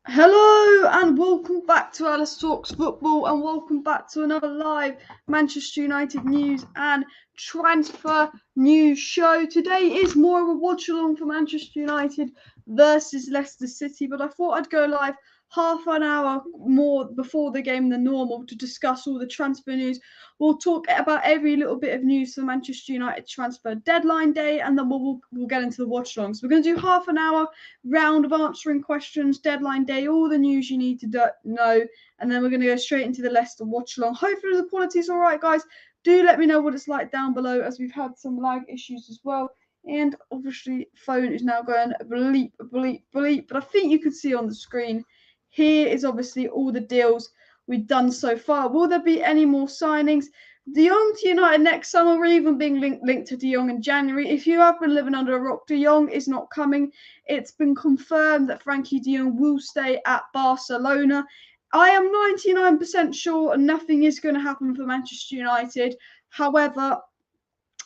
Hello and welcome back to Alice Talks Football and welcome back to another live Manchester United news and transfer news show. Today is more of a watch along for Manchester United versus Leicester City, but I thought I'd go live half an hour more before the game than normal to discuss all the transfer news. We'll talk about every little bit of news for Manchester United transfer deadline day, and then we'll get into the watch alongs. We're going to do half an hour round of answering questions, deadline day, all the news you need to know, and then we're going to go straight into the Leicester watch along. Hopefully the quality is all right, guys. Do let me know what it's like down below, as we've had some lag issues as well. And obviously, phone is now going bleep, bleep, bleep. But I think you can see on the screen, here is obviously all the deals we've done so far. Will there be any more signings? De Jong to United next summer, or even being linked to De Jong in January. If you have been living under a rock, De Jong is not coming. It's been confirmed that Frenkie de Jong will stay at Barcelona. I am 99% sure nothing is going to happen for Manchester United. However,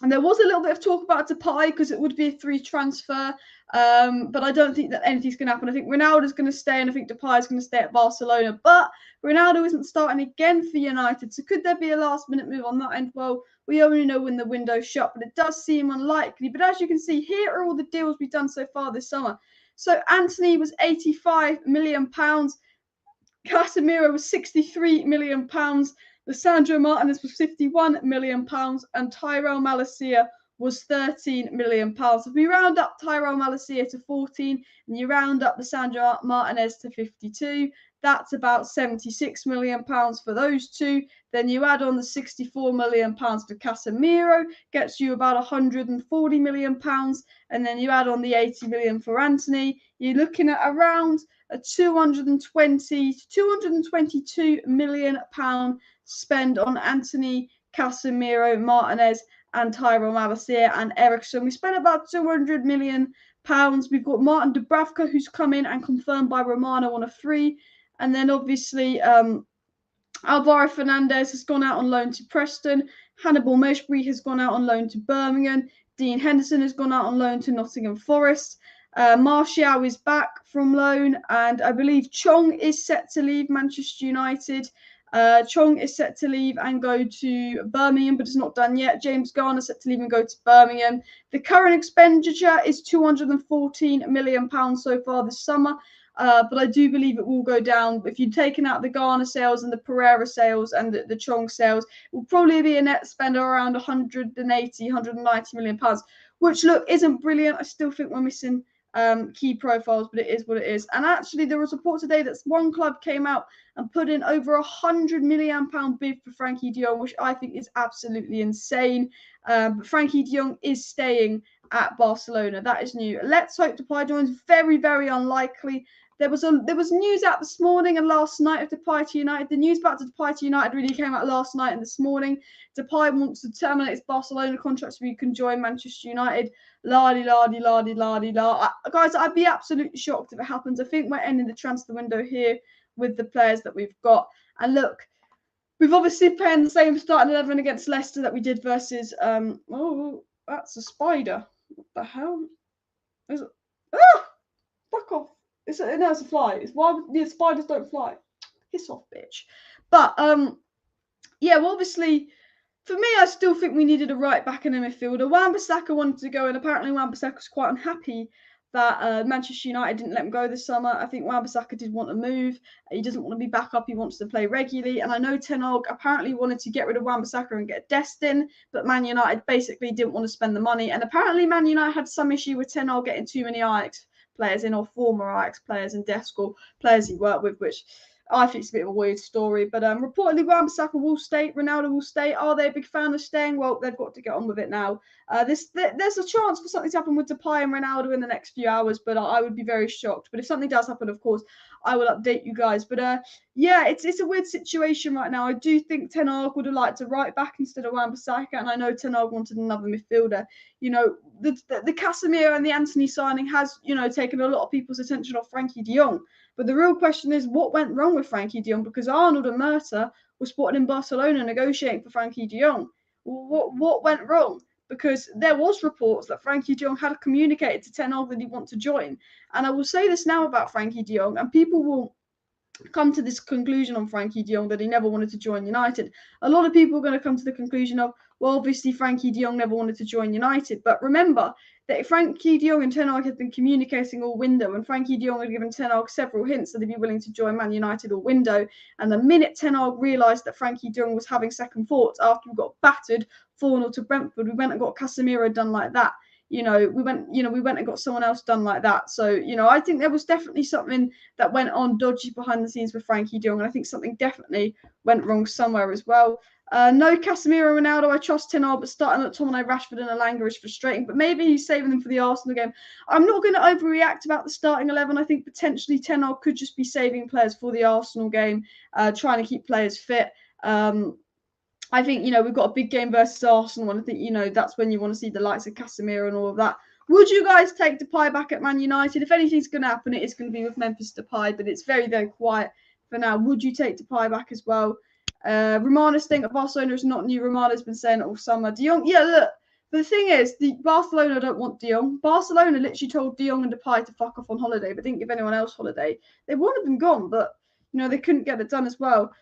and there was a little bit of talk about Depay because it would be a free transfer, but I don't think that anything's going to happen. I think Ronaldo's going to stay, and I think Depay is going to stay at Barcelona. But Ronaldo isn't starting again for United, so could there be a last-minute move on that end? Well, we only know when the window's shut, but it does seem unlikely. But as you can see, here are all the deals we've done so far this summer. So Antony was £85 million. Casemiro was £63 million. Lisandro Martinez was £51 million, and Tyrell Malacia was £13 million. If we round up Tyrell Malacia to 14 and you round up Lisandro Martinez to 52, that's about £76 million for those two. Then you add on the £64 million for Casemiro, gets you about £140 million. And then you add on the £80 million for Antony. You're looking at around a £222 million spend on Antony, Casemiro, Martinez, and Tyrell Malacia and Ericsson. We spent about £200 million. We've got Martin Dubravka, who's come in and confirmed by Romano on a free. And then obviously Alvaro Fernandez has gone out on loan to Preston. Hannibal Mejbri has gone out on loan to Birmingham. Dean Henderson has gone out on loan to Nottingham Forest. Martial is back from loan, and I believe Chong is set to leave Manchester United. Chong is set to leave and go to Birmingham, but it's not done yet. James Garner set to leave and go to Birmingham. The current expenditure is £214 million so far this summer. But I do believe it will go down. If you've taken out the Garner sales and the Pereira sales and the Chong sales, it will probably be a net spend of around £190 million, which, look, isn't brilliant. I still think we're missing key profiles, but it is what it is. And actually, there was a report today that one club came out and put in over £100 million bid for Frenkie de Jong, which I think is absolutely insane. But Frenkie de Jong is staying at Barcelona. That is new. Let's hope Depay joins. Very, very unlikely. There was news out this morning and last night of Depay to United. The news about Depay to United really came out last night and this morning. Depay wants to terminate his Barcelona contract so he can join Manchester United. La-di-la-di-la-di-la-di-la. Guys, I'd be absolutely shocked if it happens. I think we're ending the transfer window here with the players that we've got. And look, we've obviously playing the same starting 11 against Leicester that we did versus oh, that's a spider. What the hell? Is it? Ah! Fuck off. It's a fly. It's why the spiders don't fly. Piss off, bitch. But yeah, well, obviously, for me, I still think we needed a right back and a midfielder. Wan-Bissaka wanted to go, and apparently Wan-Bissaka was quite unhappy that Manchester United didn't let him go this summer. I think Wan-Bissaka did want to move. He doesn't want to be back up. He wants to play regularly. And I know Ten Hag apparently wanted to get rid of Wan-Bissaka and get Destin, but Man United basically didn't want to spend the money. And apparently Man United had some issue with Ten Hag getting too many Ajax players in, or former Ajax players in desk, or players he worked with, which I think it's a bit of a weird story. But reportedly Wan-Bissaka will stay, Ronaldo will stay. Are they a big fan of staying? Well, they've got to get on with it now. There's a chance for something to happen with Depay and Ronaldo in the next few hours, but I would be very shocked. But if something does happen, of course, I will update you guys. But yeah, it's a weird situation right now. I do think Ten Hag would have liked a right back instead of Wan-Bissaka, and I know Ten Hag wanted another midfielder. You know, the Casemiro and the Antony signing has, you know, taken a lot of people's attention off Frenkie de Jong. But the real question is, what went wrong with Frenkie de Jong? Because Arnold and Murta were spotted in Barcelona negotiating for Frenkie de Jong. What went wrong? because there was reports that Frenkie de Jong had communicated to Ten Hag that he wanted to join. And I will say this now about Frenkie de Jong, and people will come to this conclusion on Frenkie de Jong that he never wanted to join United. A lot of people are going to come to the conclusion of, well, obviously Frenkie de Jong never wanted to join United. But remember that Frenkie de Jong and Ten Hag had been communicating all window, and Frenkie de Jong had given Ten Hag several hints that he'd be willing to join Man United all window. And the minute Ten Hag realised that Frenkie de Jong was having second thoughts after we got battered 4-0 to Brentford, we went and got Casemiro done like that. We went and got someone else done like that. So, I think there was definitely something that went on dodgy behind the scenes with Frenkie de Jong, and I think something definitely went wrong somewhere as well. No Casemiro, Ronaldo, I trust Ten Hag, but starting at Tomine, Rashford and Elanga is frustrating, but maybe he's saving them for the Arsenal game. I'm not going to overreact about the starting 11. I think potentially Ten Hag could just be saving players for the Arsenal game, trying to keep players fit. I think, we've got a big game versus Arsenal, and I think, that's when you want to see the likes of Casemiro and all of that. Would you guys take Depay back at Man United? If anything's going to happen, it is going to be with Memphis Depay, but it's very, very quiet for now. Would you take Depay back as well? Romano's thing at Barcelona is not new. Romano's been saying it all summer. De Jong, yeah, look. But the thing is, the Barcelona don't want De Jong. Barcelona literally told De Jong and Depay to fuck off on holiday, but didn't give anyone else holiday. They wanted them gone, but, they couldn't get it done as well.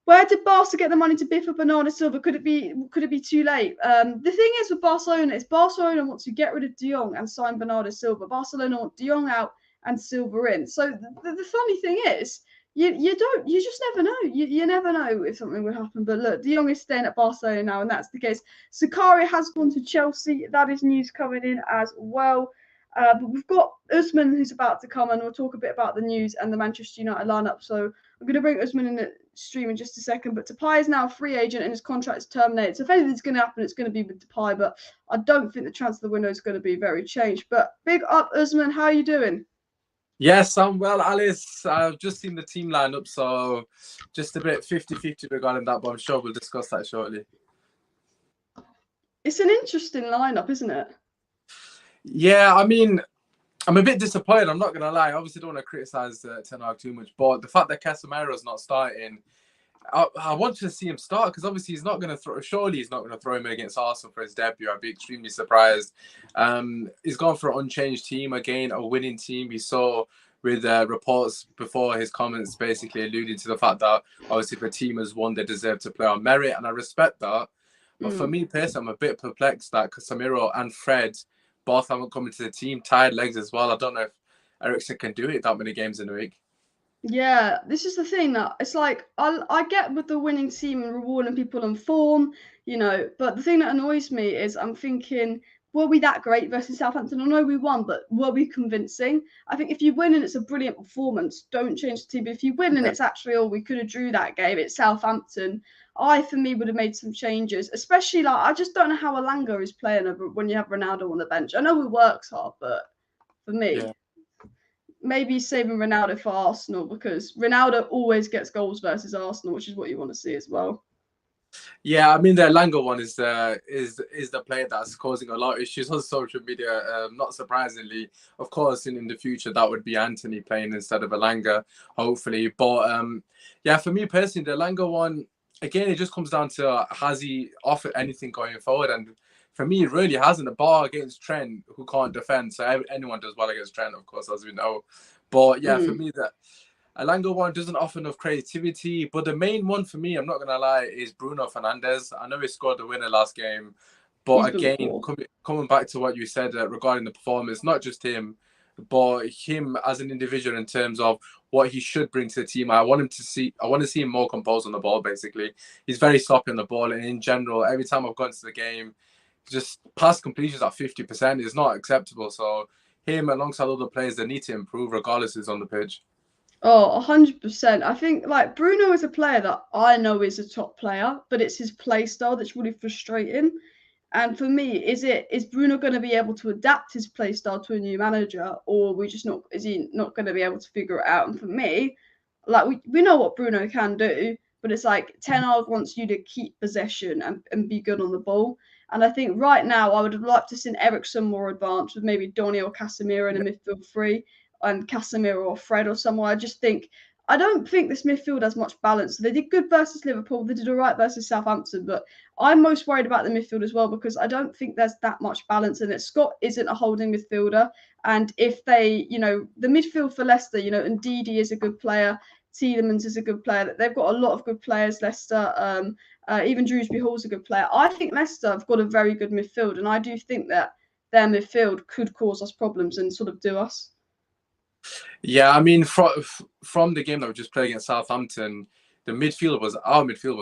Where did Barca get the money to biff up Bernardo Silva? Could it be too late? The thing is with Barcelona is Barcelona wants to get rid of De Jong and sign Bernardo Silva. Barcelona want De Jong out and Silva in. So the funny thing is, you just never know. You never know if something would happen. But look, De Jong is staying at Barcelona now, and that's the case. Sakaria has gone to Chelsea. That is news coming in as well. But we've got Usman who's about to come, and we'll talk a bit about the news and the Manchester United lineup. So I'm going to bring Usman in the stream in just a second. But Depay is now a free agent and his contract is terminated. So if anything's going to happen, it's going to be with Depay. But I don't think the transfer window is going to be very changed. But big up, Usman. How are you doing? Yes, I'm well, Alice. I've just seen the team lineup, so just a bit 50-50 regarding that, but I'm sure we'll discuss that shortly. It's an interesting lineup, isn't it? Yeah, I mean, I'm a bit disappointed. I'm not going to lie. Obviously, don't want to criticise Ten Hag too much, but the fact that Casemiro's not starting, I want to see him start because obviously he's not going to throw. Surely he's not going to throw him against Arsenal for his debut. I'd be extremely surprised. He's gone for an unchanged team again, a winning team. We saw with reports before his comments basically alluding to the fact that obviously if a team has won, they deserve to play on merit, and I respect that. But for me personally, I'm a bit perplexed that Casemiro and Fred both haven't come into the team, tired legs as well. I don't know if Eriksen can do it that many games in a week. Yeah, this is the thing that it's like I get with the winning team and rewarding people on form, but the thing that annoys me is I'm thinking, were we that great versus Southampton? I know we won, but were we convincing? I think if you win and it's a brilliant performance, don't change the team. But if you win and it's actually, we could have drew that game, it's Southampton, for me, would have made some changes, especially I just don't know how Elanga is playing when you have Ronaldo on the bench. I know he works hard, but for me, maybe saving Ronaldo for Arsenal because Ronaldo always gets goals versus Arsenal, which is what you want to see as well. Yeah, I mean the Elanga one is the player that's causing a lot of issues on social media. Not surprisingly, of course, in the future that would be Anthony playing instead of Elanga, hopefully. But yeah, for me personally, the Elanga one again, it just comes down to has he offered anything going forward, and for me, it really hasn't. The bar against Trent, who can't defend, so anyone does well against Trent, of course, as we know. But yeah, for me, that Elanga one doesn't offer enough creativity. But the main one for me, I'm not gonna lie, is Bruno Fernandes. I know he scored the winner last game, but again, coming back to what you said regarding the performance, not just him, but him as an individual in terms of what he should bring to the team. I want to see him more composed on the ball. Basically, he's very sloppy on the ball, and in general, every time I've gone to the game, just pass completions at 50% is not acceptable. So him alongside other players, they need to improve regardless who's on the pitch. Oh, 100%. I think Bruno is a player that I know is a top player, but it's his play style that's really frustrating. And for me, is Bruno going to be able to adapt his play style to a new manager, or is he not going to be able to figure it out? And for me, we know what Bruno can do, but it's like Ten Hag wants you to keep possession and be good on the ball. And I think right now I would have liked to see Eriksen more advanced with maybe Donny or Casemiro in a midfield three and Casemiro or Fred or someone. I I don't think this midfield has much balance. They did good versus Liverpool. They did all right versus Southampton. But I'm most worried about the midfield as well because I don't think there's that much balance in it. Scott isn't a holding midfielder. And if they, the midfield for Leicester, Ndidi is a good player. Tielemans is a good player. They've got a lot of good players, Leicester. Even Drewsbury Hall's a good player. I think Leicester have got a very good midfield. And I do think that their midfield could cause us problems and sort of do us. Yeah, I mean, from the game that we just played against Southampton, our midfield was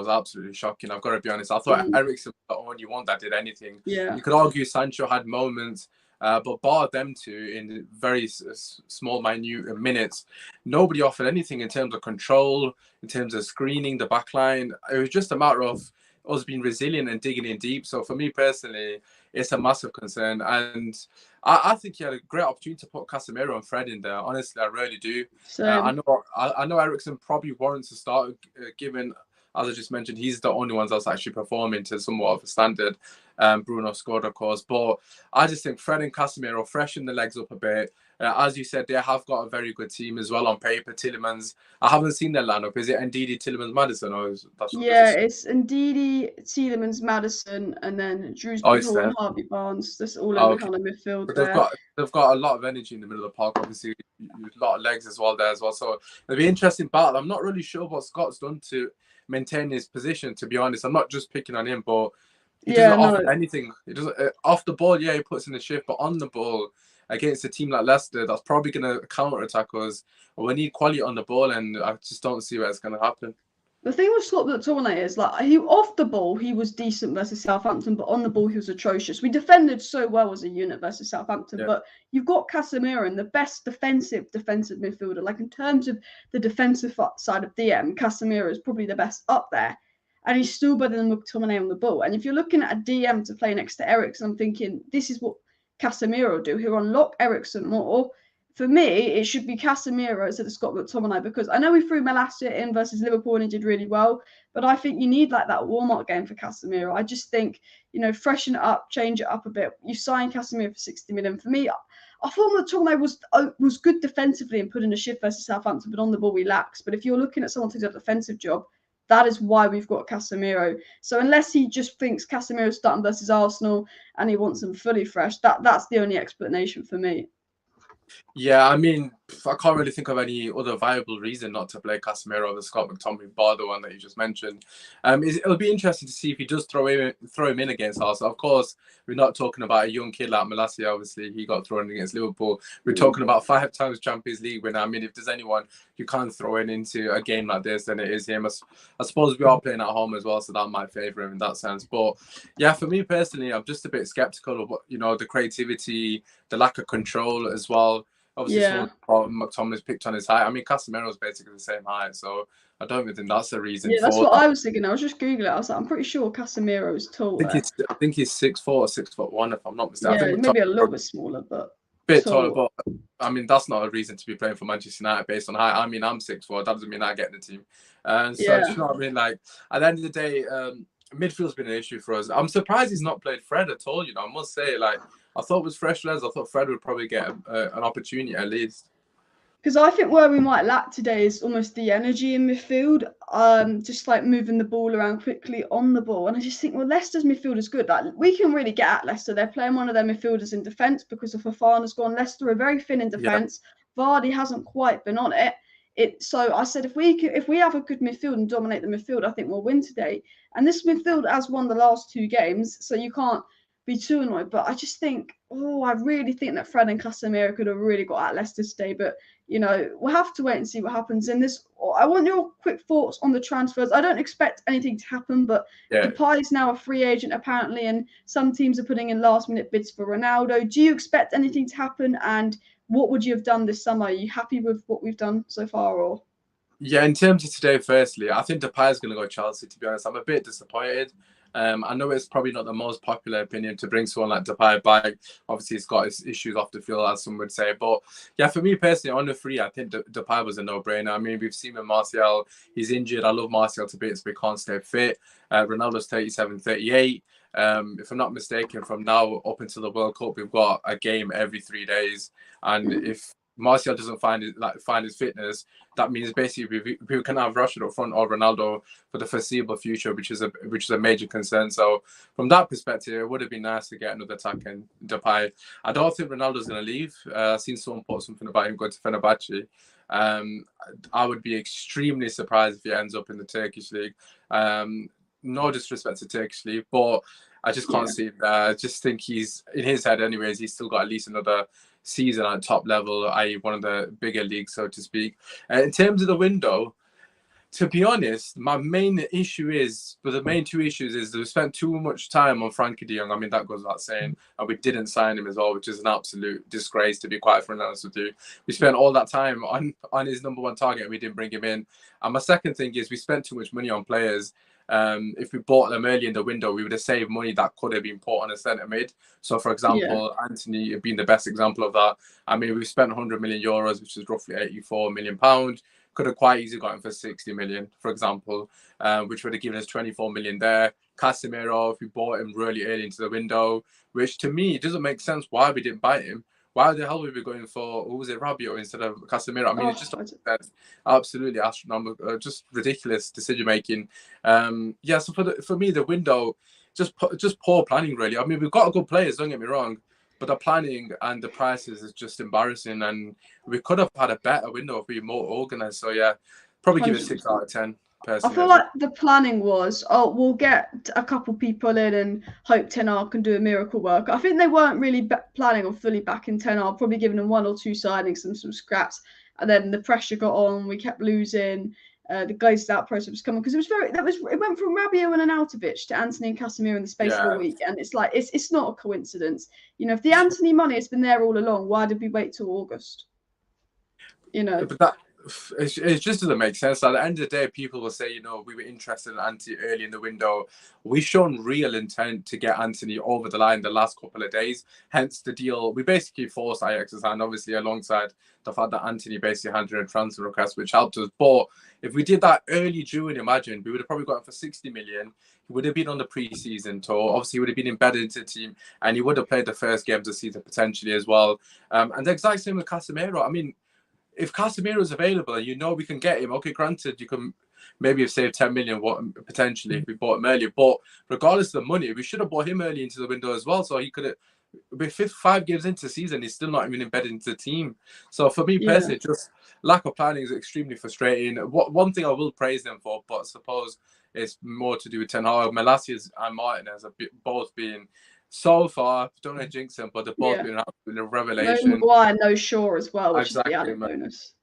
absolutely shocking. I've got to be honest. I thought Eriksen was the only one that did anything. Yeah. You could argue Sancho had moments, but bar them two in very small, minute minutes, nobody offered anything in terms of control, in terms of screening the back line. It was just a matter of us being resilient and digging in deep. So for me personally, it's a massive concern. And I think he had a great opportunity to put Casemiro and Fred in there. Honestly, I really do. I know Eriksen probably warrants to start, given, as I just mentioned, he's the only one that's actually performing to somewhat of a standard. Bruno scored, of course. But I just think Fred and Casemiro freshen the legs up a bit. As you said, they have got a very good team as well on paper. Tielemans, I haven't seen their lineup. Is it Ndidi, Tielemans, Maddison? It's Ndidi, Tielemans, Maddison, and then Drewsbury Hall and Harvey Barnes. That's all in the kind of midfield but there. They've got a lot of energy in the middle of the park, obviously, a lot of legs as well there as well. So it'll be an interesting battle. I'm not really sure what Scott's done to maintain his position, to be honest. I'm not just picking on him, but he doesn't offer anything. He doesn't off the ball, he puts in the shift, but on the ball against a team like Leicester, that's probably going to counter-attack us. We need quality on the ball, and I just don't see where it's going to happen. The thing with Scott McTominay is, he off the ball, he was decent versus Southampton, but on the ball, he was atrocious. We defended so well as a unit versus Southampton, but you've got Casemiro, and the best defensive midfielder. Like, in terms of the defensive side of DM, Casemiro is probably the best up there. And he's still better than McTominay on the ball. And if you're looking at a DM to play next to Eriksen, I'm thinking, this is what Casemiro do. He'll unlock Eriksen more. For me, it should be Casemiro instead of Scott McTominay, because I know we threw Malacia in versus Liverpool and he did really well, but I think you need that warm-up game for Casemiro. I just think, freshen it up, change it up a bit. You sign Casemiro for 60 million. For me, I thought McTominay was good defensively and put in a shift versus Southampton, but on the ball we lax. But if you're looking at someone to do a defensive job, that is why we've got Casemiro. So unless he just thinks Casemiro's starting versus Arsenal and he wants them fully fresh, that's the only explanation for me. Yeah, I mean, I can't really think of any other viable reason not to play Casemiro over Scott McTominay, bar the one that you just mentioned. It'll be interesting to see if he does throw him in against Arsenal. Of course, we're not talking about a young kid like Malacia. Obviously, he got thrown against Liverpool. We're talking about 5 times Champions League winner. I mean, if there's anyone you can't throw into a game like this, then it is him. I suppose we are playing at home as well, so that might favour him in that sense. But yeah, for me personally, I'm just a bit sceptical of the creativity, the lack of control as well. Obviously, McTominay's picked on his height. I mean, Casemiro's basically the same height, so I don't even think that's the reason. Yeah, that's what I was thinking. I was just Googling it. I was like, I'm pretty sure Casemiro's tall. I think he's 6'4" or 6'1", if I'm not mistaken. Yeah, I think maybe a little bit smaller, but bit taller. But I mean, that's not a reason to be playing for Manchester United based on height. I mean, I'm 6'4". That doesn't mean I get the team. So you know what I mean? Like, at the end of the day, midfield's been an issue for us. I'm surprised he's not played Fred at all. I must say, I thought it was fresh legs. I thought Fred would probably get an opportunity at least. Because I think where we might lack today is almost the energy in midfield, just moving the ball around quickly on the ball. And I just think, Leicester's midfield is good. We can really get at Leicester. They're playing one of their midfielders in defence because of Fofana's gone. Leicester are very thin in defence. Yeah. Vardy hasn't quite been on it. So I said, if we have a good midfield and dominate the midfield, I think we'll win today. And this midfield has won the last 2 games, so you can't be too annoyed. But I just think, I really think that Fred and Casemiro could have really got at Leicester today. But we'll have to wait and see what happens in this. I want your quick thoughts on the transfers. I don't expect anything to happen, but Depay is now a free agent apparently, and some teams are putting in last-minute bids for Ronaldo. Do you expect anything to happen? And what would you have done this summer? Are you happy with what we've done so far, or? Yeah, in terms of today, firstly, I think Depay is going to go Chelsea, to be honest. I'm a bit disappointed. I know it's probably not the most popular opinion to bring someone like Depay back. Obviously, he's got his issues off the field, as some would say. But yeah, for me personally, on the free, I think Depay was a no-brainer. I mean, we've seen with Martial, he's injured. I love Martial to bits, but he can't stay fit. Ronaldo's 37, 38. If I'm not mistaken, from now up until the World Cup, we've got a game every 3 days. And if Martial doesn't find his fitness, that means basically we can have Rashford up front or Ronaldo for the foreseeable future, which is a major concern. So from that perspective, it would have been nice to get another attack in Depay. I don't think Ronaldo's going to leave. I've seen someone put something about him going to Fenerbahce. I would be extremely surprised if he ends up in the Turkish league. No disrespect to Turkish league, but I just can't see it there. I just think he's, in his head anyways, he's still got at least another season at top level, i.e. one of the bigger leagues, so to speak. In terms of the window, to be honest, my main issue is, but the main two issues is that we spent too much time on Frankie de Jong. I mean, that goes without saying. And we didn't sign him as well, which is an absolute disgrace, to be quite honest with you. We spent all that time on his number one target and we didn't bring him in. And my second thing is we spent too much money on players. If we bought them early in the window, we would have saved money that could have been put on a centre mid. So, for example, Anthony being the best example of that. I mean, we've spent 100 million euros, which is roughly 84 million pounds. Could have quite easily gotten for 60 million, for example, which would have given us 24 million there. Casemiro, if we bought him really early into the window, which to me doesn't make sense why we didn't buy him. Why the hell were we going for, who was it, Rabiot instead of Casemiro? I mean, it's just absolutely astronomical, just ridiculous decision making. Yeah, so for me, the window, just poor planning, really. I mean, we've got good players, don't get me wrong, but the planning and the prices is just embarrassing. And we could have had a better window if we were more organized. So yeah, probably give it 6 out of 10. Personally. I feel like the planning was, we'll get a couple people in and hope Ten Hag can do a miracle work. I think they weren't really planning on fully backing Ten Hag, probably giving them 1 or 2 signings and some scraps. And then the pressure got on. We kept losing. The glazed out process was coming because it went from Rabiot and Arnautovic to Anthony and Casemiro in the space of a week, and it's like it's not a coincidence. You know, if the Anthony money has been there all along, why did we wait till August? You know, but that. It just doesn't make sense. At the end of the day, people will say, you know, we were interested in Anthony early in the window. We've shown real intent to get Anthony over the line the last couple of days. Hence the deal. We basically forced Ajax's hand, obviously, alongside the fact that Anthony basically handed a transfer request, which helped us. But if we did that early June, imagine, we would have probably got him for 60 million. He would have been on the pre-season tour. Obviously, he would have been embedded into the team, and he would have played the first games of the season potentially as well. And the exact same with Casemiro. I mean, if Casemiro is available and you know we can get him, okay, granted, you can maybe have saved 10 million potentially if we bought him earlier. But regardless of the money, we should have bought him early into the window as well. So he could have, with 5 games into the season, he's still not even embedded into the team. So for me personally, just lack of planning is extremely frustrating. One thing I will praise them for, but I suppose it's more to do with Ten Hag. Melasius and Martinez have both been, so far, don't know jinx them, but they've both been a revelation. No Maguire, no Shaw as well, which exactly, is the added bonus.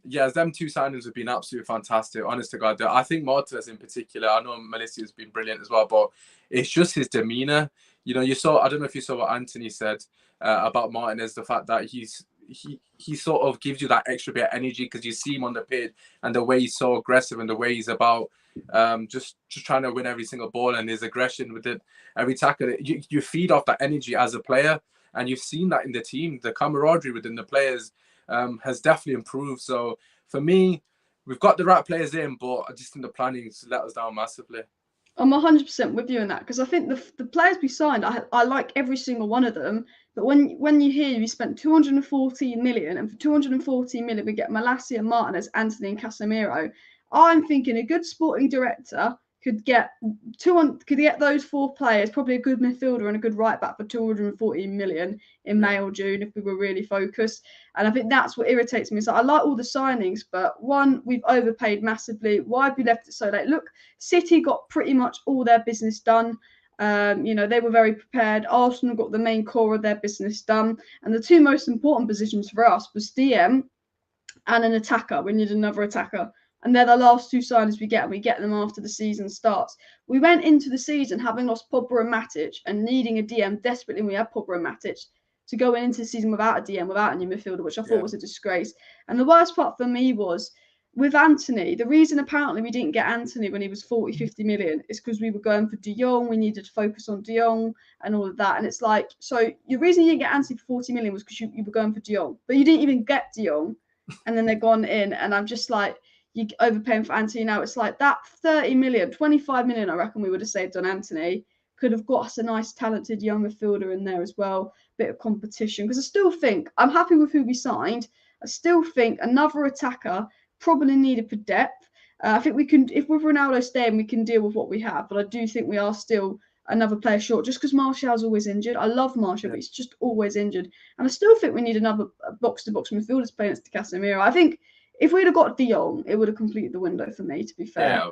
Yeah, them 2 signings have been absolutely fantastic. Honest to God, I think Martinez in particular. I know Melissa has been brilliant as well, but it's just his demeanor. You know, I don't know if you saw what Anthony said about Martinez, the fact that he sort of gives you that extra bit of energy because you see him on the pitch and the way he's so aggressive and the way he's about just trying to win every single ball and his aggression with it, every tackle. You feed off that energy as a player, and you've seen that in the team. The camaraderie within the players has definitely improved. So for me, we've got the right players in, but I just think the planning's let us down massively. I'm 100% with you in that because I think the players we signed, I like every single one of them. But when you hear we spent 214 million, and for 214 million we get Malacia, Martinez, Anthony, and Casemiro, I'm thinking a good sporting director could get those 4 players, probably a good midfielder and a good right back for 214 million in May or June if we were really focused. And I think that's what irritates me. So I like all the signings, but one, we've overpaid massively. Why have we left it so late? Look, City got pretty much all their business done. You know, they were very prepared. Arsenal got the main core of their business done. And the 2 most important positions for us was DM and an attacker. We need another attacker. And they're the last 2 signings we get, and we get them after the season starts. We went into the season having lost Pogba and Matic and needing a DM desperately. We had Pogba and Matic to go into the season without a DM, without a new midfielder, which I thought was a disgrace. And the worst part for me was with Anthony. The reason apparently we didn't get Anthony when he was 40, 50 million is because we were going for De Jong. We needed to focus on De Jong and all of that. And it's like, so the reason you didn't get Anthony for 40 million was because you were going for De Jong, but you didn't even get De Jong. And then they're gone in. And I'm just like, you're overpaying for Anthony now. It's like that 30 million, 25 million, I reckon we would have saved on Anthony. Could have got us a nice, talented young midfielder in there as well. Bit of competition. Because I still think I'm happy with who we signed. I still think another attacker probably needed for depth. I think we can, if with Ronaldo staying, we can deal with what we have. But I do think we are still another player short, just because Martial's always injured. I love Martial, but he's just always injured. And I still think we need another box-to-box midfielders playing next to Casemiro. I think if we'd have got De Jong, it would have completed the window for me, to be fair. Yeah.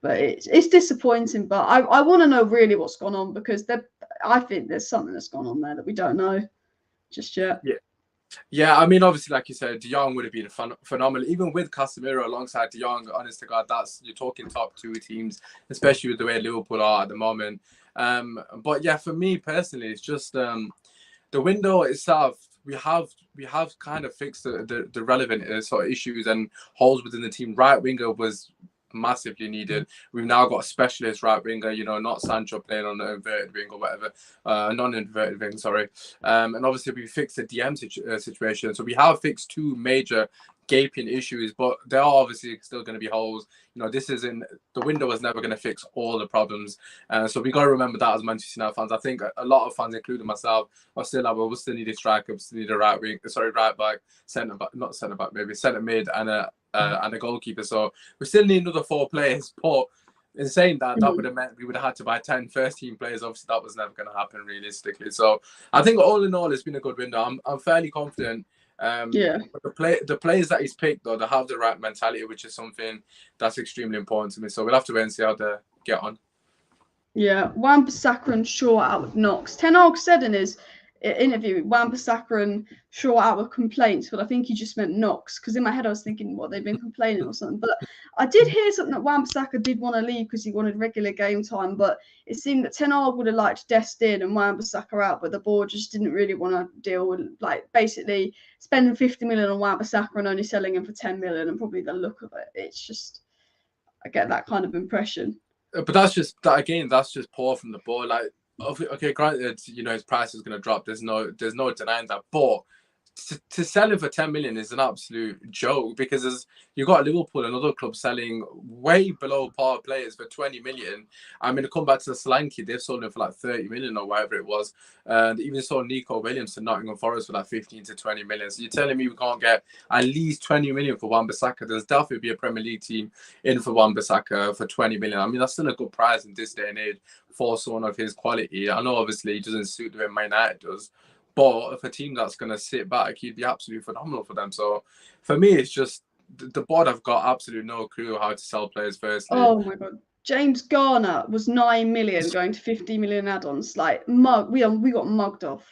But it's disappointing. But I want to know really what's gone on, because I think there's something that's gone on there that we don't know just yet. Yeah, I mean, obviously, like you said, De Jong would have been phenomenal. Even with Casemiro alongside De Jong, honest to God, you're talking top 2 teams, especially with the way Liverpool are at the moment. But yeah, for me personally, it's just the window itself. We have kind of fixed the relevant sort of issues and holes within the team. Right winger was massively needed. We've now got a specialist right winger, not Sancho playing on an inverted wing or whatever, non-inverted wing, sorry. And obviously we fixed the DM situation. So we have fixed 2 major gaping issues, but there are obviously still going to be holes. The window is never going to fix all the problems. So we got to remember that as Manchester United fans. I think a lot of fans, including myself, are still like, well, we still need a striker, we still need a right back, centre mid, and a goalkeeper. So we still need another 4 players. But in saying that, that would have meant we would have had to buy 10 first-team players. Obviously, that was never going to happen realistically. So I think all in all, it's been a good window. I'm fairly confident. But the players that he's picked, though, they have the right mentality, which is something that's extremely important to me. So we'll have to wait and see how they get on. Yeah, Wan-Bissaka and Shaw out with knocks. Ten Hag said in his interview, Wan-Bissaka and Shaw out with complaints, but I think he just meant knocks, because in my head I was thinking, what, they've been complaining or something. But I did hear something that Wan-Bissaka did want to leave because he wanted regular game time, but it seemed that Ten Hag would have liked Dest in and Wan-Bissaka out, but the board just didn't really want to deal with, basically spending 50 million on Wan-Bissaka and only selling him for 10 million, and probably the look of it. It's just, I get that kind of impression. But that's just poor from the board. Okay, granted, his price is going to drop. There's no denying that. But to sell him for 10 million is an absolute joke, because you've got Liverpool and other clubs selling way below par players for 20 million. I mean, to come back to the Solanke, they've sold him for 30 million or whatever it was. They even sold Nico Williams to Nottingham Forest for 15 to 20 million. So you're telling me we can't get at least 20 million for Wan-Bissaka? There's definitely be a Premier League team in for Wan-Bissaka for 20 million. I mean, that's still a good price in this day and age for someone of his quality. I know obviously he doesn't suit the way Man United does, but if a team that's going to sit back, he'd be absolutely phenomenal for them. So for me, it's just the board have got absolutely no clue how to sell players firstly. Oh my God. James Garner was 9 million going to 50 million add-ons. We got mugged off.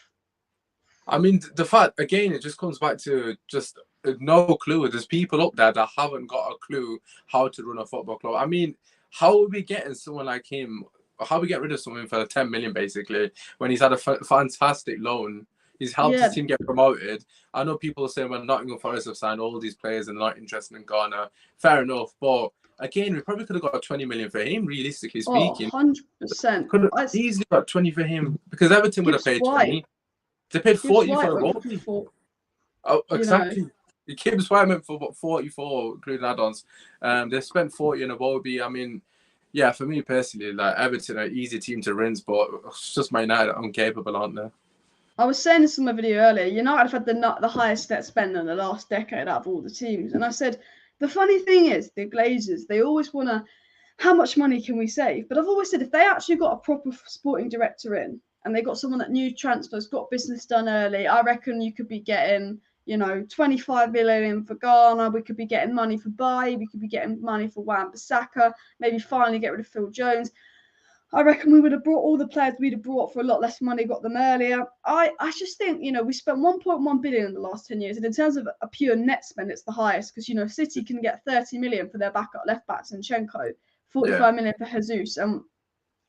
I mean, the fact, again, it just comes back to just no clue. There's people up there that haven't got a clue how to run a football club. I mean, how are we getting someone like him? How we get rid of someone for 10 million, basically, when he's had a fantastic loan? He's helped his team get promoted. I know people are saying, well, Nottingham Forest have signed all these players and they're not interested in Ghana. Fair enough. But again, we probably could have got 20 million for him, realistically speaking. 100%. Could have easily got 20 for him, because Everton would have paid 20. They paid 40 for a goal. Oh, exactly. Gibbs White went for 44, including add-ons. They spent 40 in a Wobie. I mean, yeah, for me personally, Everton are an easy team to rinse, but it's just Man United incapable, aren't they? I was saying this in my video earlier, United have had the highest net spend in the last decade out of all the teams. And I said, the funny thing is, the Glazers, they always want to, how much money can we save? But I've always said, if they actually got a proper sporting director in, and they got someone that knew transfers, got business done early, I reckon you could be getting, 25 million for Ghana. We could be getting money for Baye. We could be getting money for Wan-Bissaka. Maybe finally get rid of Phil Jones. I reckon we would have brought all the players we'd have brought for a lot less money, got them earlier. I just think, we spent 1.1 billion in the last 10 years. And in terms of a pure net spend, it's the highest, because, City can get 30 million for their backup left back, Zinchenko, 45 million for Jesus. And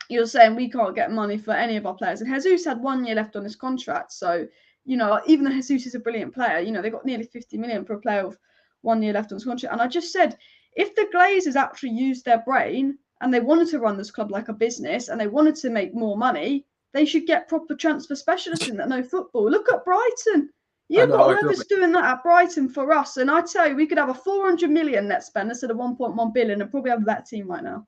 you're saying we can't get money for any of our players. And Jesus had 1 year left on his contract. So, even though Jesus is a brilliant player, they got nearly 50 million for a player with 1 year left on his contract. And I just said, if the Glazers actually used their brain, and they wanted to run this club like a business, and they wanted to make more money, they should get proper transfer specialists in that know football. Look at Brighton. You've got whoever's doing that at Brighton for us. And I tell you, we could have a 400 million net spend instead of 1.1 billion and probably have that team right now.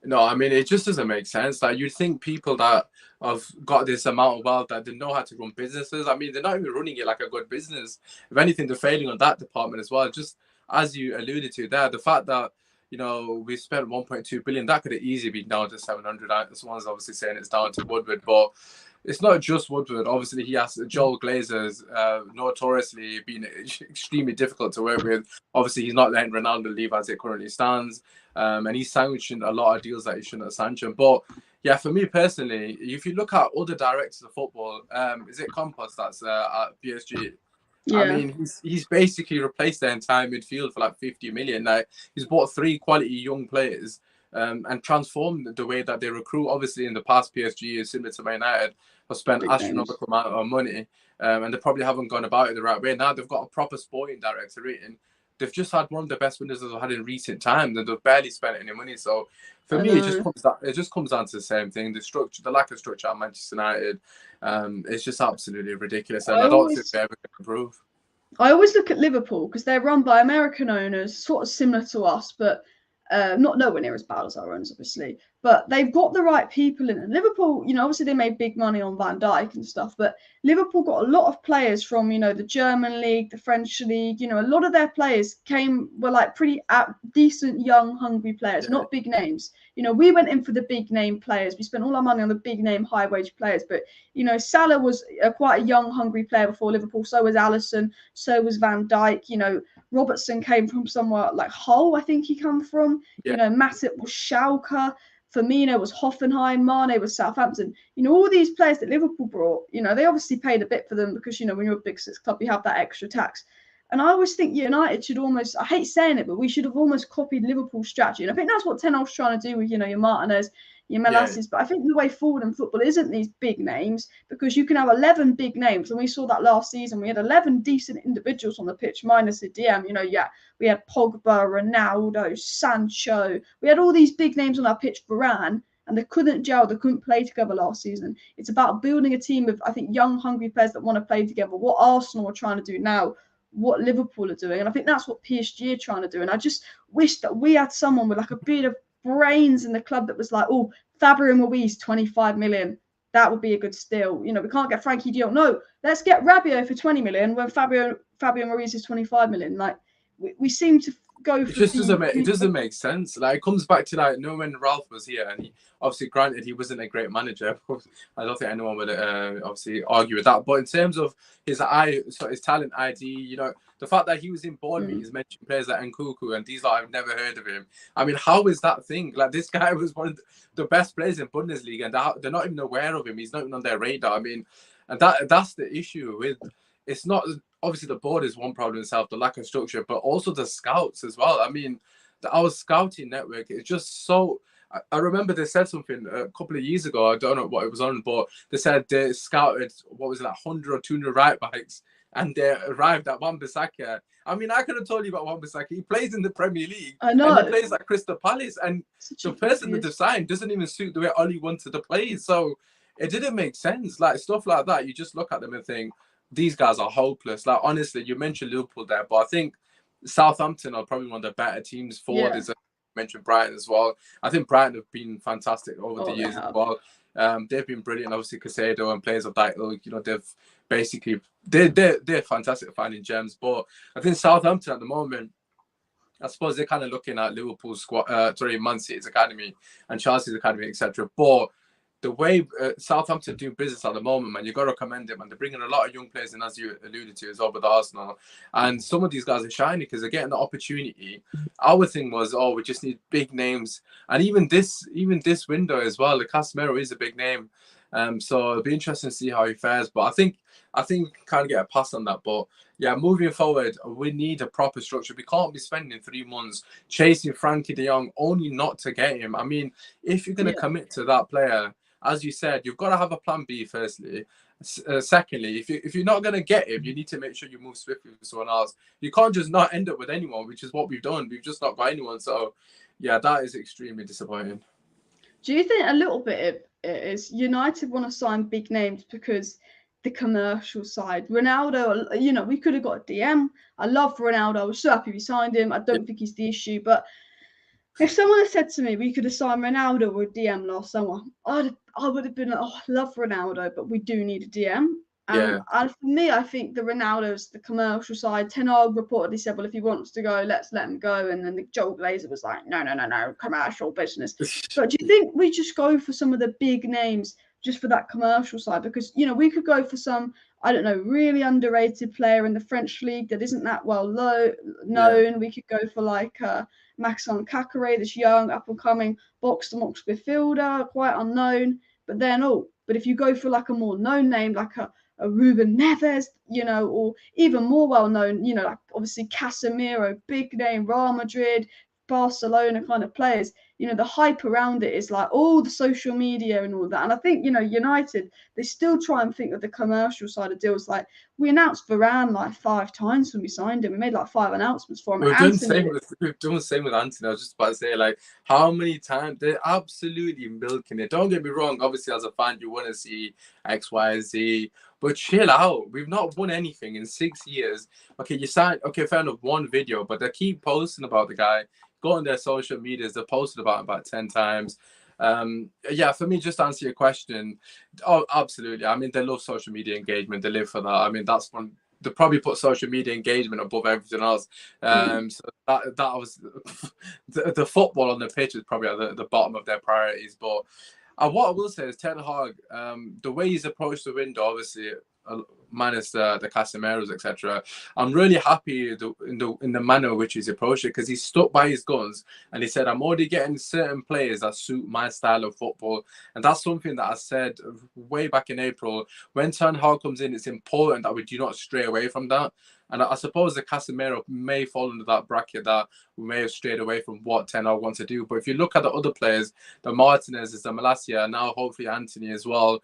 No, I mean, it just doesn't make sense. Like, you'd think people that have got this amount of wealth that they know how to run businesses. I mean, they're not even running it like a good business. If anything, they're failing on that department as well. Just as you alluded to there, the fact that, you know, we spent 1.2 billion, that could have easily been down to 700. Someone's obviously saying it's down to Woodward, but it's not just Woodward. Obviously, he has Joel Glazer's notoriously been extremely difficult to work with. Obviously, he's not letting Ronaldo leave as it currently stands. And he's sanctioned a lot of deals that he shouldn't have sanctioned. But yeah, for me personally, if you look at other directors of football, is it Campos that's at PSG? Yeah. I mean, he's basically replaced their entire midfield for like 50 million. Like, he's bought 3 quality young players and transformed the way that they recruit. Obviously, in the past, PSG is similar to Man United, have spent astronomical amount of money, and they probably haven't gone about it the right way. Now they've got a proper sporting director in. They've just had one of the best windows they've had in recent times, and they've barely spent any money. So for me, it just comes down to the same thing: the structure, the lack of structure at Manchester United. It's just absolutely ridiculous, and I don't think they're ever going to improve. I always look at Liverpool because they're run by American owners, sort of similar to us, but not nowhere near as bad as our owners, obviously. But they've got the right people in. And Liverpool, you know, obviously they made big money on Van Dijk and stuff, but Liverpool got a lot of players from, you know, the German league, the French league. You know, a lot of their players were like pretty decent, young, hungry players, not big names. You know, we went in for the big name players. We spent all our money on the big name, high wage players. But, you know, Salah was quite a young, hungry player before Liverpool. So was Alisson. So was Van Dijk. You know, Robertson came from somewhere like Hull, I think he came from. You know, Matip was Schalke. Firmino was Hoffenheim, Mane was Southampton. You know, all these players that Liverpool brought, you know, they obviously paid a bit for them because, you know, when you're a big six club, you have that extra tax. And I always think United should almost, I hate saying it, but we should have almost copied Liverpool's strategy. And I think that's what Ten Hag's trying to do with, you know, your Martinez, your Melasses. But I think the way forward in football isn't these big names, because you can have 11 big names. And we saw that last season. We had 11 decent individuals on the pitch, minus the DM. You know, we had Pogba, Ronaldo, Sancho. We had all these big names on our pitch, Varane, and they couldn't gel. They couldn't play together last season. It's about building a team of, I think, young, hungry players that want to play together. What Arsenal are trying to do now, what Liverpool are doing. And I think that's what PSG are trying to do. And I just wish that we had someone with like a bit of brains in the club that was like, oh, Fabio Ruiz, 25 million. That would be a good steal. You know, we can't get Frankie de Jong. No, let's get Rabiot for 20 million when Fabio Ruiz is 25 million. Like, we seem to go for it doesn't make sense. Like, it comes back to, like, you know, when Ralph was here, and he obviously, granted, he wasn't a great manager. I don't think anyone would obviously argue with that. But in terms of his talent ID, you know, the fact that he was in board meetings mentioning players like Nkunku and these, like, I've never heard of him. I mean, how is that thing? Like, this guy was one of the best players in Bundesliga, and they're not even aware of him. He's not even on their radar. I mean, and that's the issue with. It's not, obviously the board is one problem itself, the lack of structure, but also the scouts as well. I mean, our scouting network is just so. I remember they said something a couple of years ago. I don't know what it was on, but they said they scouted, what was it, like 100 or 200 right backs, and they arrived at Wan-Bissaka. I mean, I could have told you about Wan-Bissaka. He plays in the Premier League. I know. And he plays at Crystal Palace, and the person that they've signed doesn't even suit the way Oli wanted to play. So it didn't make sense. Like, stuff like that, you just look at them and think, these guys are hopeless. Like, honestly, you mentioned Liverpool there, but I think Southampton are probably one of the better teams forward. As I mentioned, Brighton as well. I think Brighton have been fantastic over the years as well. They've been brilliant. Obviously, Casado and players of that ilk, you know, they've basically they're fantastic at finding gems. But I think Southampton at the moment, I suppose they're kind of looking at Liverpool's squad, Man City's academy and Chelsea's academy, etc. But the way Southampton do business at the moment, man, you got to commend them. And they're bringing a lot of young players in, as you alluded to, as well with Arsenal. And some of these guys are shining because they're getting the opportunity. Our thing was, we just need big names. And even this window as well, the Casemiro is a big name. So it'll be interesting to see how he fares. But I think we can kind of get a pass on that. But yeah, moving forward, we need a proper structure. We can't be spending 3 months chasing Frankie de Jong only not to get him. I mean, if you're going to commit to that player, as you said, you've got to have a plan B, firstly. Secondly, if you're not going to get him, you need to make sure you move swiftly with someone else. You can't just not end up with anyone, which is what we've done. We've just not got anyone. So, yeah, that is extremely disappointing. Do you think a little bit it is United want to sign big names because the commercial side? Ronaldo, you know, we could have got a DM. I love Ronaldo. I was so happy we signed him. I don't think he's the issue, but If someone had said to me we could have signed Ronaldo with DM last summer, I would have been like, oh, I love Ronaldo, but we do need a DM. Yeah. And for me, I think the Ronaldo's the commercial side. Ten Hag reportedly said, well, if he wants to go, let's let him go. And then the Joel Glazer was like, no, commercial business. But do you think we just go for some of the big names just for that commercial side? Because, you know, we could go for some, I don't know, really underrated player in the French league that isn't that well known. Yeah. We could go for like Maxime Kakare, this young up and coming box to box midfielder, quite unknown. But then, but if you go for like a more known name, like a Ruben Neves, you know, or even more well known, you know, like obviously Casemiro, big name, Real Madrid, Barcelona kind of players, you know, the hype around it is like all the social media and all that. And I think, you know, United, they still try and think of the commercial side of deals. Like we announced Varane like 5 times when we signed him. We made like 5 announcements for him. We've done the same with Anthony. I was just about to say, like, how many times they're absolutely milking it. Don't get me wrong. Obviously, as a fan, you want to see X, Y, Z, but chill out. We've not won anything in 6 years. Okay, you signed. Okay, fair enough. One video, but they keep posting about the guy. Go on their social medias. They posted about 10 times. Yeah, for me, just to answer your question, oh, absolutely. I mean, they love social media engagement. They live for that. I mean, that's one. They probably put social media engagement above everything else. So that was the football on the pitch is probably at the bottom of their priorities. But what I will say is Ten Hag, the way he's approached the window, obviously minus the Casemiros, etc. I'm really happy in the manner in which he's approached it, because he's stuck by his guns and he said, I'm already getting certain players that suit my style of football. And that's something that I said way back in April. When Ten Hag comes in, it's important that we do not stray away from that. And I suppose the Casemiro may fall into that bracket that we may have strayed away from what Ten Hag wants to do. But if you look at the other players, the Martinez, the Malacia, now hopefully Anthony as well,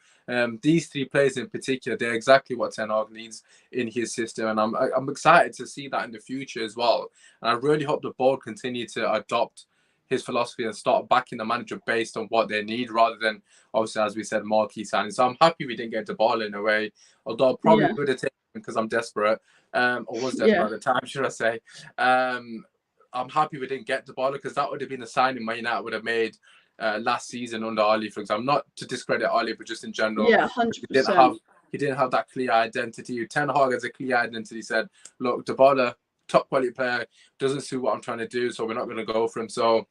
these 3 players in particular, they're exactly what Ten Hag needs in his system. And I'm excited to see that in the future as well. And I really hope the board continue to adopt his philosophy and start backing the manager based on what they need, rather than, obviously, as we said, marquee signings. So I'm happy we didn't get the ball in a way, although I probably would have taken him because I'm desperate, or was desperate at the time, should I say. I'm happy we didn't get the ball, because that would have been a signing Man United would have made last season under Oli, for example. Not to discredit Oli, but just in general. Yeah, 100%. He didn't have that clear identity. Ten Hag has a clear identity. He said, look, Dybala, top quality player, doesn't suit what I'm trying to do, so we're not going to go for him. So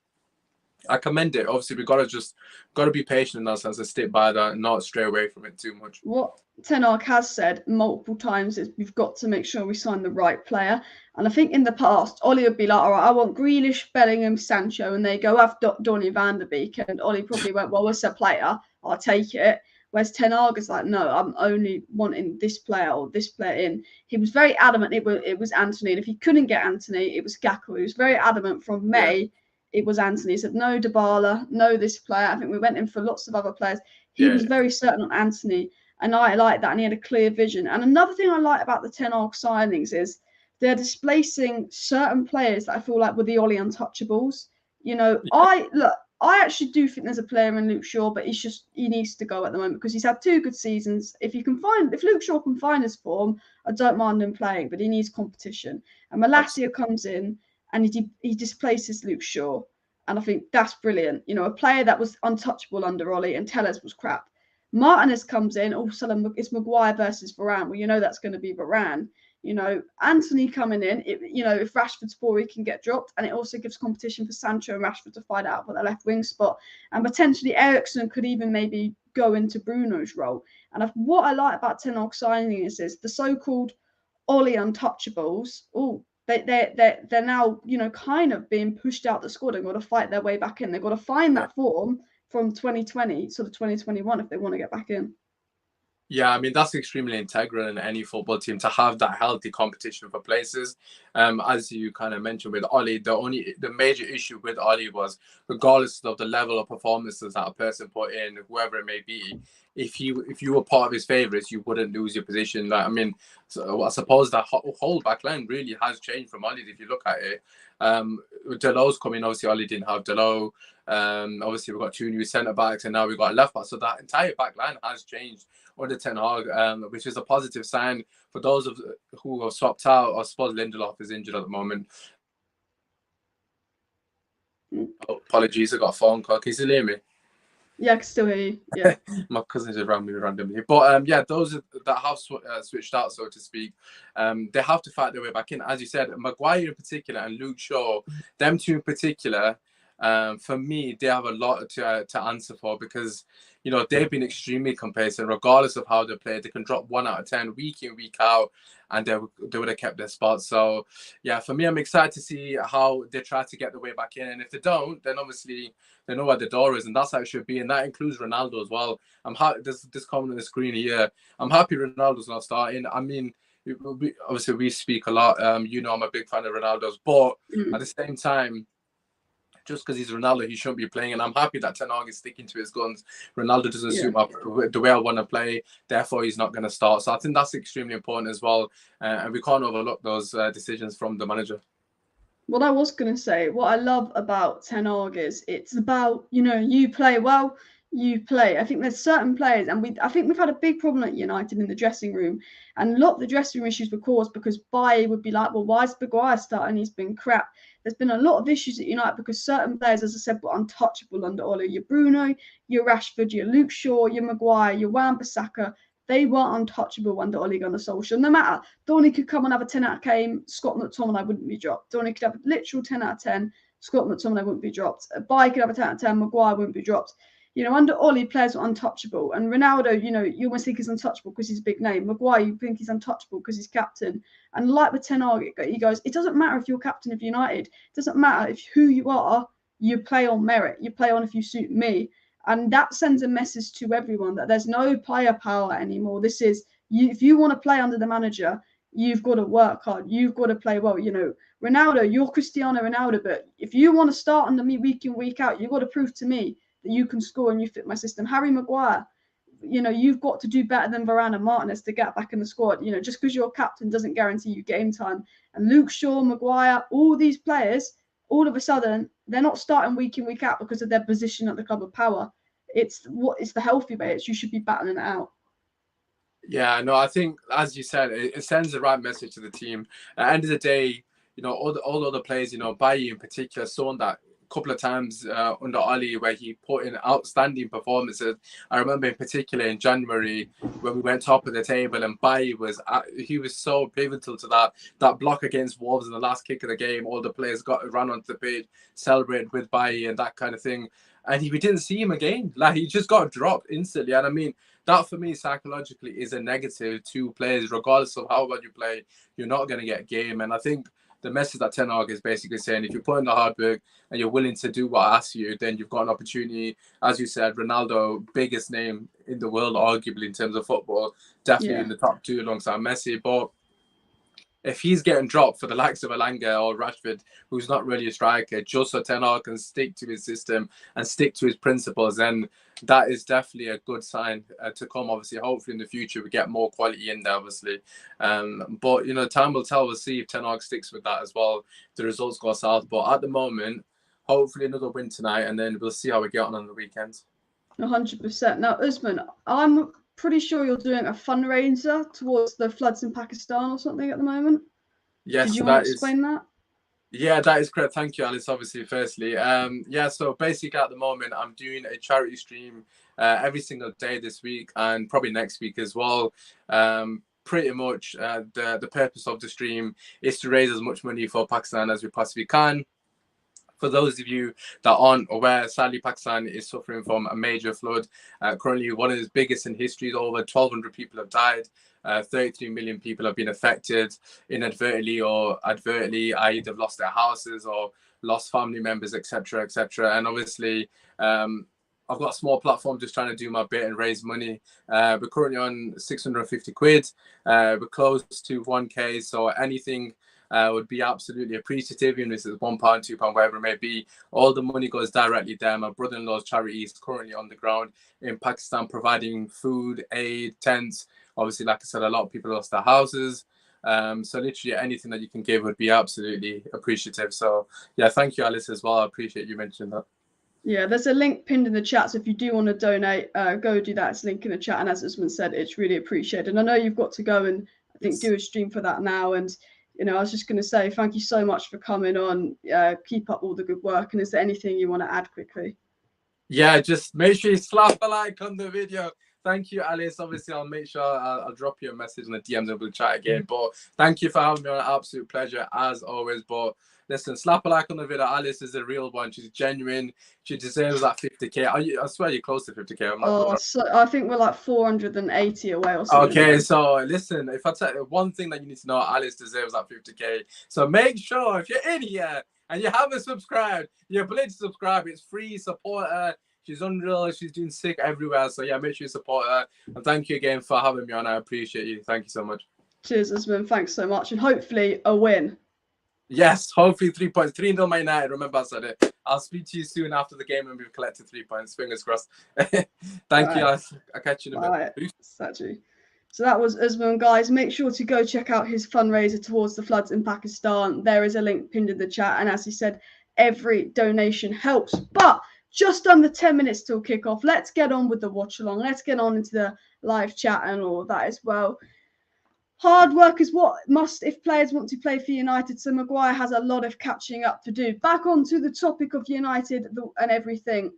I commend it. Obviously, we got to be patient in that sense and stick by that and not stray away from it too much. What Ten Hag has said multiple times is we've got to make sure we sign the right player. And I think in the past, Ollie would be like, all right, I want Grealish, Bellingham, Sancho, and they go have Donny van der Beek. And Ollie probably went, well, what's a player? I'll take it. Whereas Ten Hag is like, no, I'm only wanting this player or this player in. He was very adamant it was Anthony. And if he couldn't get Anthony, it was Gakpo. He was very adamant from May. Yeah. It was Anthony. He said, no Dybala, no this player. I think we went in for lots of other players. He was very certain on Anthony. And I like that. And he had a clear vision. And another thing I like about the Ten Hag signings is they're displacing certain players that I feel like were the Ollie untouchables. You know, I actually do think there's a player in Luke Shaw, but he needs to go at the moment because he's had 2 good seasons. If Luke Shaw can find his form, I don't mind him playing, but he needs competition. And Malacia comes in and he displaces Luke Shaw. And I think that's brilliant. You know, a player that was untouchable under Ollie and Tellez was crap. Martinez comes in, all of a sudden it's Maguire versus Varane. Well, you know that's going to be Varane. You know, Anthony coming in, if Rashford's poor, he can get dropped. And it also gives competition for Sancho and Rashford to fight out for the left wing spot. And potentially Eriksen could even maybe go into Bruno's role. And what I like about Ten Hag signing is the so-called Ollie untouchables. They're now, kind of being pushed out the squad and got to fight their way back in. They've got to find that form from 2020 to 2021 if they want to get back in. Yeah, I mean, that's extremely integral in any football team to have that healthy competition for places. As you kind of mentioned with Ollie, the major issue with Ollie was, regardless of the level of performances that a person put in, whoever it may be, if you were part of his favourites, you wouldn't lose your position. Like, I mean, so I suppose that whole back line really has changed from Ollie if you look at it. Delow's coming, obviously Ollie didn't have Delow. Obviously we've got 2 new centre backs and now we've got a left back. So that entire back line has changed under Ten Hag, which is a positive sign for those who have swapped out. I suppose Lindelof is injured at the moment. Oh, apologies, I got a phone call. Can you still hear me? Yeah, I can still hear you. Yeah. My cousins just rang me randomly. But yeah, those that have switched out, so to speak, they have to fight their way back in. As you said, Maguire in particular and Luke Shaw, them two in particular, for me, they have a lot to answer for because, you know, they've been extremely complacent regardless of how they play. They can drop 1 out of 10 week in, week out, and they would have kept their spot. So yeah, for me, I'm excited to see how they try to get their way back in. And if they don't, then obviously they know where the door is, and that's how it should be. And that includes Ronaldo as well. I'm happy. This comment on the screen here. I'm happy Ronaldo's not starting. I mean, obviously we speak a lot. You know, I'm a big fan of Ronaldo's, but at the same time, just because he's Ronaldo, he shouldn't be playing. And I'm happy that Ten Hag is sticking to his guns. Ronaldo doesn't suit the way I want to play, therefore he's not going to start. So I think that's extremely important as well. And we can't overlook those decisions from the manager. What I was going to say, what I love about Ten Hag is it's about, you know, you play well, you play. I think there's certain players, and I think we've had a big problem at United in the dressing room, and a lot of the dressing room issues were caused because Baye would be like, well, why is Maguire starting? He's been crap. There's been a lot of issues at United because certain players, as I said, were untouchable under Ole. Your Bruno, your Rashford, your Luke Shaw, your Maguire, your Wan-Bissaka. They were untouchable under Ole Gunnar Solskjaer. No matter, Donny could come and have a 10 out of game, Scott McTominay wouldn't be dropped. Donny could have a literal 10 out of 10, Scott McTominay wouldn't be dropped. Baye could have a 10 out of 10, Maguire wouldn't be dropped. You know, under Ole, players were untouchable. And Ronaldo, you know, you almost think he's untouchable because he's a big name. Maguire, you think he's untouchable because he's captain. And like with Ten Hag, he goes, it doesn't matter if you're captain of United. It doesn't matter if who you are, you play on merit. You play on if you suit me. And that sends a message to everyone that there's no player power anymore. This is, if you want to play under the manager, you've got to work hard. You've got to play well. You know, Ronaldo, you're Cristiano Ronaldo, but if you want to start under me week in, week out, you've got to prove to me that you can score and you fit my system. Harry Maguire, you know, you've got to do better than Varane and Martinez to get back in the squad. You know, just because you're captain doesn't guarantee you game time. And Luke Shaw, Maguire, all these players, all of a sudden, they're not starting week in, week out because of their position at the club of power. It's the healthy way. It's you should be battling it out. Yeah, no, I think, as you said, it sends the right message to the team. At the end of the day, you know, all the other players, you know, Baye in particular, someone that a couple of times under Ali where he put in outstanding performances. I remember in particular in January when we went top of the table and Baye he was so pivotal to that block against Wolves in the last kick of the game. All the players ran onto the pitch, celebrated with Baye and that kind of thing. And we didn't see him again. Like, he just got dropped instantly. And I mean, that for me psychologically is a negative to players. Regardless of how well you play, you're not going to get a game. And I think the message that Ten Hag is basically saying, if you put in the hard work and you're willing to do what I ask you, then you've got an opportunity. As you said, Ronaldo, biggest name in the world, arguably in terms of football, definitely in the top 2 alongside Messi. But if he's getting dropped for the likes of Elanga or Rashford, who's not really a striker, just so Ten Hag can stick to his system and stick to his principles, then that is definitely a good sign to come. Obviously, hopefully in the future we get more quality in there, obviously. But, you know, time will tell. We'll see if Ten Hag sticks with that as well. The results go south. But at the moment, hopefully another win tonight, and then we'll see how we get on the weekend. 100%. Now, Usman, I'm pretty sure you're doing a fundraiser towards the floods in Pakistan or something at the moment. Yes, did you want to explain that? Yeah, that is correct. Thank you, Alice. Obviously, firstly, yeah. So basically, at the moment, I'm doing a charity stream every single day this week and probably next week as well. Pretty much, the purpose of the stream is to raise as much money for Pakistan as we possibly can. For those of you that aren't aware, sadly, Pakistan is suffering from a major flood. Currently, one of the biggest in history. Over 1,200 people have died. 33 million people have been affected inadvertently or advertently, i.e. they've lost their houses or lost family members, etc., etc. And obviously, I've got a small platform just trying to do my bit and raise money. We're currently on 650 quid. We're close to 1K, so anything would be absolutely appreciative, even if it's £1, £2, whatever it may be. All the money goes directly there. My brother-in-law's charity is currently on the ground in Pakistan, providing food, aid, tents. Obviously, like I said, a lot of people lost their houses. So literally anything that you can give would be absolutely appreciative. So yeah, thank you, Alice, as well. I appreciate you mentioning that. Yeah, there's a link pinned in the chat. So if you do want to donate, go do that. It's a link in the chat. And as Usman said, it's really appreciated. And I know you've got to go and I think do a stream for that now. And you know, I was just going to say thank you so much for coming on. Keep up all the good work. And is there anything you want to add quickly? Yeah, just make sure you slap a like on the video. Thank you, Alice. Obviously, I'll make sure I'll drop you a message in the DMs and we'll chat again. But thank you for having me on. An absolute pleasure, as always. But listen, slap a like on the video. Alice is a real one. She's genuine. She deserves that 50K. I swear you're close to 50K. I'm not so I think we're like 480 away or something. Okay, so listen, if I tell you one thing that you need to know, Alice deserves that 50K. So make sure if you're in here and you haven't subscribed, you're ability to subscribe. It's free. Support her. She's unreal. She's doing sick everywhere. So yeah, make sure you support her. And thank you again for having me on. I appreciate you. Thank you so much. Cheers, Usman. Thanks so much. And hopefully a win. Yes, hopefully 3 points. 3-0 Man United. Remember I said it. I'll speak to you soon after the game and we've collected 3 points. Fingers crossed. Thank you. I'll catch you in a bit. Sachi. So that was Usman, guys. Make sure to go check out his fundraiser towards the floods in Pakistan. There is a link pinned in the chat. And as he said, every donation helps. But just under 10 minutes till kickoff. Let's get on with the watch along. Let's get on into the live chat and all of that as well. Hard work is what must if players want to play for United. So Maguire has a lot of catching up to do. Back on to the topic of United and everything.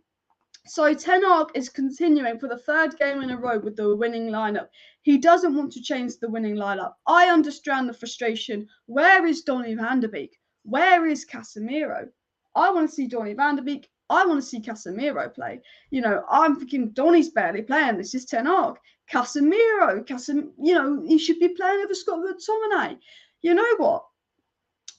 So Ten Hag is continuing for the third game in a row with the winning lineup. He doesn't want to change the winning lineup. I understand the frustration. Where is Donny van de Beek? Where is Casemiro? I want to see Donny van de Beek. I want to see Casemiro play. You know, I'm thinking Donny's barely playing. This is Ten Hag. Casemiro, you know, he should be playing over Scott McTominay. You know what?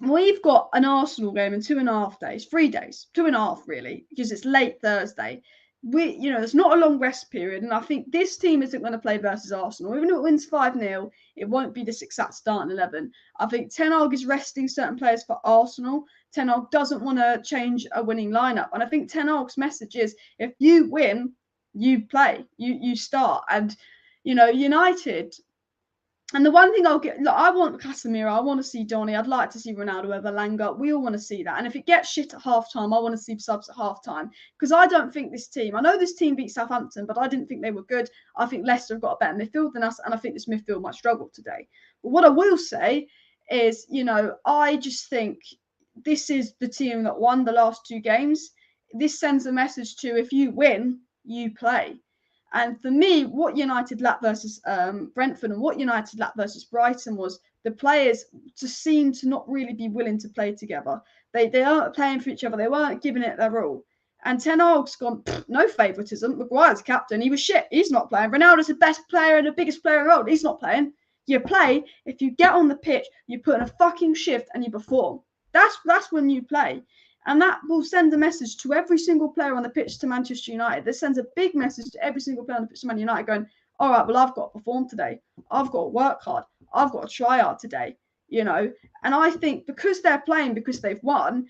We've got an Arsenal game in 2.5 days, 3 days, 2.5 really, because it's late Thursday. You know, there's not a long rest period, and I think this team isn't going to play versus Arsenal. Even if it wins 5-0, it won't be this exact starting 11. I think Ten Hag is resting certain players for Arsenal. Ten Hag doesn't want to change a winning lineup, and I think Ten Hag's message is: if you win, you play, you start, and you know, United. And the one thing I'll get, look, I want Casemiro, I want to see Donny, I'd like to see Ronaldo over Langer. We all want to see that. And if it gets shit at halftime, I want to see subs at halftime. Because I don't think this team, I know this team beat Southampton, but I didn't think they were good. I think Leicester have got a better midfield than us, and I think this midfield might struggle today. But what I will say is, you know, I just think this is the team that won the last 2 games. This sends a message to, if you win, you play. And for me, what United lacked versus Brentford and what United lacked versus Brighton was the players just seemed to not really be willing to play together. They aren't playing for each other. They weren't giving it their all. And Ten Hag's gone, no favouritism. Maguire's captain. He was shit. He's not playing. Ronaldo's the best player and the biggest player in the world. He's not playing. You play. If you get on the pitch, you put in a fucking shift and you perform. That's when you play. And that will send a message to every single player on the pitch to Manchester United. This sends a big message to every single player on the pitch to Man United going, all right, well, I've got to perform today. I've got to work hard. I've got to try hard today, you know. And I think because they're playing, because they've won,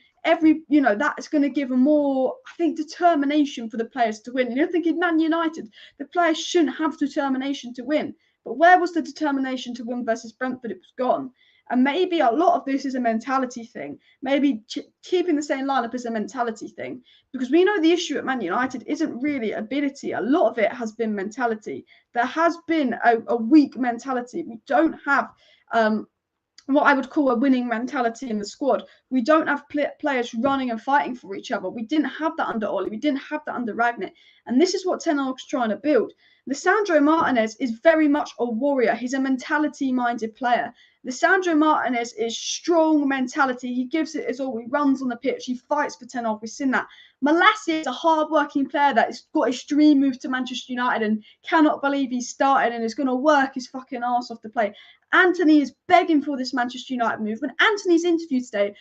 you know, that's going to give a more, I think, determination for the players to win. And you're thinking, Man United, the players shouldn't have determination to win. But where was the determination to win versus Brentford? It was gone. And maybe a lot of this is a mentality thing. Maybe keeping the same lineup is a mentality thing. Because we know the issue at Man United isn't really ability. A lot of it has been mentality. There has been a weak mentality. We don't have what I would call a winning mentality in the squad. We don't have players running and fighting for each other. We didn't have that under Oli. We didn't have that under Ragnick. And this is what Ten Hag's trying to build. Lisandro Martinez is very much a warrior. He's a mentality-minded player. Lisandro Martinez is strong mentality. He gives it his all. He runs on the pitch. He fights for Ten Hag. We've seen that. Malacia is a hard-working player that has got his dream move to Manchester United and cannot believe he's started and is going to work his fucking arse off to play. Anthony is begging for this Manchester United move. When Anthony's interview today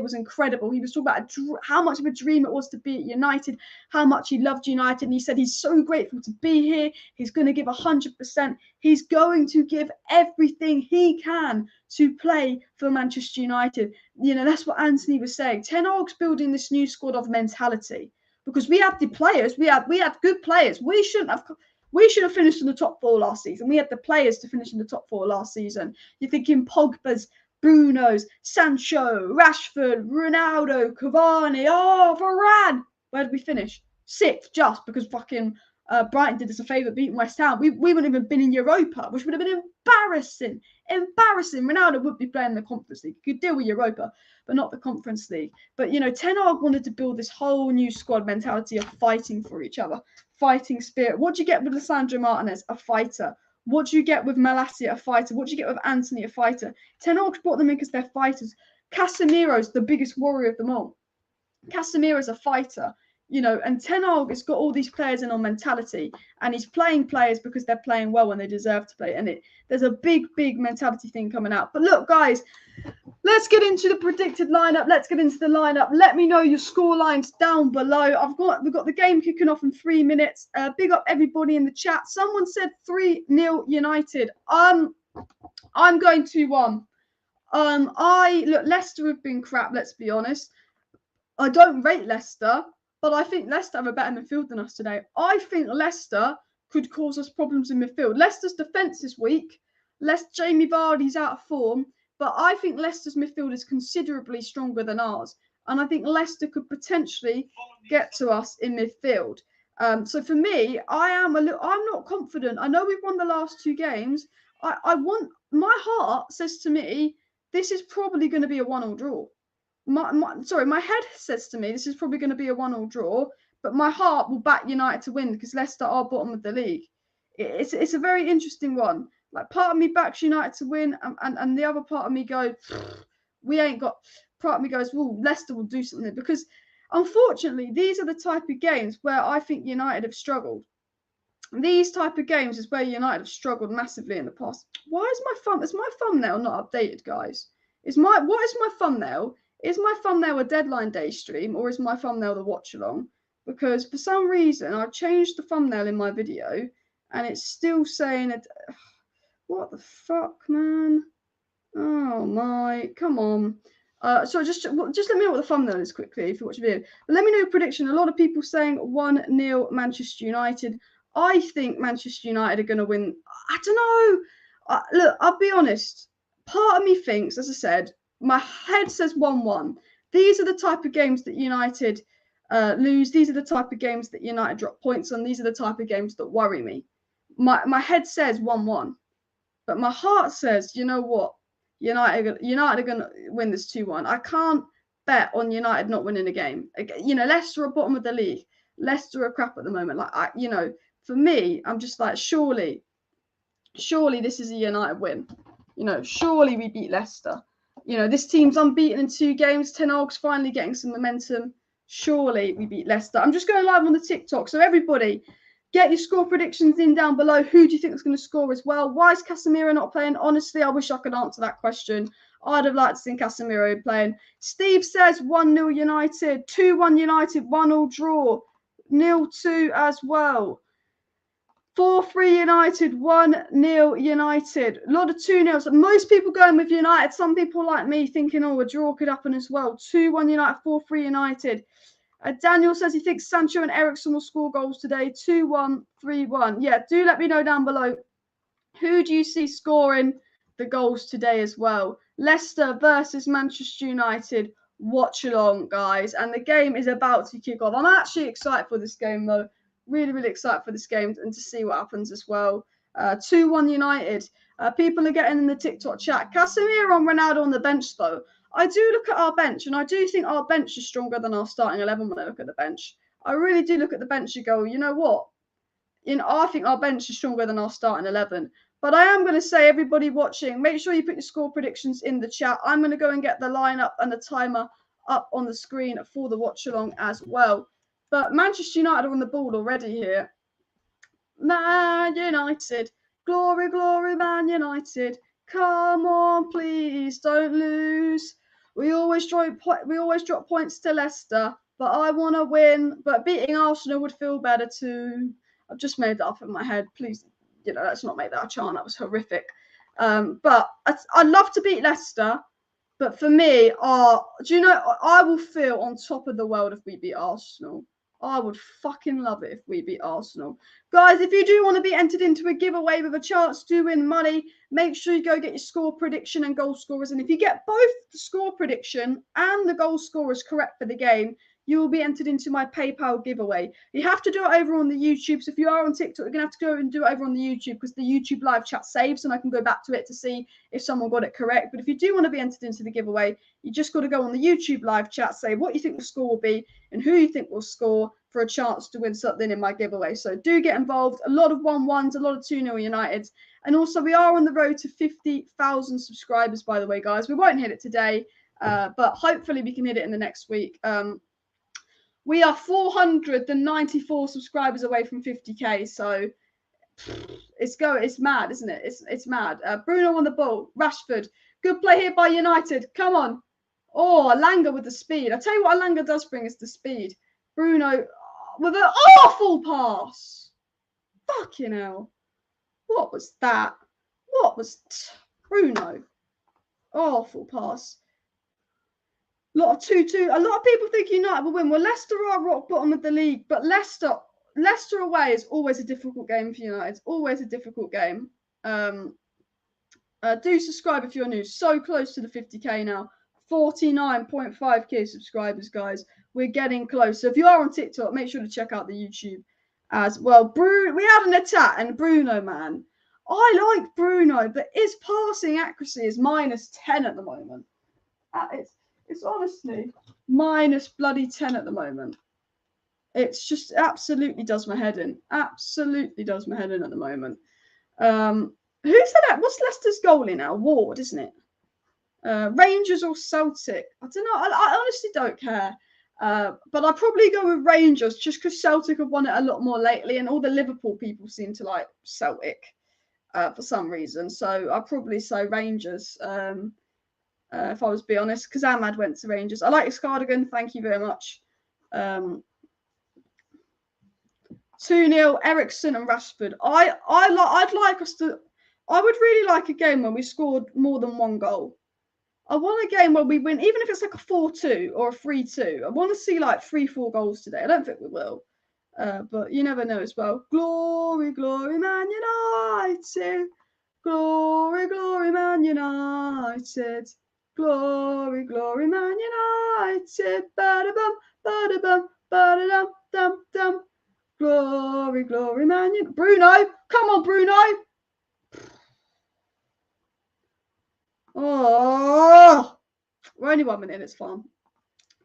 was incredible. He was talking about how much of a dream it was to be at United, how much he loved United, and he said he's so grateful to be here. He's going to give 100%. He's going to give everything he can to play for Manchester United. You know, that's what Anthony was saying. Ten Hag's building this new squad of mentality because we have the players. We had good players. We should have finished in the top 4 last season. We had the players to finish in the top 4 last season. You're thinking Pogba's, Bruno's, Sancho, Rashford, Ronaldo, Cavani, Varane. Where did we finish? 6th, just because fucking Brighton did us a favour beating West Ham. We wouldn't have even been in Europa, which would have been embarrassing. Embarrassing. Ronaldo would be playing the Conference League. He could deal with Europa, but not the Conference League. But, you know, Ten Hag wanted to build this whole new squad mentality of fighting for each other, fighting spirit. What do you get with Lisandro Martinez? A fighter. What do you get with Malacia? A fighter. What do you get with Anthony? A fighter. Ten Hag brought them in because they're fighters. Casemiro's the biggest warrior of them all. Casemiro's a fighter. You know, and Ten Hag has got all these players in on mentality, and he's playing players because they're playing well and they deserve to play. And there's a big mentality thing coming out. But look, guys, let's get into the predicted lineup. Let's get into the lineup. Let me know your score lines down below. We've got the game kicking off in 3 minutes. Big up everybody in the chat. Someone said 3-0 United. I'm going 2-1. Look, Leicester have been crap. Let's be honest. I don't rate Leicester. But I think Leicester have a better midfield than us today. I think Leicester could cause us problems in midfield. Leicester's defence is weak. Jamie Vardy's out of form. But I think Leicester's midfield is considerably stronger than ours. And I think Leicester could potentially get to us in midfield. So for me, I'm not confident. I know we've won the last 2 games. My heart says to me, this is probably going to be a 1-1 draw. My head says to me this is probably going to be a 1-1 draw, but my heart will back United to win because Leicester are bottom of the league. It's a very interesting one. Like, part of me backs United to win, and the other part of me goes, we ain't got. Part of me goes, well, Leicester will do something, because unfortunately these are the type of games where I think United have struggled. These type of games is where United have struggled massively in the past. Why is my thumbnail not updated, guys? What is my thumbnail? Is my thumbnail a deadline day stream, or is my thumbnail the watch along? Because for some reason I changed the thumbnail in my video and it's still saying it. What the fuck, man? Oh my, come on. So just let me know what the thumbnail is quickly if you watch the video. But let me know your prediction. A lot of people saying 1-0 Manchester United. I think Manchester United are going to win. I don't know. Look, I'll be honest. Part of me thinks, as I said, my head says 1-1. These are the type of games that United lose. These are the type of games that United drop points on. These are the type of games that worry me. My head says 1-1. But my heart says, you know what? United are going to win this 2-1. I can't bet on United not winning a game. You know, Leicester are bottom of the league. Leicester are crap at the moment. Like, for me, I'm just like, surely this is a United win. You know, surely we beat Leicester. You know, this team's unbeaten in 2 games. Ten Hag's finally getting some momentum. Surely we beat Leicester. I'm just going live on the TikTok. So everybody, get your score predictions in down below. Who do you think is going to score as well? Why is Casemiro not playing? Honestly, I wish I could answer that question. I'd have liked to see Casemiro playing. Steve says 1-0 United, 2-1 United, 1-1 draw, 0-2 as well. 4-3 United, 1-0 United. A lot of 2-0s. Most people going with United. Some people like me thinking, a draw could happen as well. 2-1 United, 4-3 United. Daniel says he thinks Sancho and Eriksen will score goals today. 2-1, 3-1. Yeah, do let me know down below. Who do you see scoring the goals today as well? Leicester versus Manchester United. Watch along, guys. And the game is about to kick off. I'm actually excited for this game, though. Really excited for this game and to see what happens as well. 2-1 United. People are getting in the TikTok chat. Casemiro and Ronaldo on the bench, though. I do look at our bench, and I do think our bench is stronger than our starting 11 when I look at the bench. I really do look at the bench and go, you know what? I think our bench is stronger than our starting 11. But I am going to say, everybody watching, make sure you put your score predictions in the chat. I'm going to go and get the lineup and the timer up on the screen for the watch along as well. But Manchester United are on the ball already here. Man United. Glory, glory, Man United. Come on, please, don't lose. We always drop points to Leicester, but I want to win. But beating Arsenal would feel better too. I've just made that up in my head. Please, let's not make that a chant. That was horrific. But I'd love to beat Leicester. But for me, I will feel on top of the world if we beat Arsenal. I would fucking love it if we beat Arsenal. Guys, if you do want to be entered into a giveaway with a chance to win money, make sure you go get your score prediction and goal scorers. And if you get both the score prediction and the goal scorers correct for the game, you will be entered into my PayPal giveaway. You have to do it over on the YouTube. So if you are on TikTok, you're going to have to go and do it over on the YouTube because the YouTube live chat saves and I can go back to it to see if someone got it correct. But if you do want to be entered into the giveaway, you just got to go on the YouTube live chat, say what you think the score will be and who you think will score for a chance to win something in my giveaway. So do get involved. A lot of 1-1s, a lot of 2-0 Uniteds. And also we are on the road to 50,000 subscribers, by the way, guys. We won't hit it today, but hopefully we can hit it in the next week. We are 494 subscribers away from 50k, so it's mad, isn't it? It's mad. Bruno on the ball, Rashford, good play here by United. Come on, oh Alanga with the speed. I tell you what, Alanga does bring is the speed. Bruno with an awful pass. Fucking hell, what was that? What was Bruno? Awful pass. A lot of 2-2. A lot of people think United will win. Well, Leicester are rock bottom of the league, but Leicester away is always a difficult game for United. It's always a difficult game. Do subscribe if you're new. So close to the 50k now. 49.5k subscribers, guys. We're getting close. So if you are on TikTok, make sure to check out the YouTube as well. We had an attack, and Bruno, man. I like Bruno, but his passing accuracy is -10 at the moment. It's honestly -10 at the moment. It's just absolutely does my head in. Absolutely does my head in at the moment. Who's that? What's Leicester's goalie now? Ward, isn't it? Rangers or Celtic? I don't know. I honestly don't care. But I'd probably go with Rangers just because Celtic have won it a lot more lately, and all the Liverpool people seem to like Celtic for some reason. So I'd probably say Rangers. If I was to be honest, because Ahmad went to Rangers. I like his cardigan. Thank you very much. 2-0, Ericsson and Rashford. I'd like us to. I would really like a game where we scored more than one goal. I want a game where we win, even if it's like a 4-2 or a 3-2. I want to see like 3-4 goals today. I don't think we will, but you never know as well. Glory, glory, Man United. Glory, glory, Man United. Glory, glory, Man United. Ba-da-bum, ba-da-bum, ba-da-dum, dum, dum. Glory, glory, Man United. Bruno, come on, Bruno. Oh, we're only 1 minute. It's fine.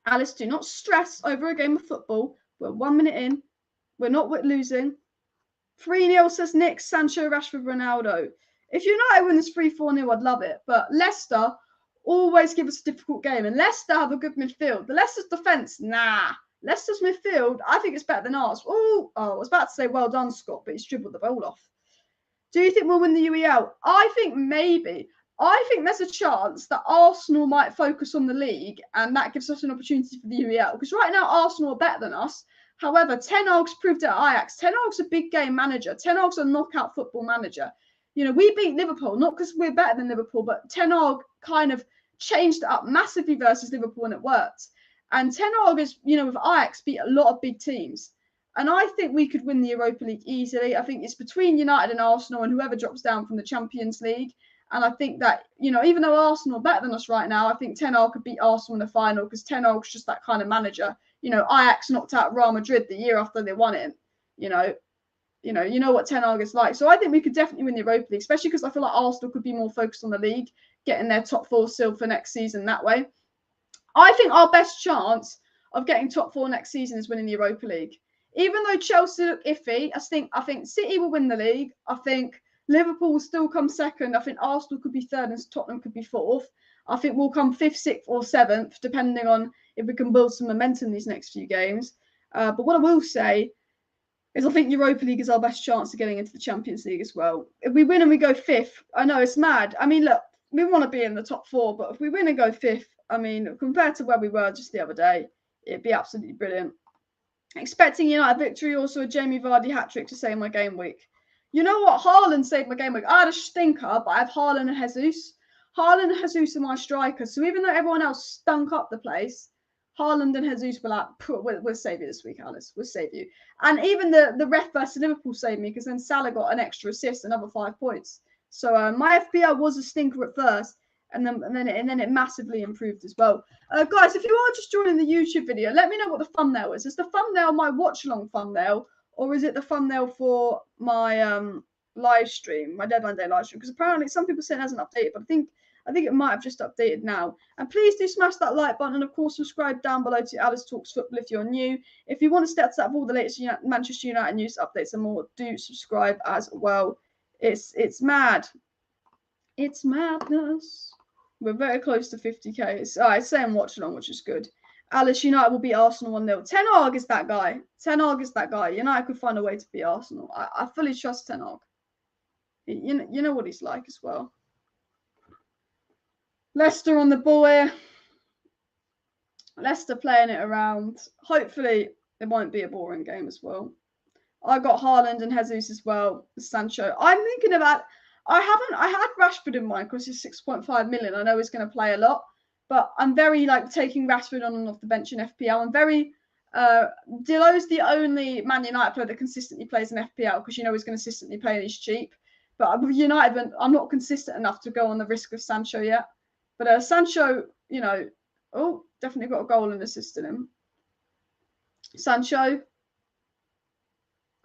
Alice, do not stress over a game of football. We're 1 minute in. We're not losing. 3-0 says Nick, Sancho, Rashford, Ronaldo. If United win this 3-4-0, I'd love it. But Leicester always give us a difficult game. And Leicester have a good midfield. The Leicester's defence, nah. Leicester's midfield, I think it's better than ours. Oh, I was about to say well done, Scott, but he's dribbled the ball off. Do you think we'll win the UEL? I think maybe. I think there's a chance that Arsenal might focus on the league and that gives us an opportunity for the UEL. Because right now, Arsenal are better than us. However, Ten Hag's proved it at Ajax. Ten Hag's a big game manager. Ten Hag's a knockout football manager. You know, we beat Liverpool, not because we're better than Liverpool, but Ten Hag kind of changed it up massively versus Liverpool and it worked. And Ten Hag is, you know, with Ajax beat a lot of big teams. And I think we could win the Europa League easily. I think it's between United and Arsenal and whoever drops down from the Champions League. And I think that, you know, even though Arsenal are better than us right now, I think Ten Hag could beat Arsenal in the final because Ten Hag's just that kind of manager. You know, Ajax knocked out Real Madrid the year after they won it. You know what Ten Hag is like. So I think we could definitely win the Europa League, especially because I feel like Arsenal could be more focused on the league, getting their top four sealed for next season that way. I think our best chance of getting top four next season is winning the Europa League. Even though Chelsea look iffy, I think City will win the league. I think Liverpool will still come second. I think Arsenal could be third and Tottenham could be fourth. I think we'll come fifth, sixth or seventh, depending on if we can build some momentum these next few games. But what I will say is I think Europa League is our best chance of getting into the Champions League as well. If we win and we go fifth, I know it's mad. I mean, look, we want to be in the top four, but if we win and go fifth, I mean, compared to where we were just the other day, it'd be absolutely brilliant. Expecting United victory, also a Jamie Vardy hat-trick to save my game week. You know what? Haaland saved my game week. I had a stinker, but I have Haaland and Jesus. Haaland and Jesus are my strikers. So even though everyone else stunk up the place, Haaland and Jesus were like, we'll save you this week, Alice. We'll save you. And even the ref versus Liverpool saved me because then Salah got an extra assist, another 5 points. So my FPL was a stinker at first. and then it massively improved as well. Guys, if you are just joining the YouTube video, let me know what the thumbnail is. Is the thumbnail my watch along thumbnail, or is it the thumbnail for my live stream, my deadline day live stream? Because apparently some people say it hasn't updated, but I think it might have just updated now. And please do smash that like button, and of course subscribe down below to Alice Talks Football if you're new. If you want to stay up to that with all the latest Manchester United news, updates and more, do subscribe as well. It's mad. It's madness. We're very close to 50k. It's saying watch along, which is good. Alice, United will beat Arsenal 1-0. Ten Hag is that guy. Ten Hag is that guy. United could find a way to beat Arsenal. I fully trust Ten Hag. You know what he's like as well. Leicester on the ball here. Leicester playing it around. Hopefully it won't be a boring game as well. I got Haaland and Jesus as well. Sancho. I'm thinking about. I had Rashford in mind because he's 6.5 million. I know he's going to play a lot, but I'm very taking Rashford on and off the bench in FPL. I'm very. Dilo's the only Man United player that consistently plays in FPL because he's going to consistently play and he's cheap. But with United, I'm not consistent enough to go on the risk of Sancho yet. But Sancho, definitely got a goal and assist in him. Sancho.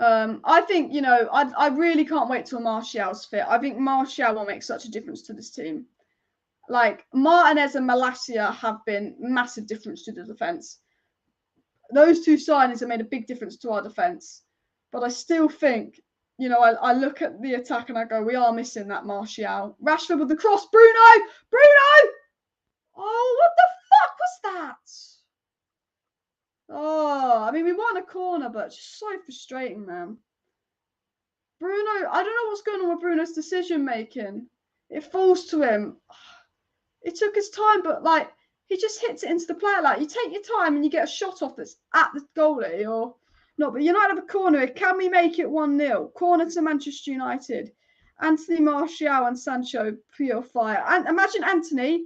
I think, I really can't wait till Martial's fit. I think Martial will make such a difference to this team. Martinez and Malacia have been massive difference to the defence. Those two signings have made a big difference to our defence. But I still think, I look at the attack and I go, we are missing that Martial. Rashford with the cross. Bruno! Oh, what the fuck was that? Oh, I mean, we won a corner, but it's just so frustrating, man. Bruno, I don't know what's going on with Bruno's decision making. It falls to him. It took his time, but he just hits it into the player. You take your time and you get a shot off that's at the goalie or not. But United have a corner here. Can we make it 1-0? Corner to Manchester United. Anthony, Martial, and Sancho, pure fire. And imagine Anthony,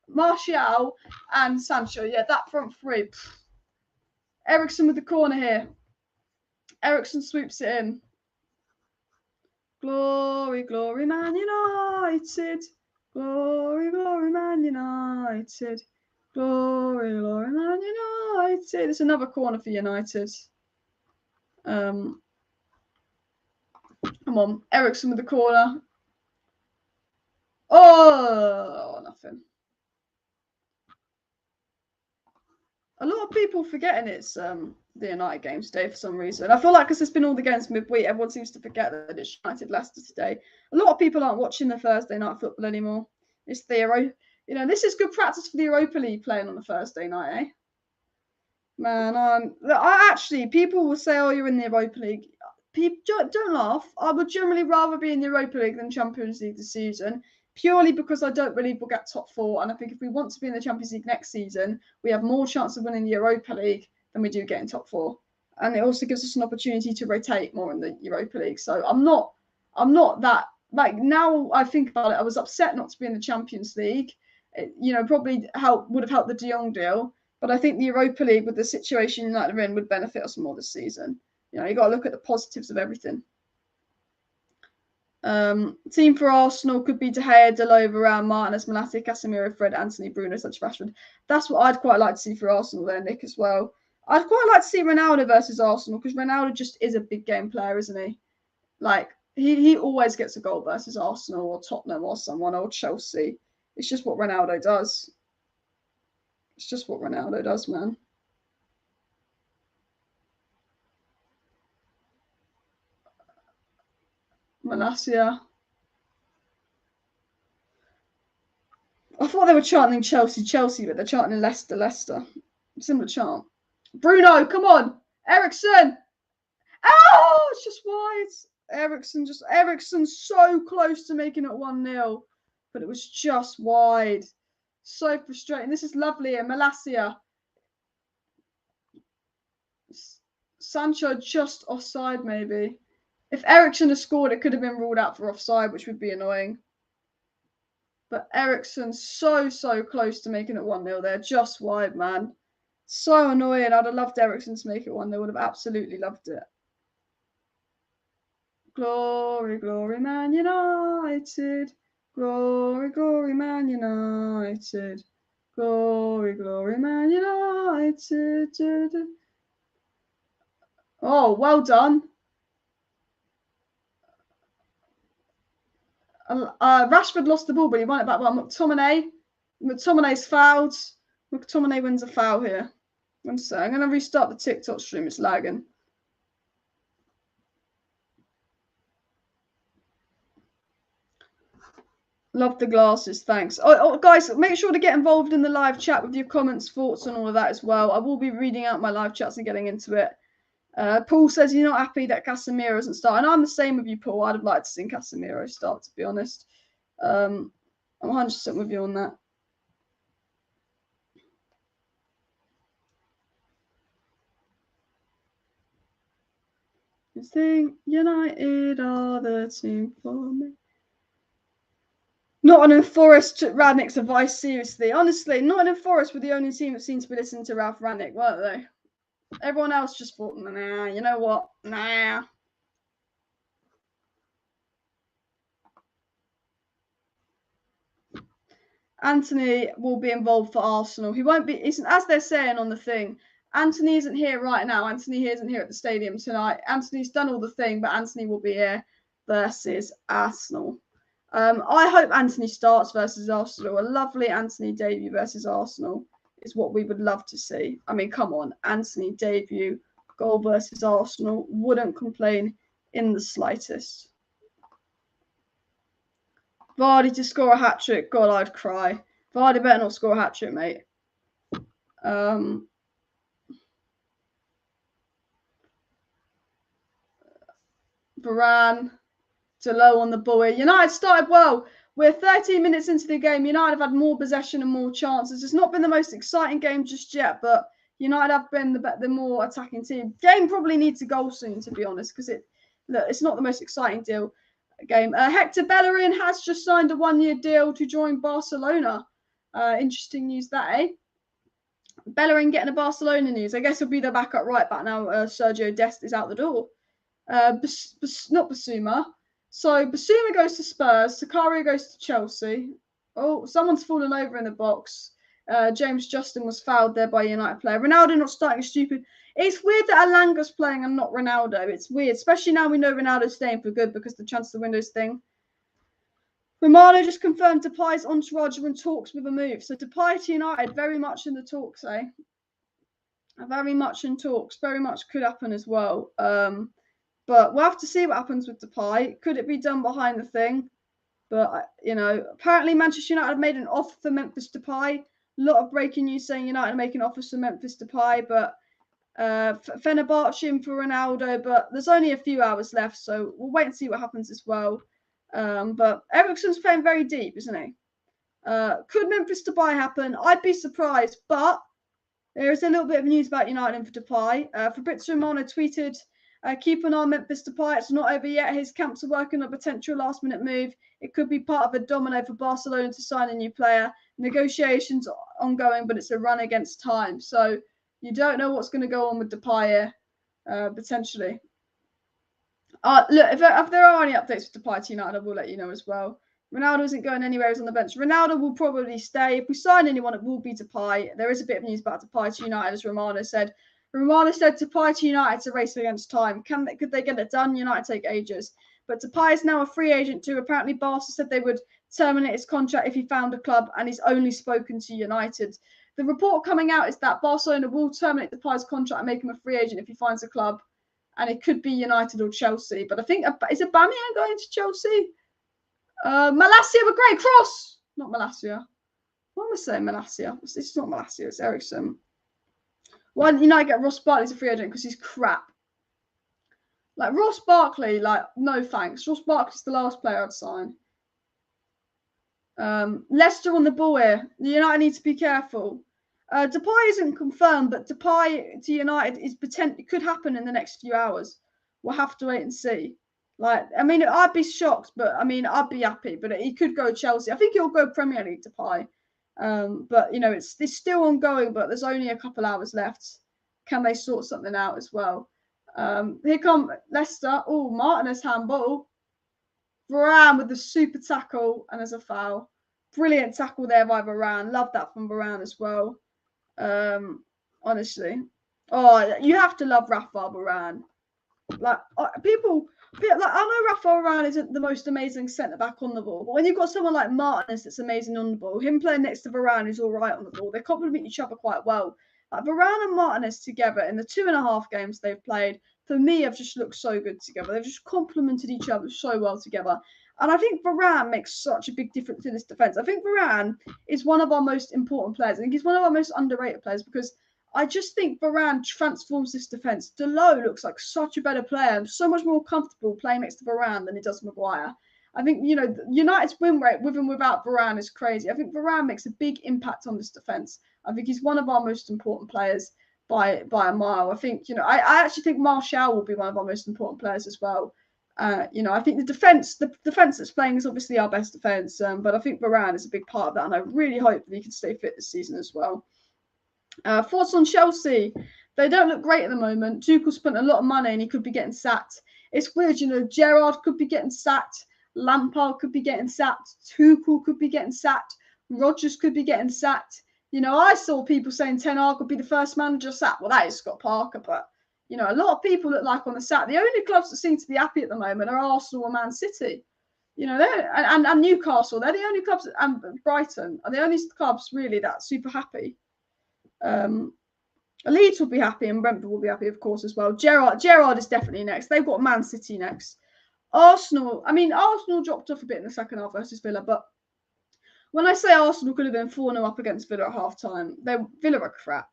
Martial, and Sancho. Yeah, that front three. Eriksen with the corner here. Eriksen swoops it in. Glory, glory, Man United. Glory, glory, Man United. Glory, glory, Man United. It's another corner for United. Come on. Eriksen with the corner. Oh, nothing. A lot of people forgetting it's the United game today for some reason. I feel like because it's been all the games midweek, everyone seems to forget that it's United Leicester today. A lot of people aren't watching the Thursday night football anymore. It's the this is good practice for the Europa League playing on a Thursday night, eh? Man, people will say, "Oh, you're in the Europa League." People don't laugh. I would generally rather be in the Europa League than Champions League this season. Purely because I don't believe we'll get top four. And I think if we want to be in the Champions League next season, we have more chance of winning the Europa League than we do getting top four. And it also gives us an opportunity to rotate more in the Europa League. So I'm not that, now I think about it, I was upset not to be in the Champions League. It, probably would have helped the De Jong deal. But I think the Europa League, with the situation United are in, would benefit us more this season. You got to look at the positives of everything. Team for Arsenal could be De Gea, Dalot, Varane, Martinez, Malacia, Casemiro, Fred, Anthony, Bruno, Sanchez, Rashford. That's what I'd quite like to see for Arsenal there, Nick, as well. I'd quite like to see Ronaldo versus Arsenal because Ronaldo just is a big game player, isn't he? He always gets a goal versus Arsenal or Tottenham or someone or Chelsea. It's just what Ronaldo does. It's just what Ronaldo does, man. Malacia. I thought they were chanting Chelsea, but they're chanting Leicester. Similar chant. Bruno, come on. Eriksen. Oh, it's just wide. Eriksen's so close to making it 1-0, but it was just wide. So frustrating. This is lovely. And Malacia. Sancho just offside, maybe. If Eriksen had scored, it could have been ruled out for offside, which would be annoying. But Eriksen's so close to making it 1-0 there. Just wide, man. So annoying. I'd have loved Eriksen to make it 1-0. Would have absolutely loved it. Glory, glory, Man United. Glory, glory, Man United. Glory, glory, Man United. Oh, well done. Rashford lost the ball, but he won it back. Well, McTominay's fouled. McTominay wins a foul here. One sec. I'm going to restart the TikTok stream. It's lagging. Love the glasses, thanks. Oh, guys, make sure to get involved in the live chat with your comments, thoughts, and all of that as well. I will be reading out my live chats and getting into it. Paul says you're not happy that Casemiro isn't starting. I'm the same with you, Paul. I'd have liked to see Casemiro start, to be honest. I'm 100% with you on that. You think United are the team for me? Nottingham Forest took Rangnick's advice seriously. Honestly, Nottingham Forest were the only team that seemed to be listening to Ralph Rangnick, weren't they? Everyone else just thought, nah, you know what? Nah. Anthony will be involved for Arsenal. He won't be, as they're saying on the thing, Anthony isn't here right now. Anthony isn't here at the stadium tonight. Anthony's done all the thing, but Anthony will be here versus Arsenal. I hope Anthony starts versus Arsenal. A lovely Anthony debut versus Arsenal is what we would love to see. I mean, come on, Anthony debut, goal versus Arsenal. Wouldn't complain in the slightest. Vardy to score a hat-trick. God, I'd cry. Vardy better not score a hat-trick, mate. Varane. Low on the buoy. United started well. We're 13 minutes into the game. United have had more possession and more chances. It's not been the most exciting game just yet, but United have been the more attacking team. Game probably needs a goal soon, to be honest, because it's not the most exciting game. Hector Bellerin has just signed a 1-year deal to join Barcelona. Interesting news that, eh? Bellerin getting a Barcelona news. I guess he'll be the backup right back now. Sergio Dest is out the door. Not Basuma. So Basuma goes to Spurs. Sicario goes to Chelsea. Oh, someone's fallen over in the box. James Justin was fouled there by a United player. Ronaldo not starting stupid. It's weird that Alanga's playing and not Ronaldo. It's weird, especially now we know Ronaldo's staying for good because the transfer windows thing. Romano just confirmed Depay's entourage are in talks with a move. So Depay to United, very much in the talks, eh? Very much in talks. Very much could happen as well. But we'll have to see what happens with Depay. Could it be done behind the thing? But, apparently Manchester United have made an offer for Memphis Depay. A lot of breaking news saying United are making offers for Memphis Depay, but Fenerbahce in for Ronaldo. But there's only a few hours left, so we'll wait and see what happens as well. But Eriksen's playing very deep, isn't he? Could Memphis Depay happen? I'd be surprised, but there is a little bit of news about United and for Depay. Fabrizio Romano tweeted, keep an eye on Memphis Depay. It's not over yet. His camps are working on a potential last-minute move. It could be part of a domino for Barcelona to sign a new player. Negotiations are ongoing, but it's a run against time. So you don't know what's going to go on with Depay here, potentially. Look, if there are any updates with Depay to United, I will let you know as well. Ronaldo isn't going anywhere. He's on the bench. Ronaldo will probably stay. If we sign anyone, it will be Depay. There is a bit of news about Depay to United, as Romano said. Romano said Depay to United, it's a race against time. Could they get it done? United take ages. But Depay is now a free agent too. Apparently, Barca said they would terminate his contract if he found a club, and he's only spoken to United. The report coming out is that Barcelona will terminate Depay's contract and make him a free agent if he finds a club, and it could be United or Chelsea. But I think, is Aubameyang going to Chelsea? Malacia, a great cross. Not Malacia. What am I saying? Malacia. It's not Malacia. It's Eriksen. Why didn't United get Ross Barkley as a free agent? Because he's crap. Like, Ross Barkley, no thanks. Ross Barkley's the last player I'd sign. Leicester on the ball here. United need to be careful. Depay isn't confirmed, but Depay to United could happen in the next few hours. We'll have to wait and see. I'd be shocked, but I'd be happy. But he could go Chelsea. I think he'll go Premier League Depay. But it's still ongoing, but there's only a couple hours left. Can they sort something out as well? Here come Leicester. Oh, Martinez handball. Varane with the super tackle, and there's a foul. Brilliant tackle there by Varane. Love that from Varane as well. Honestly. Oh, you have to love Rafa Varane. Like people like, I know Rafa Varane isn't the most amazing centre back on the ball, but when you've got someone like Martinez that's amazing on the ball, him playing next to Varane is all right on the ball. They complement each other quite well. Like Varane and Martinez together in the 2.5 games they've played, for me, have just looked so good together. They've just complemented each other so well together. And I think Varane makes such a big difference in this defence. I think Varane is one of our most important players. I think he's one of our most underrated players because I just think Varane transforms this defence. Delot looks like such a better player and so much more comfortable playing next to Varane than he does Maguire. I think, you know, United's win rate with and without Varane is crazy. I think Varane makes a big impact on this defence. I think he's one of our most important players by a mile. I think, you know, I actually think Martial will be one of our most important players as well. You know, I think the defence that's playing is obviously our best defence, but I think Varane is a big part of that, and I really hope that he can stay fit this season as well. Thoughts on Chelsea? They don't look great at the moment. Tuchel spent a lot of money and he could be getting sacked. It's weird, you know, Gerrard could be getting sacked. Lampard could be getting sacked. Tuchel could be getting sacked. Rodgers could be getting sacked. You know, I saw people saying Ten Hag could be the first manager sacked. Well, that is Scott Parker, but, you know, a lot of people look like on the sack. The only clubs that seem to be happy at the moment are Arsenal and Man City. You know, and Newcastle. They're the only clubs, and Brighton are the only clubs really that super happy. Leeds will be happy and Brentford will be happy, of course, as well. Gerrard is definitely next. They've got Man City next. Arsenal dropped off a bit in the second half versus Villa, but when I say Arsenal could have been 4-0 up against Villa at half-time, Villa are crap.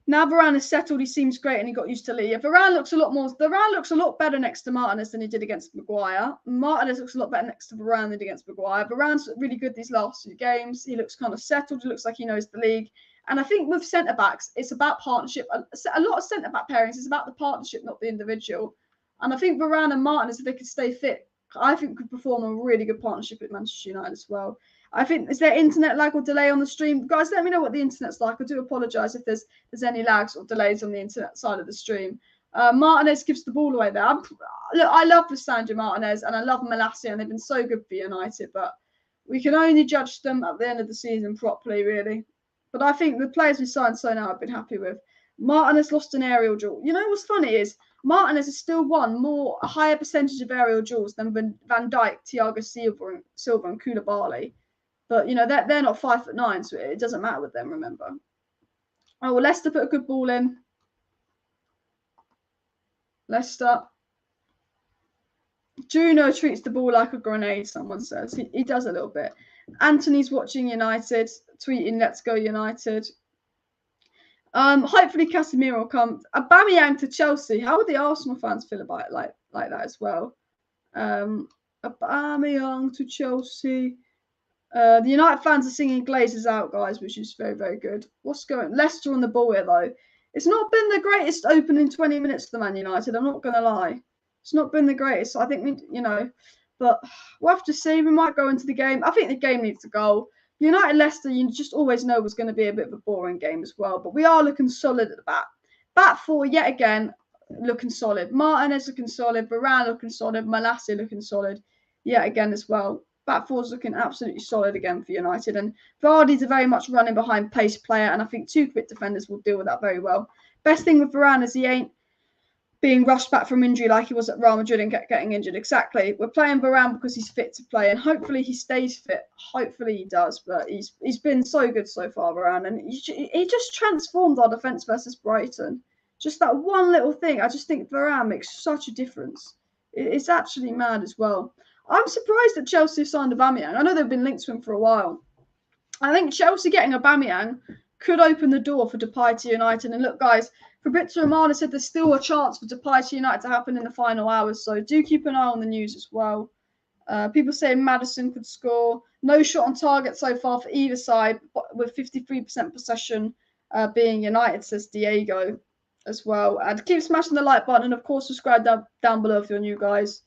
Now Varane is settled, he seems great and he got used to Lee. Varane looks a lot better next to Martinez than he did against Maguire. Martinez looks a lot better next to Varane than against Maguire. Varane's really good these last 2 games. He looks kind of settled. He looks like he knows the league. And I think with centre-backs, it's about partnership. A lot of centre-back pairings is about the partnership, not the individual. And I think Varane and Martinez, if they could stay fit, I think could perform a really good partnership at Manchester United as well. I think, is there internet lag or delay on the stream? Guys, let me know what the internet's like. I do apologise if there's any lags or delays on the internet side of the stream. Martinez gives the ball away there. Look, I love Lisandro Martinez and I love Malacia, and they've been so good for United, but we can only judge them at the end of the season properly, really. But I think the players we signed so now I've been happy with. Martinez lost an aerial duel. You know what's funny is Martinez has still won a higher percentage of aerial duels than Van Dijk, Thiago Silva and Koulibaly. But, you know, they're not 5'9", so it doesn't matter with them, remember. Oh, well, Leicester put a good ball in. Leicester. Juno treats the ball like a grenade, someone says. He does a little bit. Anthony's watching United, tweeting, let's go United. Hopefully Casemiro will come. Aubameyang to Chelsea. How would the Arsenal fans feel about it like that as well? Aubameyang to Chelsea. The United fans are singing Glazers out, guys, which is very, very good. What's going on? Leicester on the ball here, though. It's not been the greatest opening 20 minutes for the Man United, I'm not going to lie. It's not been the greatest. I think, but we'll have to see. We might go into the game. I think the game needs a goal. United-Leicester, you just always know was going to be a bit of a boring game as well, but we are looking solid at the back. Back four, yet again, looking solid. Martinez looking solid. Varane looking solid. Malacia looking solid, yet again as well. Back four's looking absolutely solid again for United. And Vardy's a very much running behind pace player, and I think 2 quick defenders will deal with that very well. Best thing with Varane is he ain't being rushed back from injury like he was at Real Madrid and getting injured. Exactly. We're playing Varane because he's fit to play, and hopefully he stays fit. Hopefully he does, but he's been so good so far, Varane, and he just transformed our defence versus Brighton. Just that one little thing. I just think Varane makes such a difference. It's actually mad as well. I'm surprised that Chelsea signed Aubameyang. I know they've been linked to him for a while. I think Chelsea getting Aubameyang could open the door for Depay to United. And look, guys, Fabrizio Romano said there's still a chance for Depay to United to happen in the final hours. So do keep an eye on the news as well. People saying Maddison could score. No shot on target so far for either side, with 53% possession being United, says Diego as well. And keep smashing the like button. And, of course, subscribe down below if you're new, guys.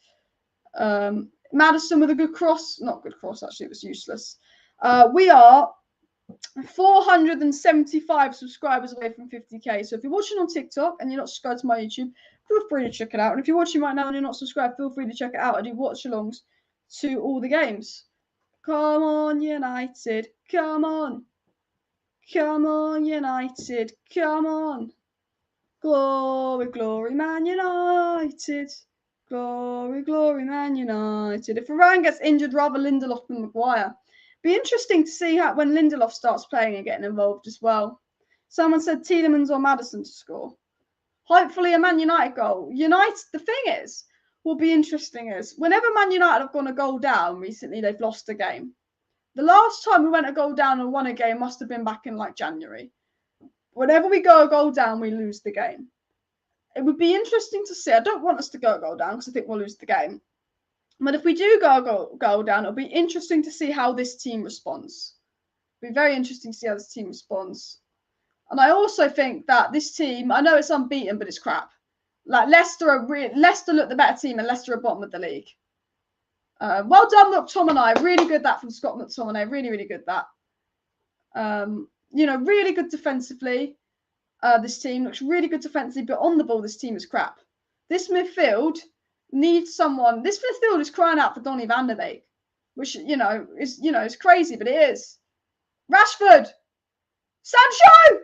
Maddison with a good cross. Not good cross, actually. It was useless. We are 475 subscribers away from 50k. So if you're watching on TikTok and you're not subscribed to my YouTube, feel free to check it out. And if you're watching right now and you're not subscribed, feel free to check it out. I do watch-alongs to all the games. Come on, United. Come on. Come on, United. Come on. Glory, glory, Man United. Glory, glory, Man United. If Varane gets injured, rather Lindelof than Maguire. Be interesting to see how when Lindelof starts playing and getting involved as well. Someone said Tielemans or Maddison to score. Hopefully a Man United goal. The thing is, will be interesting is, whenever Man United have gone a goal down recently, they've lost a game. The last time we went a goal down and won a game must have been back in like January. Whenever we go a goal down, we lose the game. It would be interesting to see. I don't want us to go a goal down because I think we'll lose the game. But if we do go a goal down, it'll be interesting to see how this team responds. It'll be very interesting to see how this team responds. And I also think that this team, I know it's unbeaten, but it's crap. Like Leicester look the better team and Leicester are bottom of the league. Well done, McTominay. Really good that from Scott McTominay. Really, really good that. Really good defensively. This team looks really good defensively, but on the ball, this team is crap. This midfield needs someone. This midfield is crying out for Donny van der Beek, which is crazy, but it is. Rashford, Sancho,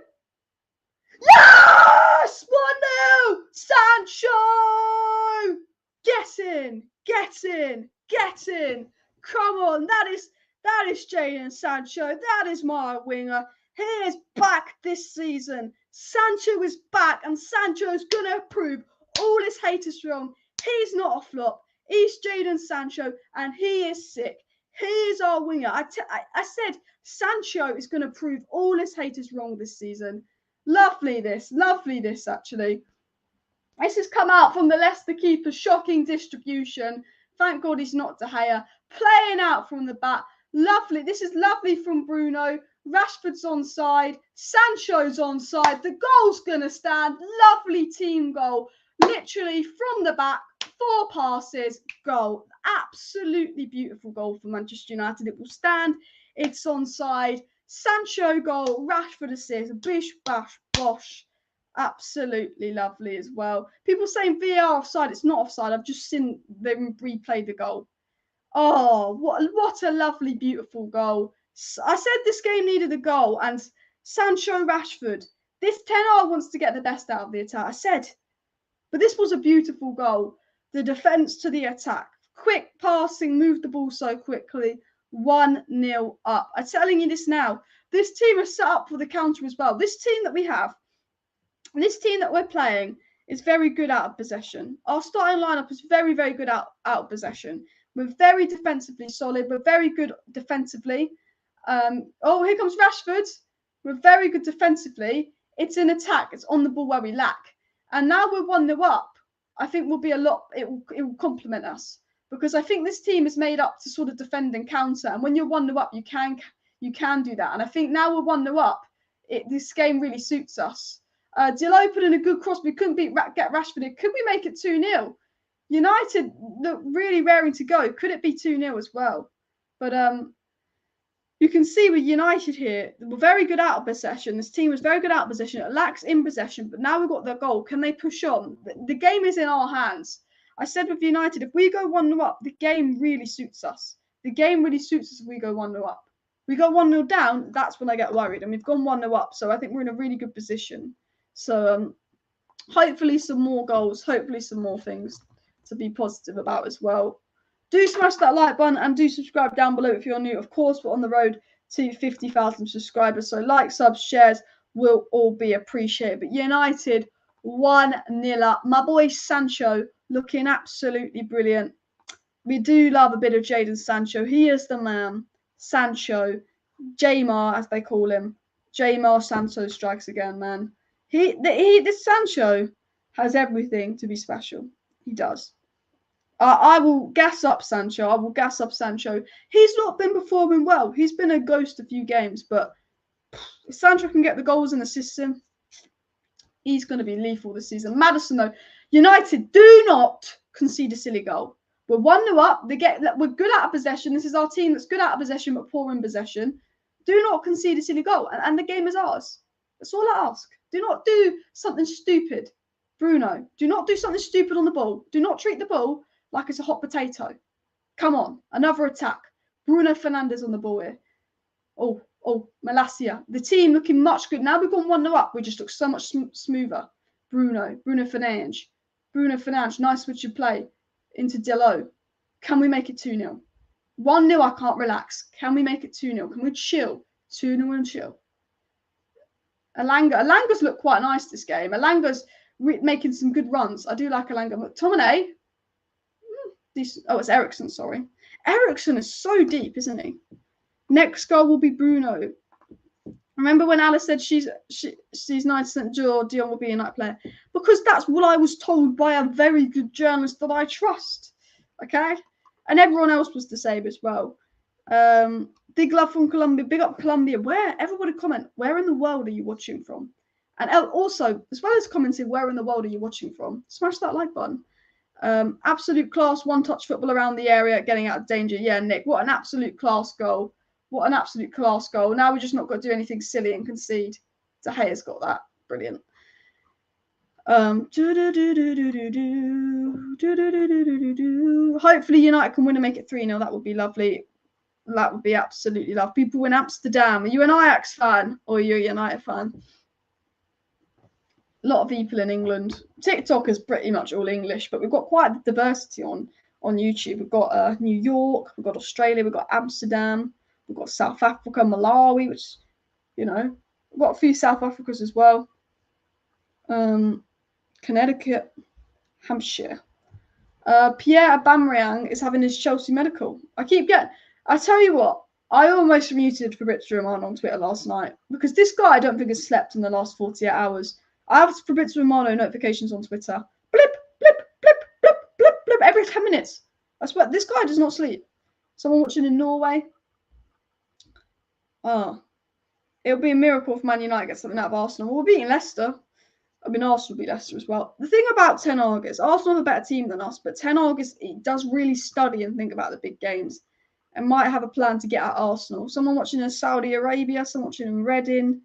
yes, 1-0, Sancho, get in. Come on, that is Jadon Sancho. That is my winger. He is back this season. Sancho is back, and Sancho is going to prove all his haters wrong. He's not a flop. He's Jadon Sancho, and he is sick. He is our winger. I said Sancho is going to prove all his haters wrong this season. Lovely this, actually. This has come out from the Leicester keeper. Shocking distribution. Thank God he's not De Gea. Playing out from the back. Lovely. This is lovely from Bruno. Rashford's onside. Sancho's onside. The goal's going to stand. Lovely team goal. Literally from the back. 4 passes. Goal. Absolutely beautiful goal for Manchester United. It will stand. It's onside. Sancho goal. Rashford assist. Bish, bash, bosh. Absolutely lovely as well. People saying VAR offside. It's not offside. I've just seen them replay the goal. Oh, what a lovely, beautiful goal. I said this game needed a goal, and Sancho Rashford. This Ten Hag wants to get the best out of the attack. I said, but this was a beautiful goal. The defence to the attack. Quick passing, moved the ball so quickly. 1-0 up. I'm telling you this now. This team is set up for the counter as well. This team that we have, this team that we're playing is very good out of possession. Our starting lineup is very, very good out of possession. We're very defensively solid. We're very good defensively. Here comes Rashford. We're very good defensively. It's an attack. It's on the ball where we lack. And now we're 1-0 up. I think we'll be a lot. It will complement us because I think this team is made up to sort of defend and counter. And when you're 1-0 up, you can do that. And I think now we're 1-0 up. This game really suits us. Dillo put in a good cross. We couldn't get Rashford in. Could we make it 2-0? United look really raring to go. Could it be 2-0 as well? But you can see with United here, we're very good out of possession. This team is very good out of possession. It lacks in possession, but now we've got the goal. Can they push on? The game is in our hands. I said with United, if we go 1-0 up, the game really suits us. The game really suits us if we go 1-0 up. We go 1-0 down, that's when I get worried. And we've gone 1-0 up, so I think we're in a really good position. So hopefully some more goals, hopefully some more things to be positive about as well. Do smash that like button and do subscribe down below if you're new. Of course, we're on the road to 50,000 subscribers. So like, subs, shares will all be appreciated. But United 1-0 up. My boy Sancho looking absolutely brilliant. We do love a bit of Jadon Sancho. He is the man. Sancho. Jamar, as they call him. Jamar Sancho strikes again, man. This Sancho has everything to be special. He does. I will gas up Sancho. He's not been performing well. He's been a ghost a few games, but if Sancho can get the goals and assists him, he's going to be lethal this season. Maddison, though, United do not concede a silly goal. We're 1-0 up. We're good out of possession. This is our team that's good out of possession but poor in possession. Do not concede a silly goal, and the game is ours. That's all I ask. Do not do something stupid. Bruno, do not do something stupid on the ball. Do not treat the ball like it's a hot potato. Come on, another attack. Bruno Fernandes on the ball here. Oh, Malacia. The team looking much good. Now we've gone 1-0 up. We just look so much smoother. Bruno Fernandes. Nice switch of play into Delo. Can we make it 2-0? 1-0, I can't relax. Can we make it 2-0? Can we chill? 2-0 and chill. Alanga's looked quite nice this game. Alanga's making some good runs. I do like Alanga. McTominay. Decent. Oh, it's Ericsson, sorry. Ericsson is so deep, isn't he? Next goal will be Bruno. Remember when Alice said she's 90% sure Dion will be a night player? Because that's what I was told by a very good journalist that I trust. Okay? And everyone else was the same as well. Big love from Colombia. Big up Colombia. Everybody comment, where in the world are you watching from? And also, as well as commenting, where in the world are you watching from? Smash that like button. Absolute class, one-touch football around the area, getting out of danger. Yeah, Nick, what an absolute class goal. What an absolute class goal. Now we're just not got to do anything silly and concede. De Gea's got that. Brilliant. Hopefully United can win and make it 3-0. That would be lovely. That would be absolutely lovely. People in Amsterdam. Are you an Ajax fan or are you a United fan? A lot of people in England. TikTok is pretty much all English, but we've got quite a diversity on YouTube. We've got New York, we've got Australia, we've got Amsterdam, we've got South Africa, Malawi, which, you know, we've got a few South Africas as well. Connecticut, Hampshire. Pierre Aubameyang is having his Chelsea medical. I tell you what, I almost muted Fabrizio Romano on Twitter last night because this guy I don't think has slept in the last 48 hours. I have Fabrizio Romano notifications on Twitter. Blip, blip, blip, blip, blip, blip, every 10 minutes. I swear, this guy does not sleep. Someone watching in Norway. Oh, it'll be a miracle if Man United gets something out of Arsenal. We're beating Leicester. I mean, Arsenal beat Leicester as well. The thing about Ten Hag is Arsenal have a better team than us, but Ten Hag does really study and think about the big games and might have a plan to get at Arsenal. Someone watching in Saudi Arabia, someone watching in Reading.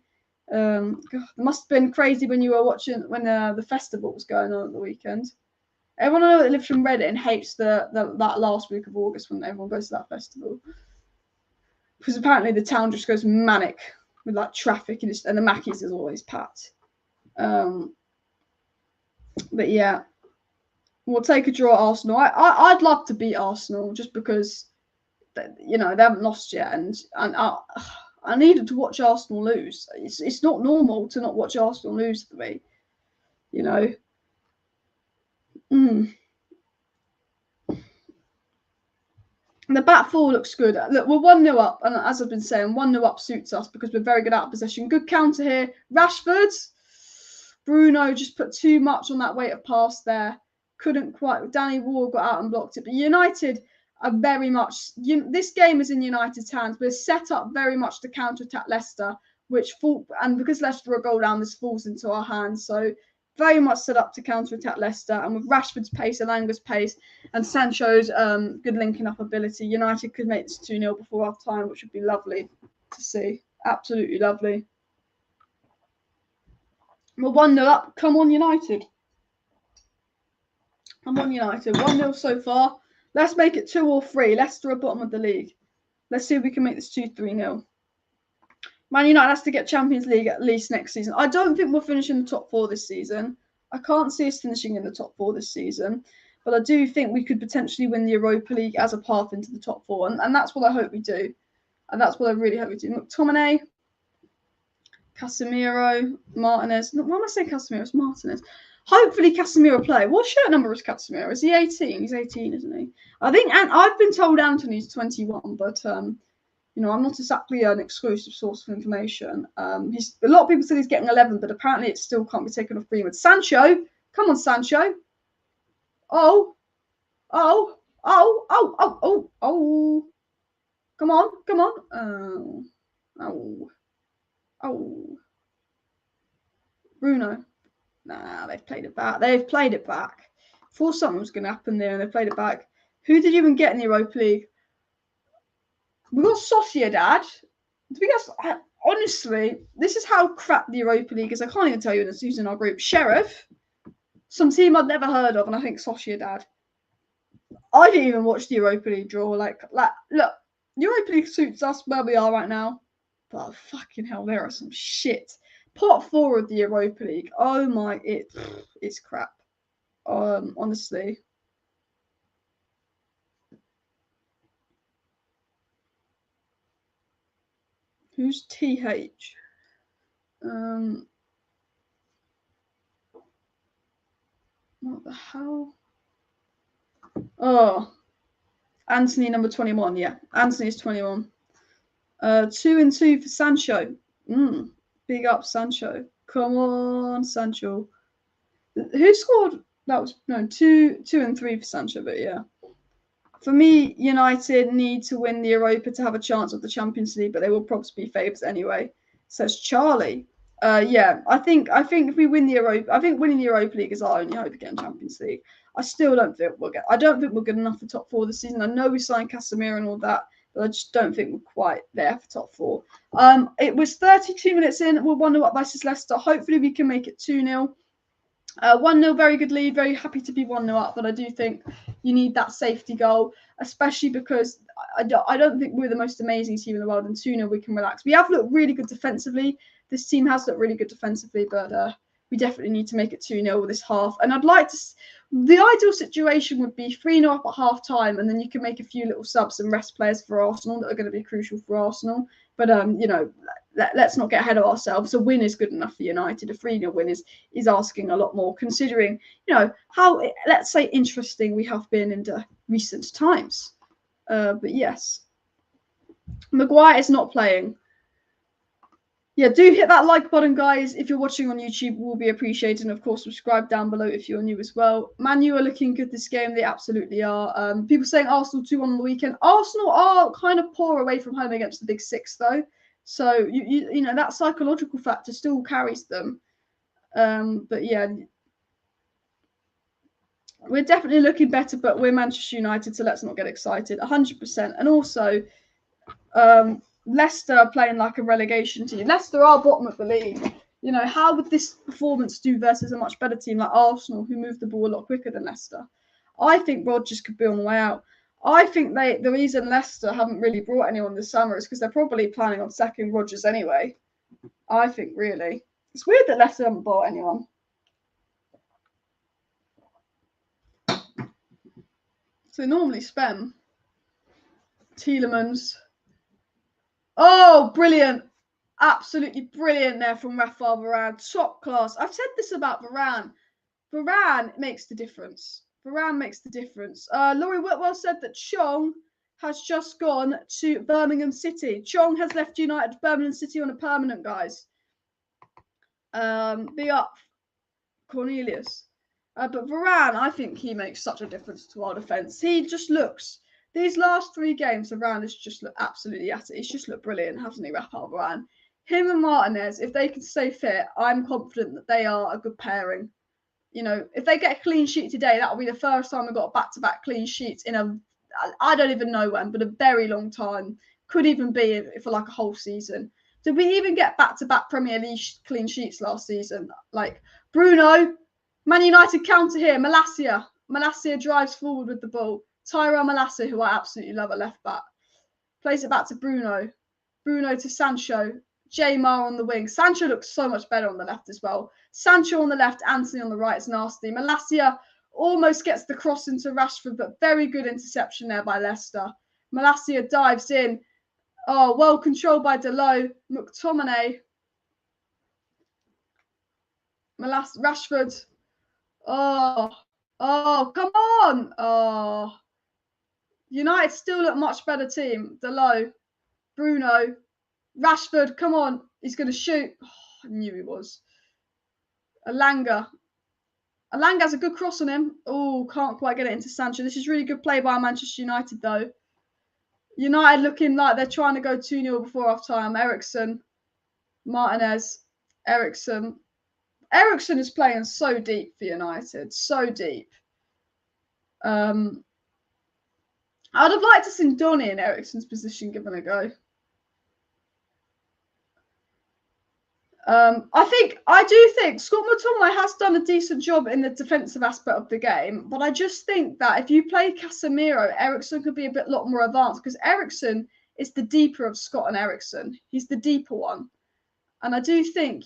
God, it must have been crazy when you were watching when the festival was going on at the weekend. Everyone I know that lives in Reading hates that last week of August when everyone goes to that festival because apparently the town just goes manic with like traffic and the Mackies is always packed. But yeah, we'll take a draw at Arsenal. I'd love to beat Arsenal just because you know they haven't lost yet, and I needed to watch Arsenal lose. It's not normal to not watch Arsenal lose for me, you know. The back four looks good. Look, we're 1-0 up, and as I've been saying, 1-0 up suits us because we're very good out of possession. Good counter here. Rashford. Bruno just put too much on that weight of pass there. Couldn't quite. Danny Ward got out and blocked it. But United are very much. This game is in United's hands. We're set up very much to counter-attack Leicester, and because Leicester are a goal down, this falls into our hands. So very much set up to counter-attack Leicester. And with Rashford's pace, Alanga's pace, and Sancho's good linking up ability, United could make this 2-0 before half time, which would be lovely to see. Absolutely lovely. We're 1-0 up. Come on, United. Come on, United. 1-0 so far. Let's make it 2 or 3. Leicester are bottom of the league. Let's see if we can make this 2-3-0. Man United has to get Champions League at least next season. I don't think we'll finish in the top 4 this season. I can't see us finishing in the top 4 this season. But I do think we could potentially win the Europa League as a path into the top 4. And that's what I hope we do. And that's what I really hope we do. McTominay. Casemiro, Martinez. No, why am I saying Casemiro? It's Martinez. Hopefully Casemiro play. What shirt number is Casemiro? Is he 18? He's 18, isn't he? I think, and I've been told Anthony's 21, but you know, I'm not exactly an exclusive source of information. A lot of people said he's getting 11, but apparently it still can't be taken off free with Sancho. Come on, Sancho. Oh. Come on. Oh. Bruno. Nah, they've played it back. Thought something was going to happen there, and they played it back. Who did you even get in the Europa League? We got Sociedad. Honestly, this is how crap the Europa League is. I can't even tell you who's in our group. Sheriff, some team I'd never heard of, and I think Sociedad. I didn't even watch the Europa League draw. Like, look, Europa League suits us where we are right now. But fucking hell, there are some shit. Part 4 of the Europa League. Oh my, it's crap. Honestly. Who's TH? What the hell? Oh, Anthony number 21. Yeah, Anthony's 21. 2 and 2 for Sancho. Big up Sancho. Come on, Sancho. Who scored? That was no 2 and 3 for Sancho, but yeah. For me, United need to win the Europa to have a chance of the Champions League, but they will probably be favourites anyway. Says Charlie. Yeah, I think if we win the Europa, I think winning the Europa League is our only hope of getting Champions League. I still don't think we'll get. I don't think we're good enough for top 4 this season. I know we signed Casemiro and all that, but I just don't think we're quite there for top 4. It was 32 minutes in. We're 1-0 up versus Leicester. Hopefully we can make it 2-0. 1-0, very good lead. Very happy to be 1-0 up, but I do think you need that safety goal, especially because I don't think we're the most amazing team in the world, and 2-0 we can relax. We have looked really good defensively. This team has looked really good defensively, but we definitely need to make it 2-0 this half. And I'd like to. The ideal situation would be 3-0 up at half time, and then you can make a few little subs and rest players for Arsenal that are going to be crucial for Arsenal. But let's not get ahead of ourselves. A win is good enough for United. A 3-0 win is asking a lot more, considering how, let's say, interesting we have been in the recent times. But yes, Maguire is not playing. Yeah, do hit that like button, guys. If you're watching on YouTube, will be appreciated. And of course, subscribe down below if you're new as well. Man U are looking good this game. They absolutely are. People saying Arsenal 2-1 on the weekend. Arsenal are kind of poor away from home against the Big Six, though. So, that psychological factor still carries them. But yeah, we're definitely looking better, but we're Manchester United, so let's not get excited. 100%. And also, Leicester are playing like a relegation team. Leicester are bottom of the league. How would this performance do versus a much better team like Arsenal, who move the ball a lot quicker than Leicester? I think Rodgers could be on the way out. I think the reason Leicester haven't really brought anyone this summer is because they're probably planning on sacking Rodgers anyway. I think, really. It's weird that Leicester haven't bought anyone. So they normally spend. Tielemans. Oh, brilliant. Absolutely brilliant there from Rafael Varane. Top class. I've said this about Varane. Varane makes the difference. Varane makes the difference. Laurie Whitwell said that Chong has just gone to Birmingham City. Chong has left United Birmingham City on a permanent, guys. Be up, Cornelius. But Varane, I think he makes such a difference to our defence. He just looks... These last 3 games, Varane has just looked absolutely at it. He's just looked brilliant, hasn't he, Rafael Varane? Him and Martinez, if they can stay fit, I'm confident that they are a good pairing. If they get a clean sheet today, that'll be the first time we've got back-to-back clean sheets in I don't even know when, but a very long time. Could even be for like a whole season. Did we even get back-to-back Premier League clean sheets last season? Like Bruno, Man United counter here, Malacia. Malacia drives forward with the ball. Tyrell Malacia, who I absolutely love at left back. Plays it back to Bruno. Bruno to Sancho. Jamar on the wing. Sancho looks so much better on the left as well. Sancho on the left, Anthony on the right. It's nasty. Malacia almost gets the cross into Rashford, but very good interception there by Leicester. Malacia dives in. Oh, well controlled by Delo. McTominay. Rashford. Oh, come on. Oh. United still look much better team. Delo. Bruno. Rashford, come on. He's going to shoot. Oh, I knew he was. Alanga. Alanga has a good cross on him. Oh, can't quite get it into Sancho. This is really good play by Manchester United, though. United looking like they're trying to go 2-0 before half-time. Eriksen. Martinez. Eriksen. Eriksen is playing so deep for United. So deep. I'd have liked to see Donny in Eriksen's position given a go. I do think Scott McTominay has done a decent job in the defensive aspect of the game, but I just think that if you play Casemiro, Eriksen could be a lot more advanced because Eriksen is the deeper of Scott and Eriksen. He's the deeper one, and I do think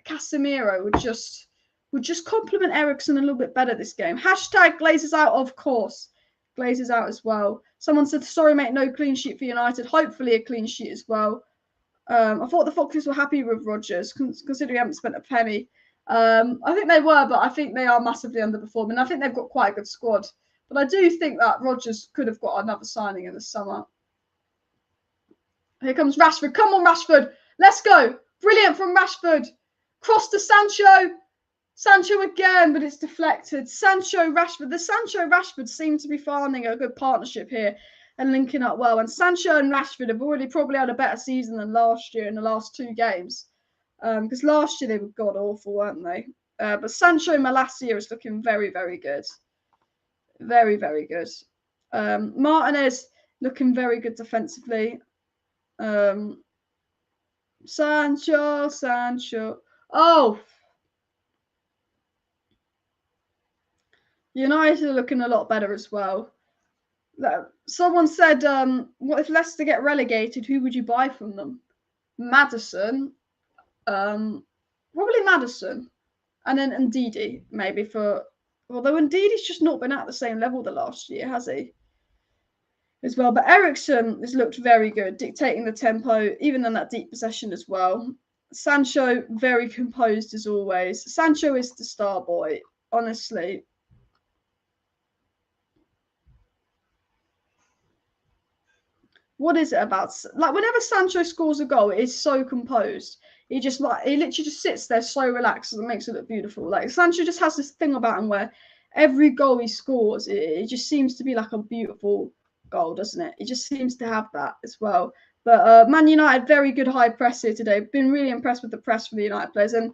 Casemiro would just complement Eriksen a little bit better this game. Hashtag Glazers out, of course. Glazers out as well. Someone said, sorry, mate, no clean sheet for United. Hopefully a clean sheet as well. I thought the Foxes were happy with Rodgers, considering he haven't spent a penny. I think they were, but I think they are massively underperforming. I think they've got quite a good squad. But I do think that Rodgers could have got another signing in the summer. Here comes Rashford. Come on, Rashford. Let's go. Brilliant from Rashford. Cross to Sancho. Sancho again, but it's deflected. Sancho, Rashford. The Sancho, Rashford seem to be finding a good partnership here and linking up well. And Sancho and Rashford have already probably had a better season than last year in the last 2 games. Because last year they were god-awful, weren't they? But Sancho Malacia is looking very, very good. Very, very good. Martinez looking very good defensively. Sancho. Oh! United are looking a lot better as well. Someone said, what if Leicester get relegated? Who would you buy from them? Maddison. Probably Maddison. And then Ndidi, maybe although Ndidi's just not been at the same level the last year, has he? As well. But Eriksen has looked very good, dictating the tempo, even in that deep possession as well. Sancho, very composed as always. Sancho is the star boy, honestly. What is it about? Like, whenever Sancho scores a goal, it's so composed. He literally just sits there so relaxed and makes it look beautiful. Like, Sancho just has this thing about him where every goal he scores, it just seems to be like a beautiful goal, doesn't it? It just seems to have that as well. But Man United, very good high press here today. Been really impressed with the press from the United players. And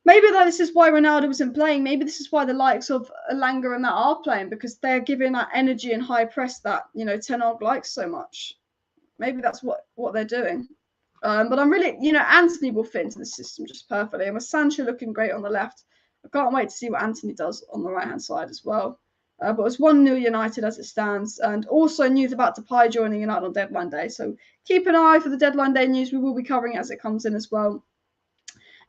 maybe this is why Ronaldo wasn't playing. Maybe this is why the likes of Elanga and that are playing, because they're giving that energy and high press that, Ten Hag likes so much. Maybe that's what they're doing. But I'm really, Anthony will fit into the system just perfectly. And with Sancho looking great on the left, I can't wait to see what Anthony does on the right-hand side as well. But it's 1-0 United as it stands. And also news about DEPAY joining United on deadline day. So keep an eye for the deadline day news. We will be covering it as it comes in as well.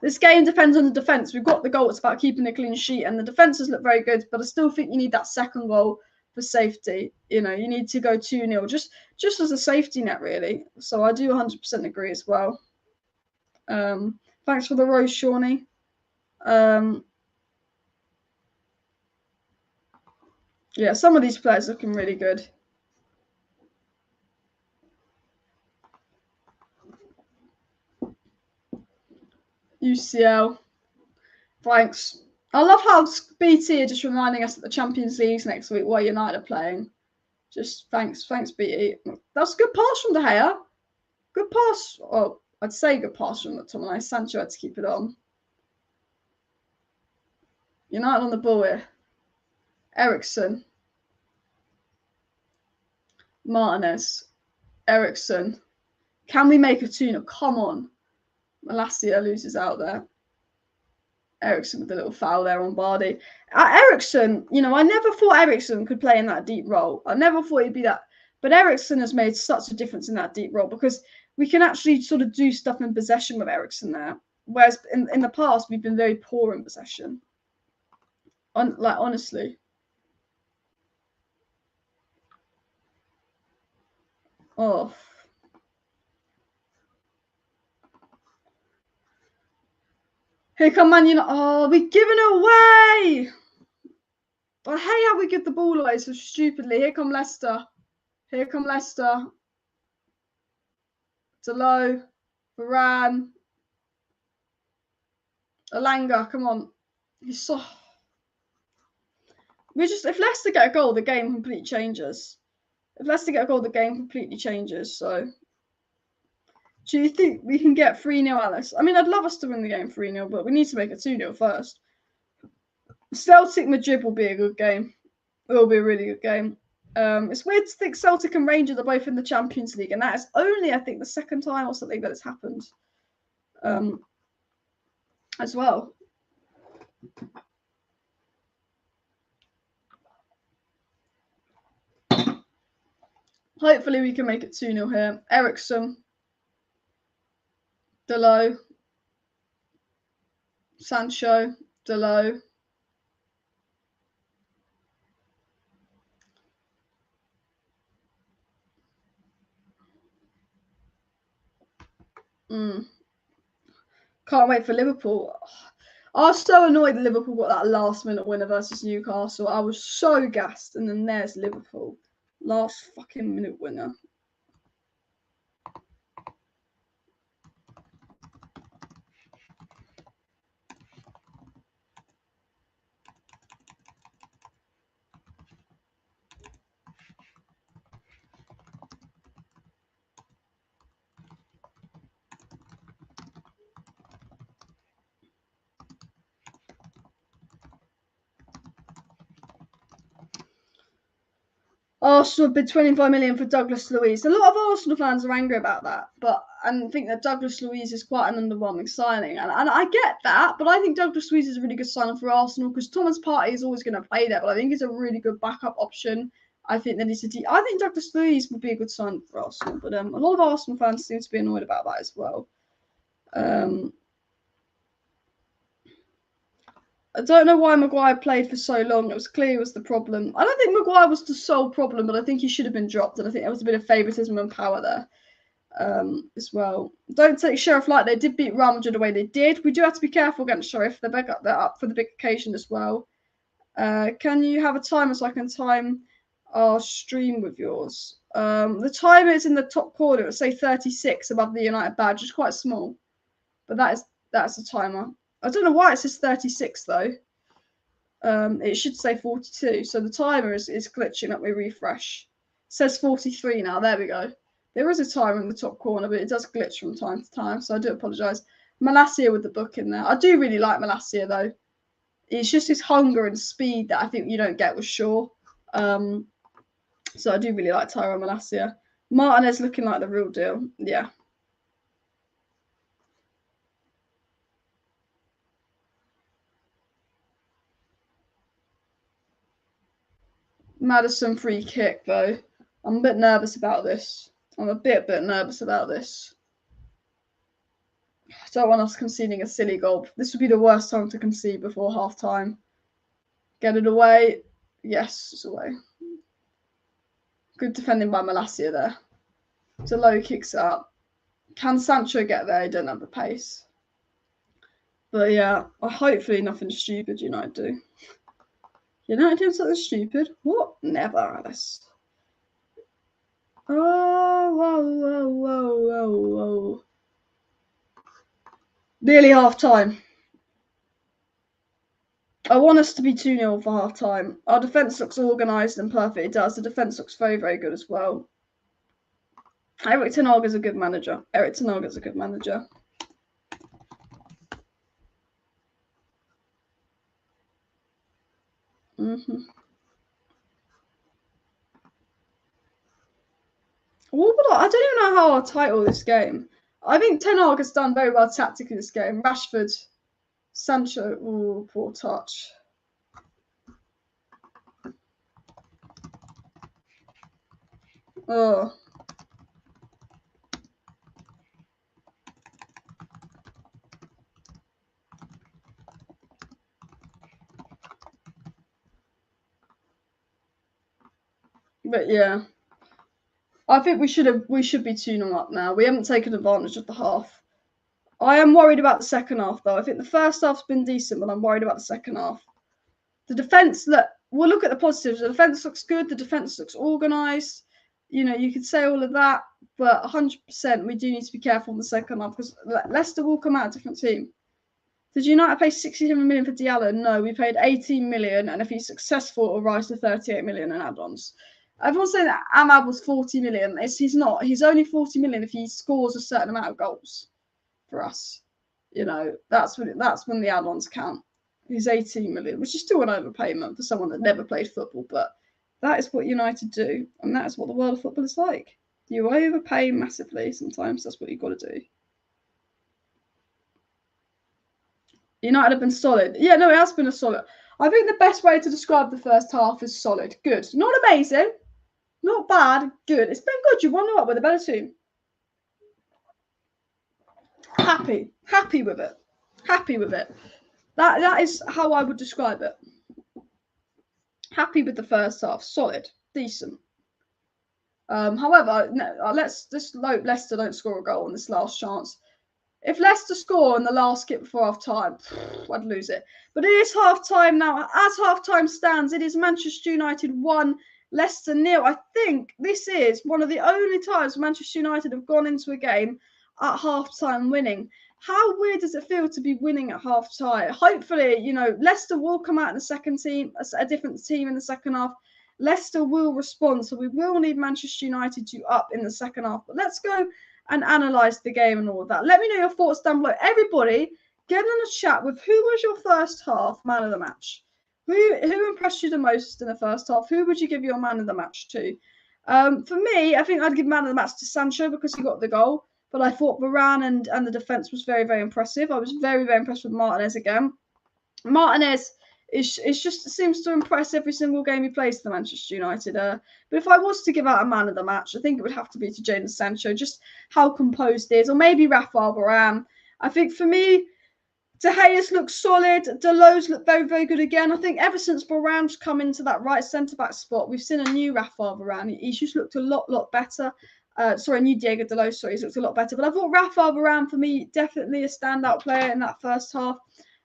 This game depends on the defence. We've got the goal. It's about keeping a clean sheet. And the defences look very good. But I still think you need that second goal for safety. You need to go 2-0 just as a safety net, really. So I do 100% agree as well. Thanks for the rose, Shawnee. Yeah, some of these players looking really good. UCL. Thanks. I love how BT are just reminding us that the Champions League's next week while United are playing. Just thanks BT. That's a good pass from De Gea. Good pass. Oh, I'd say good pass from McTominay. Sancho had to keep it on. United on the ball here. Eriksen. Martinez. Eriksen. Can we make a 2-0? Come on. Malacia loses out there. Eriksen with a little foul there on Bardi. Eriksen, I never thought Eriksen could play in that deep role. I never thought he'd be that. But Eriksen has made such a difference in that deep role because we can actually sort of do stuff in possession with Eriksen there. Whereas in the past, we've been very poor in possession. Honestly. Oh. Here come Man United. Oh, we're giving it away. I hate how we give the ball away so stupidly. Here come Leicester. Delot. Varane. Elanga, come on. He's so... If Leicester get a goal, the game completely changes. So... Do you think we can get 3-0, Alex? I mean, I'd love us to win the game 3-0, but we need to make it 2-0 first. Celtic Madrid will be a good game. It will be a really good game. It's weird to think Celtic and Rangers are both in the Champions League, and that is only, I think, the second time or something that it's happened. as well. Hopefully we can make it 2-0 here. Ericsson, Delo, Sancho, Delo. Can't wait for Liverpool. I was so annoyed that Liverpool got that last-minute winner versus Newcastle. I was so gassed, and then there's Liverpool. Last fucking minute winner. Arsenal bid 25 million for Douglas Luiz. A lot of Arsenal fans are angry about that, and think that Douglas Luiz is quite an underwhelming signing. And I get that, but I think Douglas Luiz is a really good signing for Arsenal because Thomas Partey is always going to play there, but I think he's a really good backup option. I think Douglas Luiz would be a good sign for Arsenal, but a lot of Arsenal fans seem to be annoyed about that as well. I don't know why Maguire played for so long. It was clear it was the problem. I don't think Maguire was the sole problem, but I think he should have been dropped, and I think there was a bit of favouritism and power there as well. Don't take Sheriff light. They did beat Real Madrid the way they did. We do have to be careful against Sheriff. They're up for the big occasion as well. Can you have a timer so I can time our stream with yours? The timer is in the top corner. It will say 36 above the United badge. It's quite small, but that's the timer. I don't know why it says 36 though. It should say 42. So the timer is glitching. Let me refresh. It says 43 now. There we go. There is a timer in the top corner, but it does glitch from time to time. So I do apologise. Malacia with the book in there. I do really like Malacia though. It's just his hunger and speed that I think you don't get with Shaw. So I do really like Tyrone Malacia. Martinez looking like the real deal. Yeah. Maddison free kick though. I'm a bit nervous about this. I'm a bit nervous about this. I don't want us conceding a silly goal. This would be the worst time to concede before half time. Get it away. Yes, it's away. Good defending by Malacia there. Delo kicks it up. Can Sancho get there? He don't have the pace. But yeah, hopefully nothing stupid United do. United doing something stupid? What? Never, Alice. Oh, whoa. Nearly half time. I want us to be 2-0 for half time. Our defence looks organised and perfect. It does. The defence looks very, very good as well. Erik ten Hag is a good manager. I don't even know how I'll title this game. I think Ten Hag has done very well tactically this game. Rashford, Sancho, ooh, poor touch. Oh. But yeah. I think we should be 2-0 up now. We haven't taken advantage of the half. I am worried about the second half though. I think the first half's been decent, but I'm worried about the second half. The defence, we'll look at the positives. The defence looks good. The defence looks organised. You know, you could say all of that, but 100% we do need to be careful in the second half because Leicester will come out a different team. Did United pay 67 million for Diallo? No, we paid 18 million, and if he's successful, it'll rise to 38 million in add-ons. Everyone's saying that Ahmad was 40 million. He's not. He's only 40 million if he scores a certain amount of goals for us. You know, that's when the add-ons count. He's 18 million, which is still an overpayment for someone that never played football, but that is what United do, and that is what the world of football is like. You overpay massively sometimes. That's what you've got to do. United have been solid. Yeah, no, it has been a solid. I think the best way to describe the first half is solid. Good. Not amazing. Not bad. Good. It's been good. You won up with a better team. Happy. Happy with it. Happy with it. That is how I would describe it. Happy with the first half. Solid. Decent. However, let's just hope Leicester don't score a goal on this last chance. If Leicester score in the last skip before half-time, I'd lose it. But it is half-time now. As half-time stands, it is Manchester United 1, Leicester 0. I think this is one of the only times Manchester United have gone into a game at half-time winning. How weird does it feel to be winning at half-time? Hopefully, you know, Leicester will come out in the second team, a different team in the second half. Leicester will respond, so we will need Manchester United to up in the second half. But let's go and analyse the game and all of that. Let me know your thoughts down below. Everybody, get in a chat with who was your first half man of the match? Who impressed you the most in the first half? Who would you give your man of the match to? For me, I think I'd give man of the match to Sancho because he got the goal. But I thought Varane and the defence was very, very impressive. I was very, very impressed with Martinez again. Martinez just seems to impress every single game he plays for Manchester United. But if I was to give out a man of the match, I think it would have to be to Jadon Sancho, just how composed he is, or maybe Rafael Varane. I think for me, De Gea's looked solid. Delo's looked very, very good again. I think ever since Varane's come into that right centre-back spot, we've seen a new Rafael Varane. He's just looked a lot better. New Diego Delo, he's looked a lot better. But I thought Rafael Varane, for me, definitely a standout player in that first half.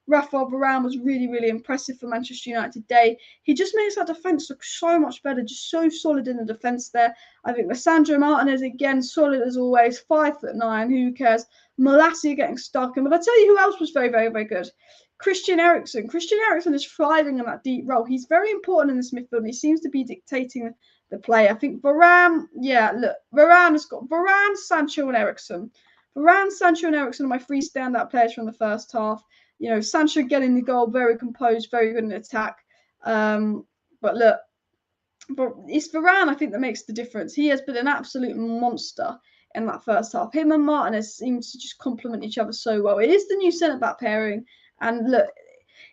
Rafael Varane was really, really impressive for Manchester United today. He just makes that defence look so much better, just so solid in the defence there. I think Lisandro Martinez, again, solid as always, 5'9", who cares? Malacia getting stuck in. But I tell you who else was very, very, very good. Christian Eriksen. Christian Eriksen is thriving in that deep role. He's very important in this midfield, and he seems to be dictating the play. I think Varane, Varane has got Varane, Sancho, and Eriksen. Varane, Sancho, and Eriksen are my three standout players from the first half. You know, Sancho getting the goal, very composed, very good in attack. But it's Varane, I think, that makes the difference. He has been an absolute monster in that first half. Him and Martinez seem to just complement each other so well. It is the new centre-back pairing. And look,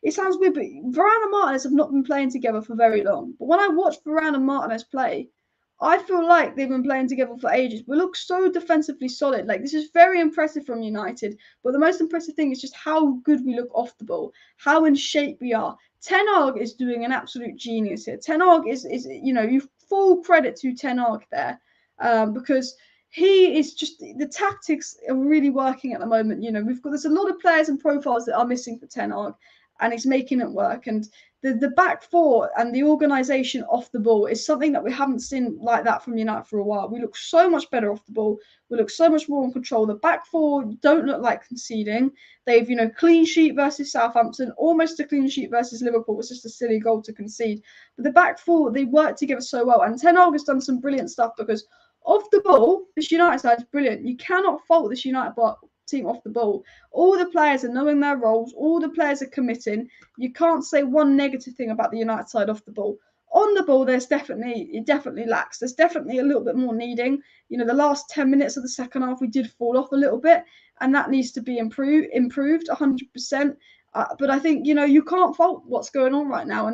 it sounds weird, but Varane and Martinez have not been playing together for very long. But when I watch Varane and Martinez play, I feel like they've been playing together for ages. We look so defensively solid. Like, this is very impressive from United. But the most impressive thing is just how good we look off the ball, how in shape we are. Ten Hag is doing an absolute genius here. Ten Hag is you know, you full credit to Ten Hag there, because he is just, the tactics are really working at the moment. You know, there's a lot of players and profiles that are missing for Ten Hag, and he's making it work. And the back four and the organisation off the ball is something that we haven't seen like that from United for a while. We look so much better off the ball. We look so much more in control. The back four don't look like conceding. They've, you know, clean sheet versus Southampton, almost a clean sheet versus Liverpool. It was just a silly goal to concede. But the back four, they work together so well. And Ten Hag has done some brilliant stuff because off the ball, this United side is brilliant. You cannot fault this United team off the ball. All the players are knowing their roles. All the players are committing. You can't say one negative thing about the United side off the ball. On the ball, it definitely lacks. There's definitely a little bit more needing. You know, the last 10 minutes of the second half, we did fall off a little bit, and that needs to be improved 100%. But I think, you know, you can't fault what's going on right now.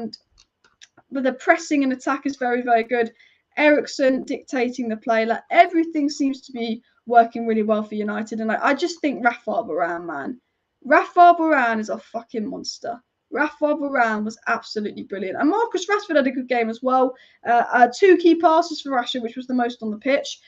But the pressing and attack is very, very good. Eriksen dictating the play. Like, everything seems to be working really well for United. And I just think Rafael Varane, man. Rafael Varane is a fucking monster. Rafael Varane was absolutely brilliant. And Marcus Rashford had a good game as well. 2 key passes for Rashford, which was the most on the pitch.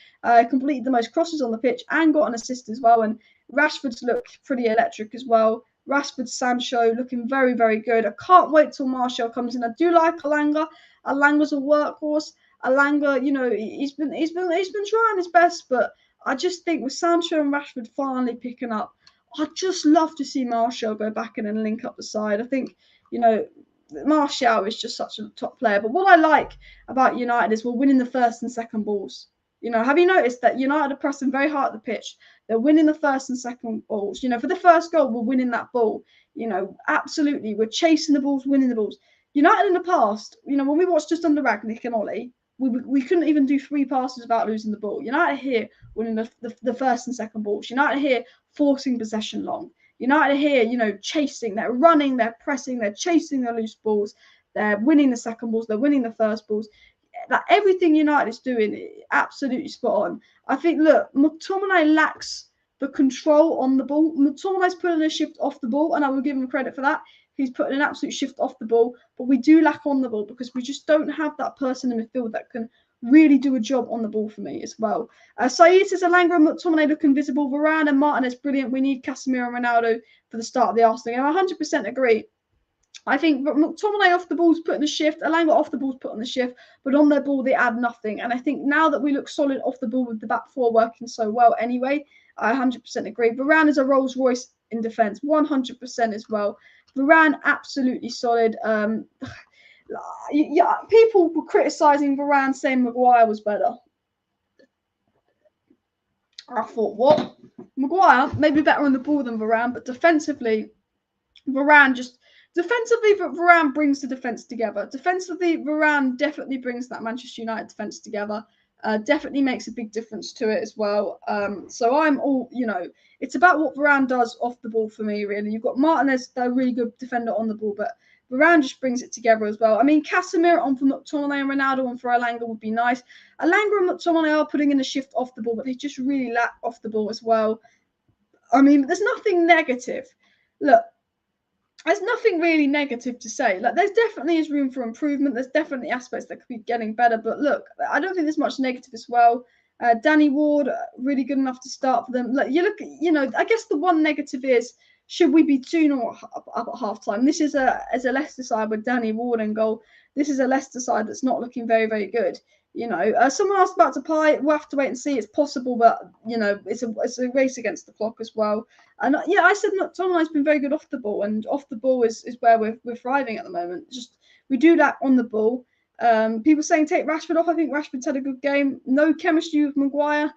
Completed the most crosses on the pitch and got an assist as well. And Rashford's looked pretty electric as well. Rashford, Sancho looking very, very good. I can't wait till Martial comes in. I do like Alanga. Alanga's a workhorse. Alanga, you know, he's been trying his best, but I just think with Sancho and Rashford finally picking up, I'd just love to see Martial go back in and link up the side. I think, you know, Martial is just such a top player. But what I like about United is we're winning the first and second balls. You know, have you noticed that United are pressing very hard at the pitch? They're winning the first and second balls. You know, for the first goal, we're winning that ball. You know, absolutely. We're chasing the balls, winning the balls. United in the past, you know, when we watched just under Rangnick and Ollie, we couldn't even do 3 passes without losing the ball. United here winning the first and second balls. United here forcing possession long. United here, you know, chasing, they're running, they're pressing, they're chasing the loose balls, they're winning the second balls, they're winning the first balls. Like everything United is doing, absolutely spot on. I think, look, McTominay lacks the control on the ball. McTominay's putting a shift off the ball, and I will give him credit for that. He's putting an absolute shift off the ball, but we do lack on the ball because we just don't have that person in midfield that can really do a job on the ball for me as well. Saeed says Elanga and McTominay look invisible. Varane and Martinez brilliant. We need Casemiro and Ronaldo for the start of the Arsenal game. I 100% agree. I think McTominay off the ball's put in the shift. Elanga off the ball's put on the shift, but on their ball they add nothing. And I think now that we look solid off the ball with the back four working so well anyway, I 100% agree. Varane is a Rolls Royce in defence, 100% as well. Varane absolutely solid. Yeah, people were criticising Varane, saying Maguire was better. I thought, what? Maguire maybe better on the ball than Varane, but defensively, Varane brings the defence together. Defensively, Varane definitely brings that Manchester United defence together. Definitely makes a big difference to it as well. So I'm all, you know, it's about what Varane does off the ball for me, really. You've got Martinez, they're a really good defender on the ball, but Varane just brings it together as well. I mean, Casemiro on for McTominay and Ronaldo on for Elanga would be nice. Elanga and McTominay are putting in a shift off the ball, but they just really lack off the ball as well. I mean, there's nothing negative. Look, there's nothing really negative to say. Like, there's definitely is room for improvement. There's definitely aspects that could be getting better. But look, I don't think there's much negative as well. Danny Ward, really good enough to start for them. Look, you know, I guess the one negative is, should we be 2-0 up at half-time? This is a Leicester side with Danny Ward in goal. This is a Leicester side that's not looking very, very good. You know, someone asked about DEPAY. We'll have to wait and see. It's possible, but, you know, it's a race against the clock as well. And, yeah, I said McTominay's been very good off the ball, and off the ball is where we're thriving at the moment. Just, we do that on the ball. People saying take Rashford off. I think Rashford's had a good game. No chemistry with Maguire.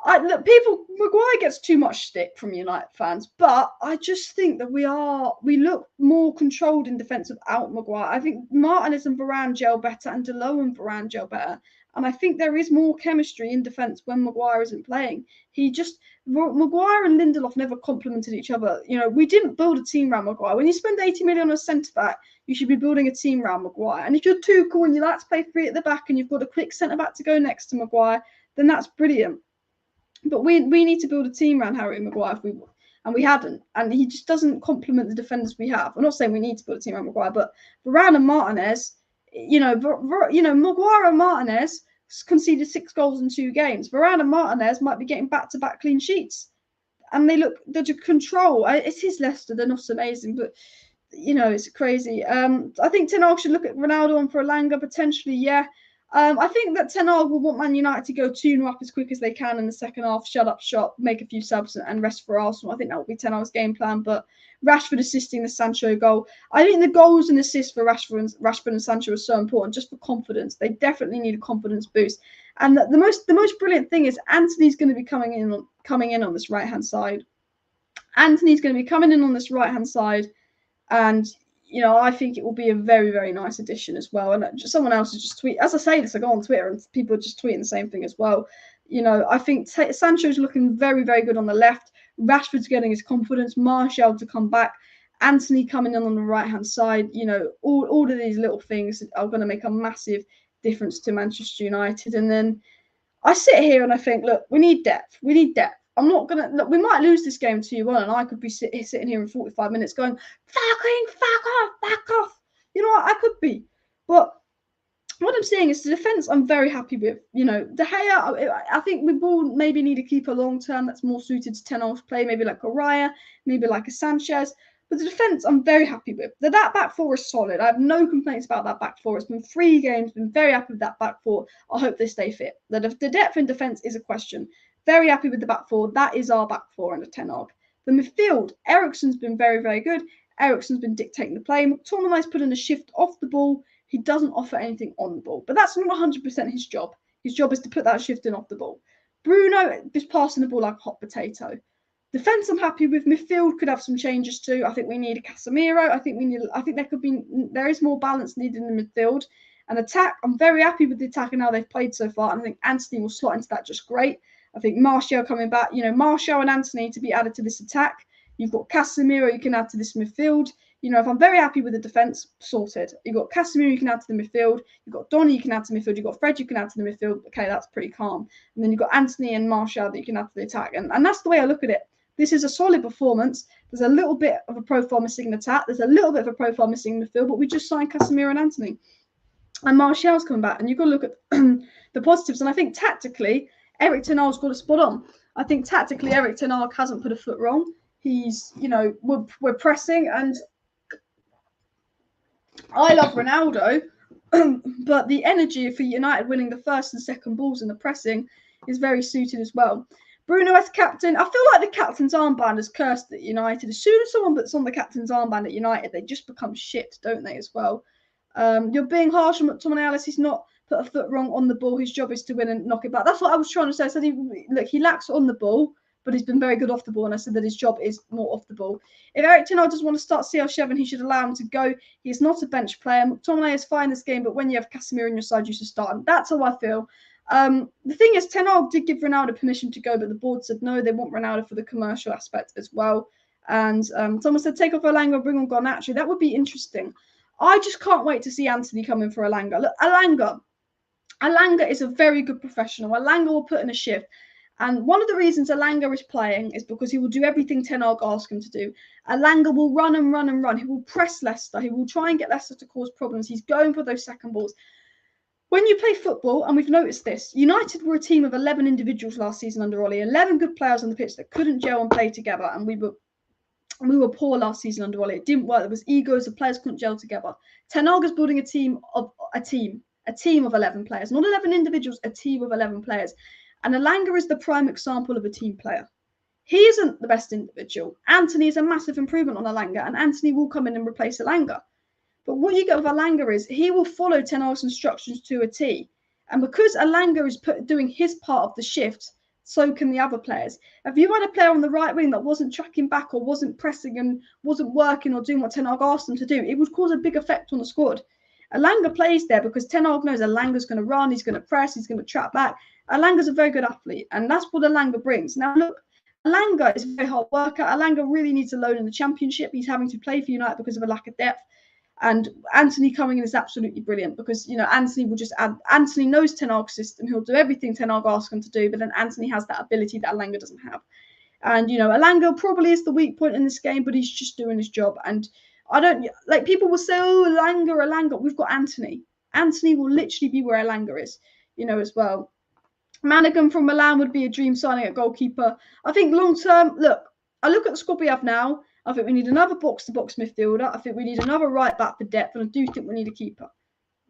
Maguire gets too much stick from United fans, but I just think that we look more controlled in defence without Maguire. I think Martinez and Varane gel better, and Delo and Varane gel better. And I think there is more chemistry in defence when Maguire isn't playing. Maguire and Lindelof never complemented each other. You know, we didn't build a team around Maguire. When you spend 80 million on a centre-back, you should be building a team around Maguire. And if you're Tuchel and you like to play three at the back and you've got a quick centre-back to go next to Maguire, then that's brilliant. But we need to build a team around Harry Maguire, and we hadn't. And he just doesn't complement the defenders we have. I'm not saying we need to build a team around Maguire, but Varane and Martinez, Maguire and Martinez conceded 6 goals in 2 games. Varane and Martinez might be getting back-to-back clean sheets. And they're to control. It is Leicester, they're not amazing, but, you know, it's crazy. I think Ten Hag should look at Ronaldo on for Elanga, potentially, yeah. I think that Ten Hag will want Man United to go 2-0 up as quick as they can in the second half, shut up shop, make a few subs and rest for Arsenal. I think that will be Ten Hag's game plan. But Rashford assisting the Sancho goal. I think the goals and assists for Rashford and Sancho are so important just for confidence. They definitely need a confidence boost. And the most brilliant thing is Anthony's going to be coming in on this right-hand side. Anthony's going to be coming in on this right-hand side, and you know, I think it will be a very, very nice addition as well. And someone else has just tweeted, as I say this, I go on Twitter and people are just tweeting the same thing as well. You know, I think Sancho's looking very, very good on the left. Rashford's getting his confidence. Martial to come back. Anthony coming in on the right-hand side. You know, all of these little things are going to make a massive difference to Manchester United. And then I sit here and I think, look, we need depth. We need depth. I'm not going to... Look, we might lose this game 2-1 and I could be sitting here in 45 minutes going, fuck off. You know what? I could be. But what I'm saying is the defence I'm very happy with. You know, De Gea, I think we will maybe need to keep a long term that's more suited to Ten Hag's play, maybe like a Raya, maybe like a Sanchez. But the defence I'm very happy with. That back four is solid. I have no complaints about that back four. It's been 3 games, been very happy with that back four. I hope they stay fit. The depth in defence is a question. Very happy with the back four. That is our back four under Ten Hag. The midfield, Eriksen's been very, very good. Eriksen's been dictating the play. McTominay's put in a shift off the ball. He doesn't offer anything on the ball. But that's not 100% his job. His job is to put that shift in off the ball. Bruno is passing the ball like a hot potato. Defence I'm happy with. Midfield could have some changes too. I think we need a Casemiro. I think there is more balance needed in the midfield. And attack, I'm very happy with the attack and how they've played so far. And I think Anthony will slot into that just great. I think Martial coming back, you know, Martial and Anthony to be added to this attack You've got Casemiro you can add to this midfield. You know, if I'm very happy with the defence, sorted. You've got Casemiro you can add to the midfield. You've got Donny you can add to the midfield. You've got Fred you can add to the midfield. Okay, that's pretty calm. And then you've got Anthony and Martial that you can add to the attack. And that's the way I look at it. This is a solid performance. There's a little bit of a profile missing in attack. There's a little bit of a profile missing in midfield, but we just signed Casemiro and Anthony. And Martial's coming back. And you've got to look at the positives. And I think tactically, Erik ten Hag's got a spot on. I think tactically, Erik ten Hag hasn't put a foot wrong. He's, you know, we're pressing, and I love Ronaldo, but the energy for United winning the first and second balls in the pressing is very suited as well. Bruno as captain, I feel like the captain's armband is cursed at United. As soon as someone puts on the captain's armband at United, they just become shit, don't they, as well? You're being harsh on McTominay, Alice. He's not put a foot wrong on the ball. His job is to win and knock it back. That's what I was trying to say. I said, he lacks on the ball, but he's been very good off the ball, and I said that his job is more off the ball. If Erik ten Hag doesn't want to start CR7, he should allow him to go. He is not a bench player. McTominay is fine this game, but when you have Casemiro on your side, you should start him. That's how I feel. The thing is, ten Hag did give Ronaldo permission to go, but the board said no, they want Ronaldo for the commercial aspect as well. And someone said take off Elanga, bring on Garnacho. That would be interesting. I just can't wait to see Anthony come in for Elanga. Look, Elanga is a very good professional. Elanga will put in a shift. And one of the reasons Elanga is playing is because he will do everything ten Hag asks him to do. Elanga will run and run and run. He will press Leicester. He will try and get Leicester to cause problems. He's going for those second balls. When you play football, and we've noticed this, United were a team of 11 individuals last season under Ollie, 11 good players on the pitch that couldn't gel and play together, and we were poor last season under Ollie. It didn't work. There was egos. The players couldn't gel together. Ten Hag is building a team of 11 players, not 11 individuals, a team of 11 players. And Elanga is the prime example of a team player. He isn't the best individual. Anthony is a massive improvement on Elanga, and Anthony will come in and replace Elanga. But what you get with Elanga is he will follow ten Hag's instructions to a T. And because Elanga is doing his part of the shift, so can the other players. If you had a player on the right wing that wasn't tracking back or wasn't pressing and wasn't working or doing what ten Hag asked them to do, it would cause a big effect on the squad. Elanga plays there because ten Hag knows Elanga's going to run, he's going to press, he's going to trap back. Elanga's a very good athlete, and that's what Elanga brings. Now, look, Elanga is a very hard worker. Elanga really needs a loan in the Championship. He's having to play for United because of a lack of depth. And Anthony coming in is absolutely brilliant because, you know, Anthony will just add. Anthony knows ten Hag's system. He'll do everything ten Hag asks him to do, but then Anthony has that ability that Elanga doesn't have. And, you know, Elanga probably is the weak point in this game, but he's just doing his job. And I don't, like, people will say, oh, Elanga. We've got Anthony. Anthony will literally be where Elanga is, you know, as well. Manigan from Milan would be a dream signing at goalkeeper. I think long term, I look at the squad we have now. I think we need another box-to-box midfielder. I think we need another right back for depth, and I do think we need a keeper.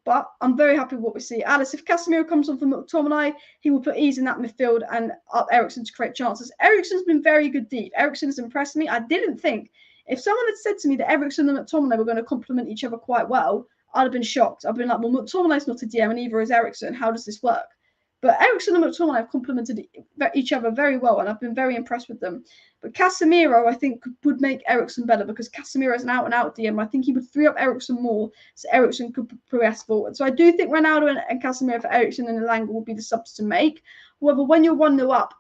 But I'm very happy with what we see. Alice, if Casemiro comes on for McTominay, he will put ease in that midfield and up Eriksen to create chances. Eriksen's been very good deep. Eriksen has impressed me. I didn't think, if someone had said to me that Eriksen and McTominay were going to complement each other quite well, I'd have been shocked. I've been like, well, McTominay's not a DM and neither is Eriksen. How does this work? But Eriksen and McTominay have complemented each other very well, and I've been very impressed with them. But Casemiro, I think, would make Eriksen better because Casemiro is an out-and-out DM. I think he would free up Eriksen more so Eriksen could progress forward. So I do think Ronaldo and Casemiro for Eriksen and Elanga will be the subs to make. However, when you're 1-0 up,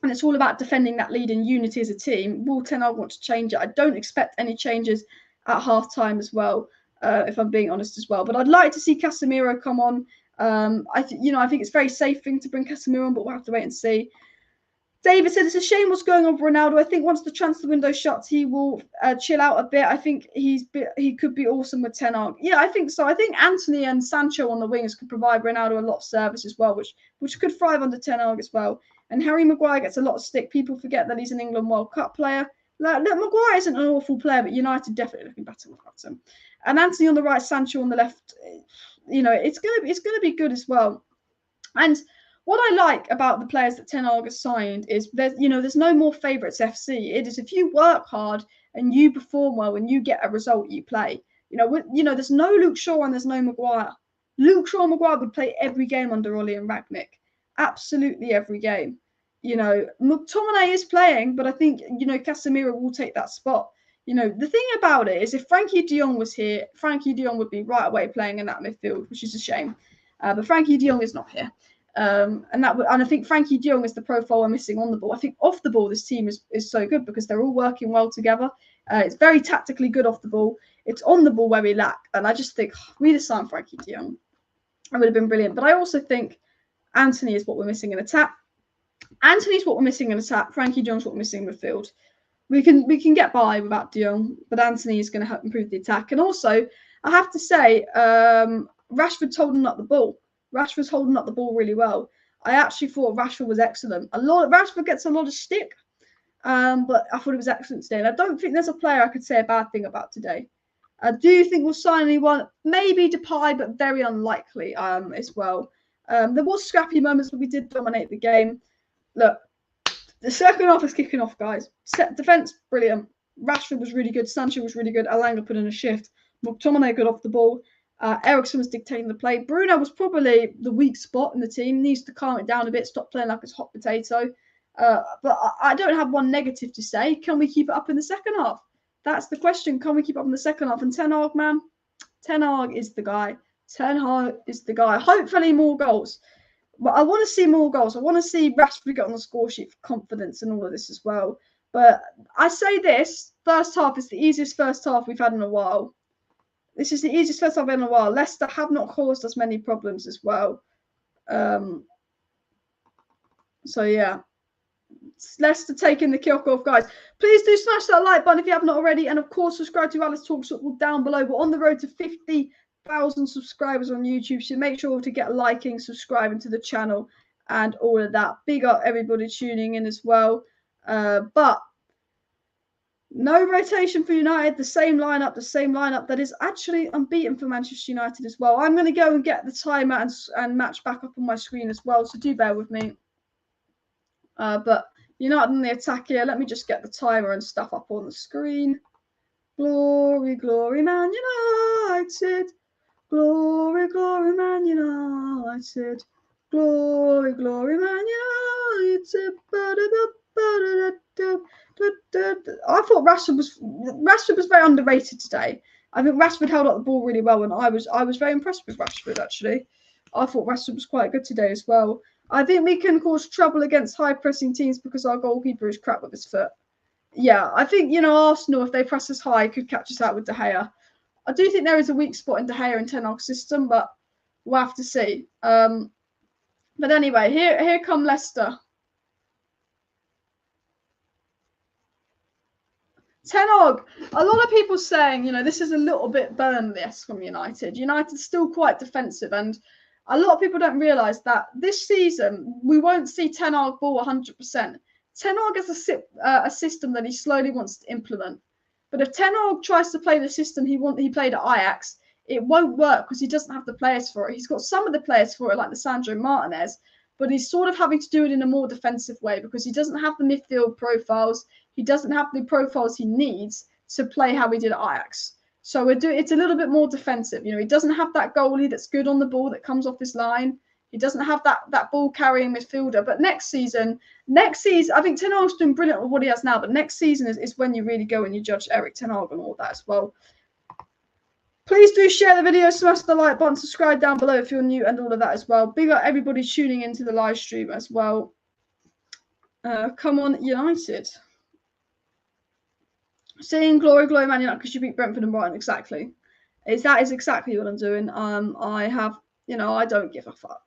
and it's all about defending that lead in unity as a team, will ten Hag want to change it? I don't expect any changes at half-time as well, if I'm being honest as well. But I'd like to see Casemiro come on. I think it's a very safe thing to bring Casemiro on, but we'll have to wait and see. David said it's a shame what's going on for Ronaldo. I think once the transfer window shuts, he will chill out a bit. I think he could be awesome with ten Hag. Yeah, I think so. I think Anthony and Sancho on the wings could provide Ronaldo a lot of service as well, which could thrive under ten Hag as well. And Harry Maguire gets a lot of stick. People forget that he's an England World Cup player. Look, Maguire isn't an awful player, but United definitely looking better without him. And Anthony on the right, Sancho on the left. You know, it's gonna be good as well. And what I like about the players that ten Hag has signed is there's no more favourites FC. It is if you work hard and you perform well and you get a result, you play. There's no Luke Shaw and there's no Maguire. Luke Shaw and Maguire would play every game under Ollie and Rangnick. Absolutely every game. McTominay is playing, but I think, Casemiro will take that spot. The thing about it is if Frenkie de Jong was here, Frenkie de Jong would be right away playing in that midfield, which is a shame. But Frenkie de Jong is not here. And I think Frenkie de Jong is the profile we're missing on the ball. I think off the ball, this team is so good because they're all working well together. It's very tactically good off the ball. It's on the ball where we lack. And I just think we'd have signed Frenkie de Jong. It would have been brilliant. But I also think Antony is what we're missing in attack. Antony's what we're missing in attack. Frenkie de Jong's what we're missing in midfield. We can get by without de Jong, but Antony is going to help improve the attack. And also, I have to say, Rashford's holding up the ball. Rashford's holding up the ball really well. I actually thought Rashford was excellent. Rashford gets a lot of stick, but I thought it was excellent today. And I don't think there's a player I could say a bad thing about today. I do think we'll sign anyone, maybe DEPAY, but very unlikely as well. There was scrappy moments, but we did dominate the game. Look, the second half is kicking off, guys. Set defense, brilliant. Rashford was really good. Sancho was really good. Elanga put in a shift. McTominay got off the ball. Eriksen was dictating the play. Bruno was probably the weak spot in the team. Needs to calm it down a bit. Stop playing like it's hot potato. But I don't have one negative to say. Can we keep it up in the second half? That's the question. Can we keep up in the second half? And Ten Hag, man. Ten Hag is the guy. Ten Hag is the guy. Hopefully more goals. But I want to see more goals. I want to see Rashford get on the score sheet for confidence and all of this as well. But I say this, first half is the easiest first half we've had in a while. This is the easiest first half in a while. Leicester have not caused us many problems as well. So, yeah. It's Leicester taking the kick off, guys. Please do smash that like button if you have not already. And, of course, subscribe to Alice Talks Football down below. We're on the road to 50,000 subscribers on YouTube. So make sure to get liking, subscribing to the channel and all of that. Big up everybody tuning in as well. But no rotation for United. The same lineup that is actually unbeaten for Manchester United as well. I'm going to go and get the timer and match back up on my screen as well. So do bear with me. But United in the attack here. Let me just get the timer and stuff up on the screen. Glory, glory, Man United. Glory, glory, Man United. Glory, glory, Man United. I thought Rashford was very underrated today. I think Rashford held up the ball really well, and I was very impressed with Rashford actually. I thought Rashford was quite good today as well. I think we can cause trouble against high pressing teams because our goalkeeper is crap with his foot. Yeah, I think Arsenal, if they press us high, could catch us out with De Gea. I do think there is a weak spot in De Gea and Ten Hag's system, but we'll have to see. But anyway, here come Leicester. Ten Hag, a lot of people saying, this is a little bit Burnley-esque from United. United's still quite defensive, and a lot of people don't realise that this season we won't see Ten Hag ball 100%. Ten Hag has a system that he slowly wants to implement. But if Ten Hag tries to play the system he played at Ajax, it won't work because he doesn't have the players for it. He's got some of the players for it, like Lisandro Martinez, but he's sort of having to do it in a more defensive way because he doesn't have the midfield profiles. He doesn't have the profiles he needs to play how he did at Ajax. So it's a little bit more defensive. He doesn't have that goalie that's good on the ball that comes off his line. He doesn't have that ball carrying midfielder. But next season, I think Ten Hag's doing brilliant with what he has now. But next season is when you really go and you judge Erik Ten Hag and all that as well. Please do share the video, smash the like button, subscribe down below if you're new and all of that as well. Big up everybody tuning into the live stream as well. Come on, United. Saying glory, glory, Man United because you beat Brentford and Brighton. Exactly. That is exactly what I'm doing. I don't give a fuck.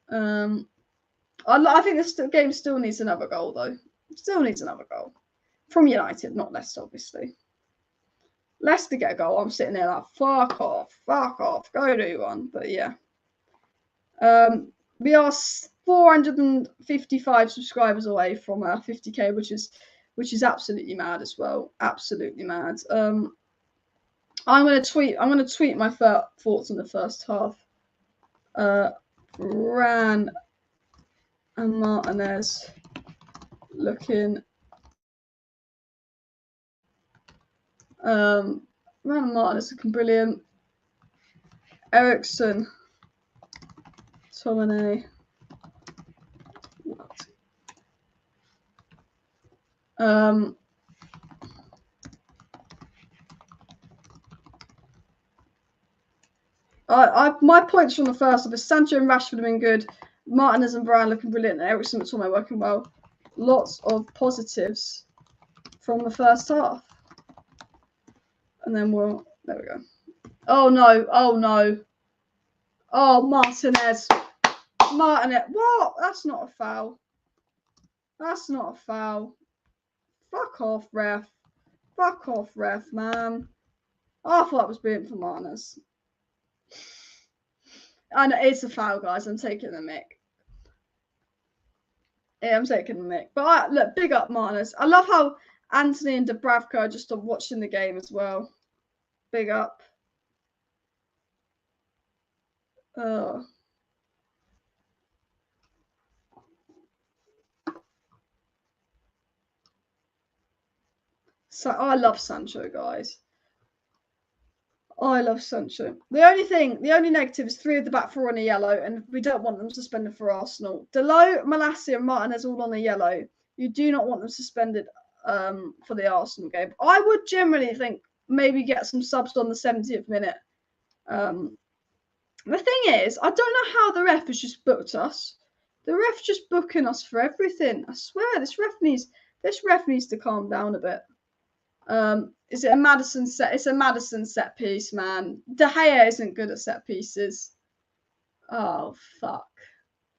I think this game still needs another goal though. Still needs another goal from United, not Leicester, obviously. Leicester get a goal. I'm sitting there like, fuck off, go do one. But yeah, we are 455 subscribers away from 50k, which is absolutely mad as well. Absolutely mad. I'm gonna tweet my thoughts on the first half. Ran and Martinez looking. Ran and Martinez looking brilliant. Eriksen, Tominay. My points from the first half is Sancho and Rashford have been good. Martinez and Varane looking brilliant. And Eriksen and Torme working well. Lots of positives from the first half. And then there we go. Oh no! Oh no! Oh, Martinez! What? That's not a foul. That's not a foul. Fuck off, ref. Fuck off, ref, man. I thought that was brilliant for Martinez. I know it's a foul, guys. I'm taking the mic. Yeah, I'm taking the mic. But look, big up Martinez. I love how Anthony and Dubravka are just watching the game as well. Big up. So I love Sancho, guys. I love Sancho. The only negative is 3 of the back 4 on a yellow, and we don't want them suspended for Arsenal. Delo, Malacia, and Martinez all on a yellow. You do not want them suspended for the Arsenal game. I would generally think maybe get some subs on the 70th minute. The thing is, I don't know how the ref has just booked us. The ref's just booking us for everything. I swear, this ref needs to calm down a bit. Is it a Madison set? It's a Madison set piece, man. De Gea isn't good at set pieces. Oh, fuck.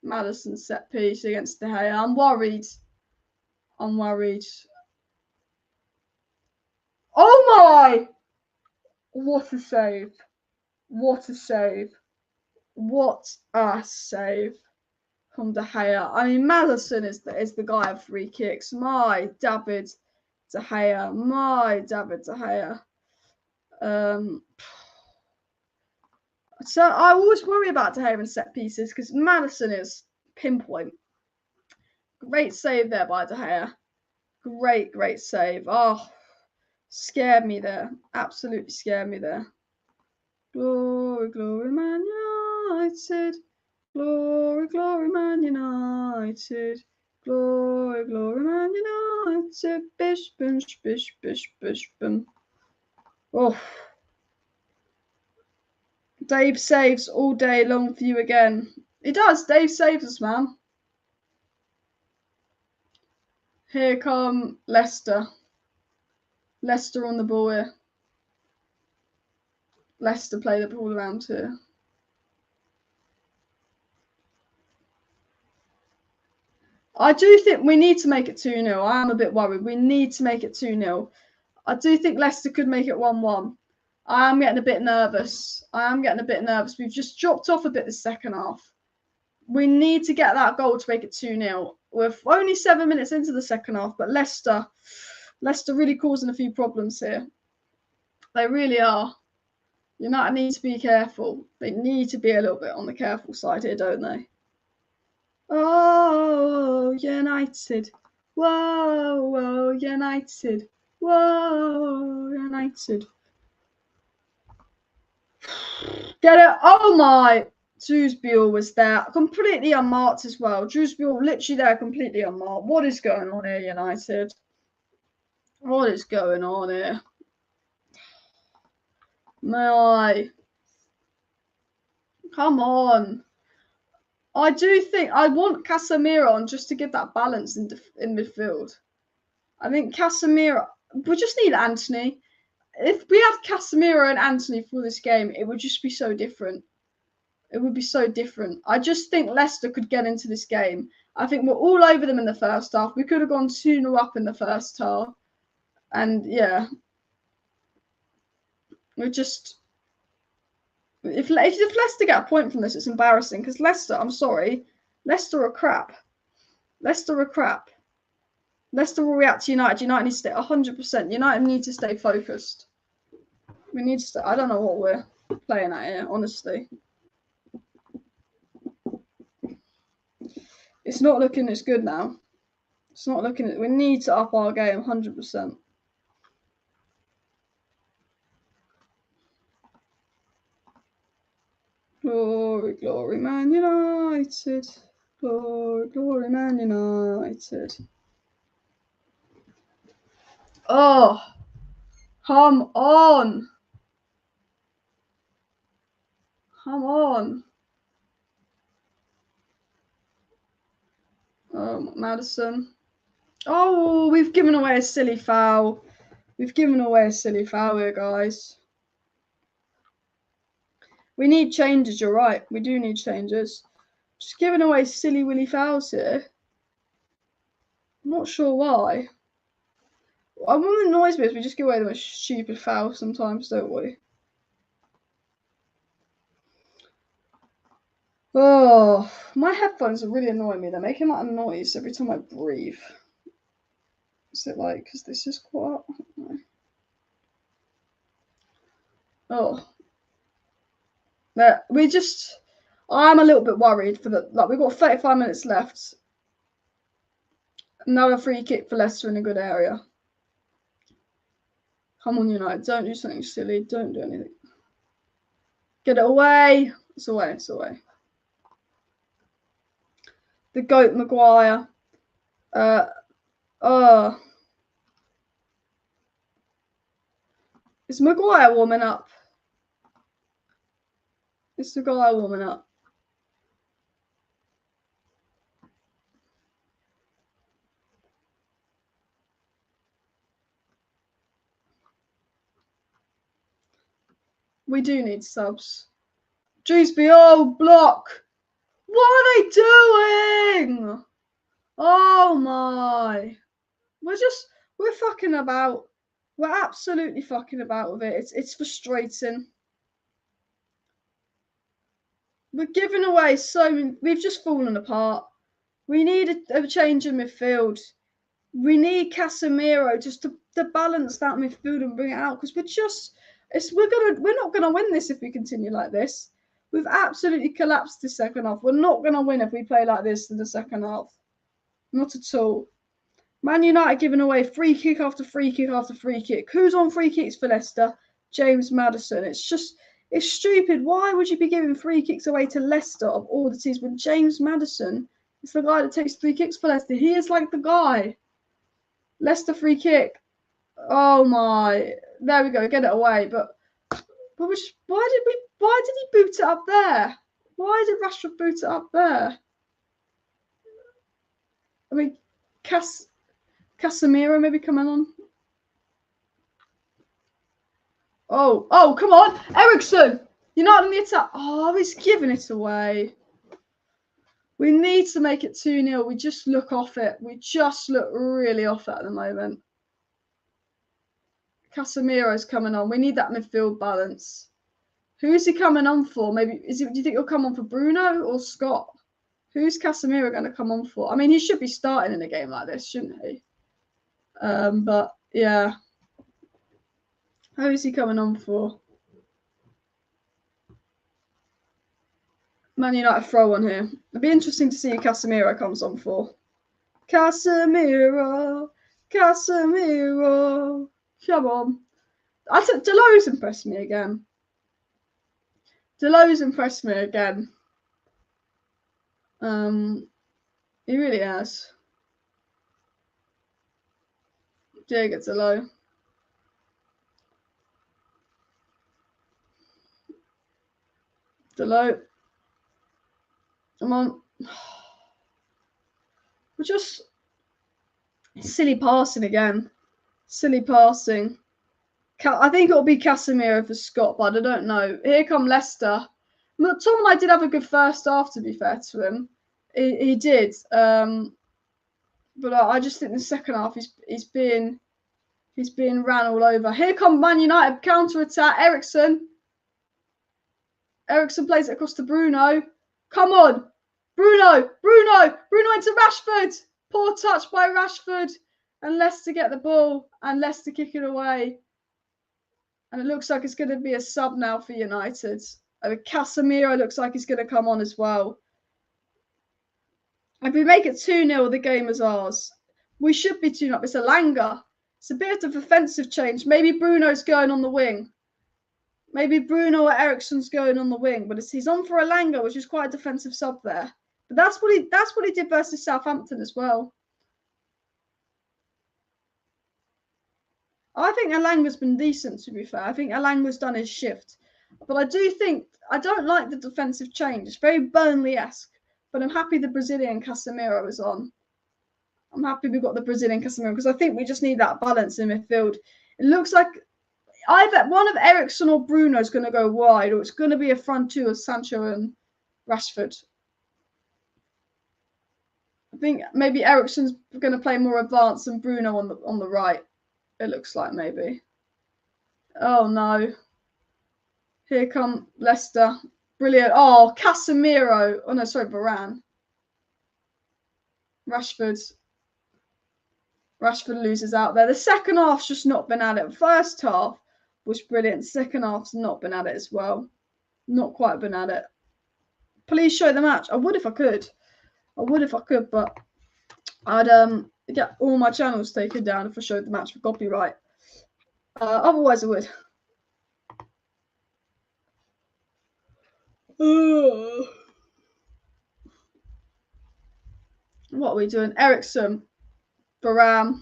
Madison set piece against De Gea. I'm worried. Oh my! What a save. What a save. What a save from De Gea. I mean, Madison is the guy of free kicks. My David De Gea. My David De Gea. So I always worry about De Gea and set pieces because Madison is pinpoint. Great save there by De Gea. Great save. Oh, scared me there. Absolutely scared me there. Glory, glory, Man United. Glory, glory, Man United. Glory, glory, Man United. Bish, bish, bish, bish, bish, bim. Oh. Dave saves all day long for you again. He does. Dave saves us, man. Here come Leicester. Leicester on the ball here. Leicester play the ball around here. I do think we need to make it 2-0. I am a bit worried. We need to make it 2-0. I do think Leicester could make it 1-1. I am getting a bit nervous. We've just dropped off a bit the second half. We need to get that goal to make it 2-0. We're only 7 minutes into the second half, but Leicester really causing a few problems here. They really are. United need to be careful. They need to be a little bit on the careful side here, don't they? Oh, United. Whoa, United. Whoa, United. Get it? Oh my! Drewsbury was there, completely unmarked as well. Drewsbury literally there, completely unmarked. What is going on here, United? What is going on here? My, come on! I do think I want Casemiro on just to give that balance in midfield. I think Casemiro. We just need Anthony. If we had Casemiro and Anthony for this game, it would just be so different. It would be so different. I just think Leicester could get into this game. I think we're all over them in the first half. We could have gone 2-0 up in the first half. And yeah. We're just... If Leicester get a point from this, it's embarrassing. Because Leicester, I'm sorry, Leicester are crap. Leicester will react to United. United needs to stay 100%. United need to stay focused. We need to stay... I don't know what we're playing at here, honestly. It's not looking as good now. It's not looking... We need to up our game 100%. Glory, glory, Man United. Glory, glory, Man United. Oh, come on. Come on. Oh, Madison. Oh, we've given away a silly foul. We've given away a silly foul here, guys. We need changes, you're right. We do need changes. Just giving away silly willy fouls here. I'm not sure why. What annoys me is we just give away the most stupid fouls sometimes, don't we? Oh, my headphones are really annoying me. They're making like a noise every time I breathe. Is it like, because this is quite... Oh. We just... I'm a little bit worried for the... Like, we've got 35 minutes left. Another free kick for Leicester in a good area. Come on, United. Don't do something silly. Don't do anything. Get it away. It's away. It's away. The GOAT Maguire. Is Maguire warming up? Is Maguire warming up? We do need subs. Dewsbury, oh, block. What are they doing? Oh my. We're fucking about. We're absolutely fucking about with it. It's frustrating. We're giving away so many. We've just fallen apart. We need a change in midfield. We need Casemiro just to balance that midfield and bring it out, because we're not gonna win this if we continue like this. We've absolutely collapsed the second half. We're not gonna win if we play like this in the second half. Not at all. Man United giving away free kick after free kick after free kick. Who's on free kicks for Leicester? James Maddison. It's stupid. Why would you be giving free kicks away to Leicester of all the teams when James Maddison is the guy that takes free kicks for Leicester? He is like the guy. Leicester free kick. Oh my. There we go. Get it away. But why did he boot it up there? Why did Rashford boot it up there? I mean, Casemiro maybe coming on. Oh, come on. Ericsson. You're not on the attack. Oh, he's giving it away. We need to make it 2-0. We just look off it. We just look really off it at the moment. Casemiro's coming on. We need that midfield balance. Who is he coming on for? Maybe do you think he'll come on for Bruno or Scott? Who's Casemiro going to come on for? I mean, he should be starting in a game like this, shouldn't he? But yeah. Who is he coming on for? Man United throw on here. It'd be interesting to see who Casemiro comes on for. Casemiro. Come on. Delo's impressed me again. He really has. Diego Delo. Delo. Come on. We're just silly passing again. Silly passing. I think it'll be Casemiro for Scott, but I don't know. Here come Leicester. Tom and I did have a good first half, to be fair to him. He did. But I just think the second half he's being ran all over. Here come Man United counter attack. Ericsson plays it across to Bruno. Come on, Bruno into Rashford. Poor touch by Rashford, and Leicester get the ball and Leicester kick it away. And it looks like it's going to be a sub now for United. Casemiro looks like he's going to come on as well. If we make it 2-0, the game is ours. We should be 2-0. It's Elanga. It's a bit of offensive change. Maybe Bruno's going on the wing. Maybe Bruno or Ericsson's going on the wing. But he's on for Elanga, which is quite a defensive sub there. But that's what he did versus Southampton as well. I think Elanga's been decent, to be fair. I think Elanga's done his shift. But I do think, I don't like the defensive change. It's very Burnley-esque. But I'm happy the Brazilian Casemiro is on. I'm happy we've got the Brazilian Casemiro because I think we just need that balance in midfield. It looks like either one of Eriksen or Bruno is going to go wide, or it's going to be a front two of Sancho and Rashford. I think maybe Eriksen's going to play more advanced than Bruno on the right. It looks like maybe. Oh no. Here come Leicester. Brilliant. Oh, Casemiro. Oh no, sorry, Varane. Rashford loses out there. The second half's just not been at it. First half was brilliant. Second half's not been at it as well. Not quite been at it. Please show the match. I would if I could. But I'd get all my channels taken down if I showed the match for copyright. Otherwise I would. What are we doing? Eriksen, Varane,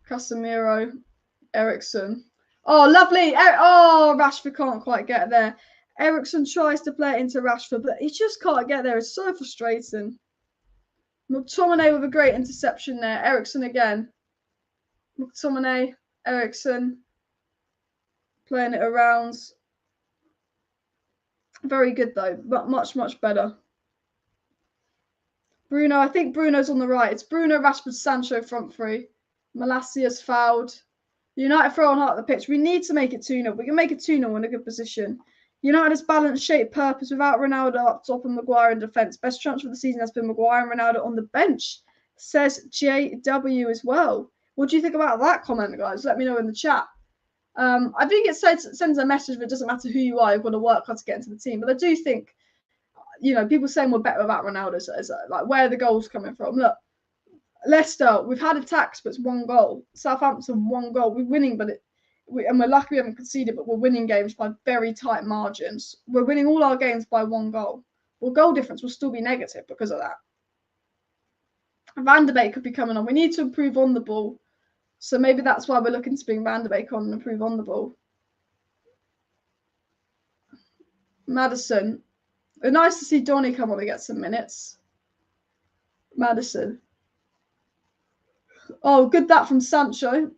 Casemiro, Eriksen. Oh, lovely. Rashford can't quite get there. Eriksen tries to play it into Rashford, but he just can't get there. It's so frustrating. McTominay with a great interception there. Eriksen again. McTominay, Eriksen. Playing it around. Very good though, but much, much better. Bruno, I think Bruno's on the right. It's Bruno, Rashford, Sancho front three. Malacia's fouled. United throw on half the pitch. We need to make it 2-0. We can make it 2-0 in a good position. United has balanced shape purpose without Ronaldo up top and Maguire in defence. Best transfer of the season has been Maguire and Ronaldo on the bench, says JW as well. What do you think about that comment, guys? Let me know in the chat. I think it sends a message that it doesn't matter who you are, you've got to work hard to get into the team. But I do think, people saying we're better without Ronaldo, so it's like, where are the goals coming from? Look, Leicester, we've had attacks, but it's 1 goal. Southampton, 1 goal. We're winning, but we're lucky we haven't conceded, but we're winning games by very tight margins. We're winning all our games by 1 goal. Well, goal difference will still be negative because of that. Van de Beek could be coming on. We need to improve on the ball. So maybe that's why we're looking to bring Van de Beek on and improve on the ball. Maddison. It's nice to see Donny come on and get some minutes. Maddison. Oh, good that from Sancho.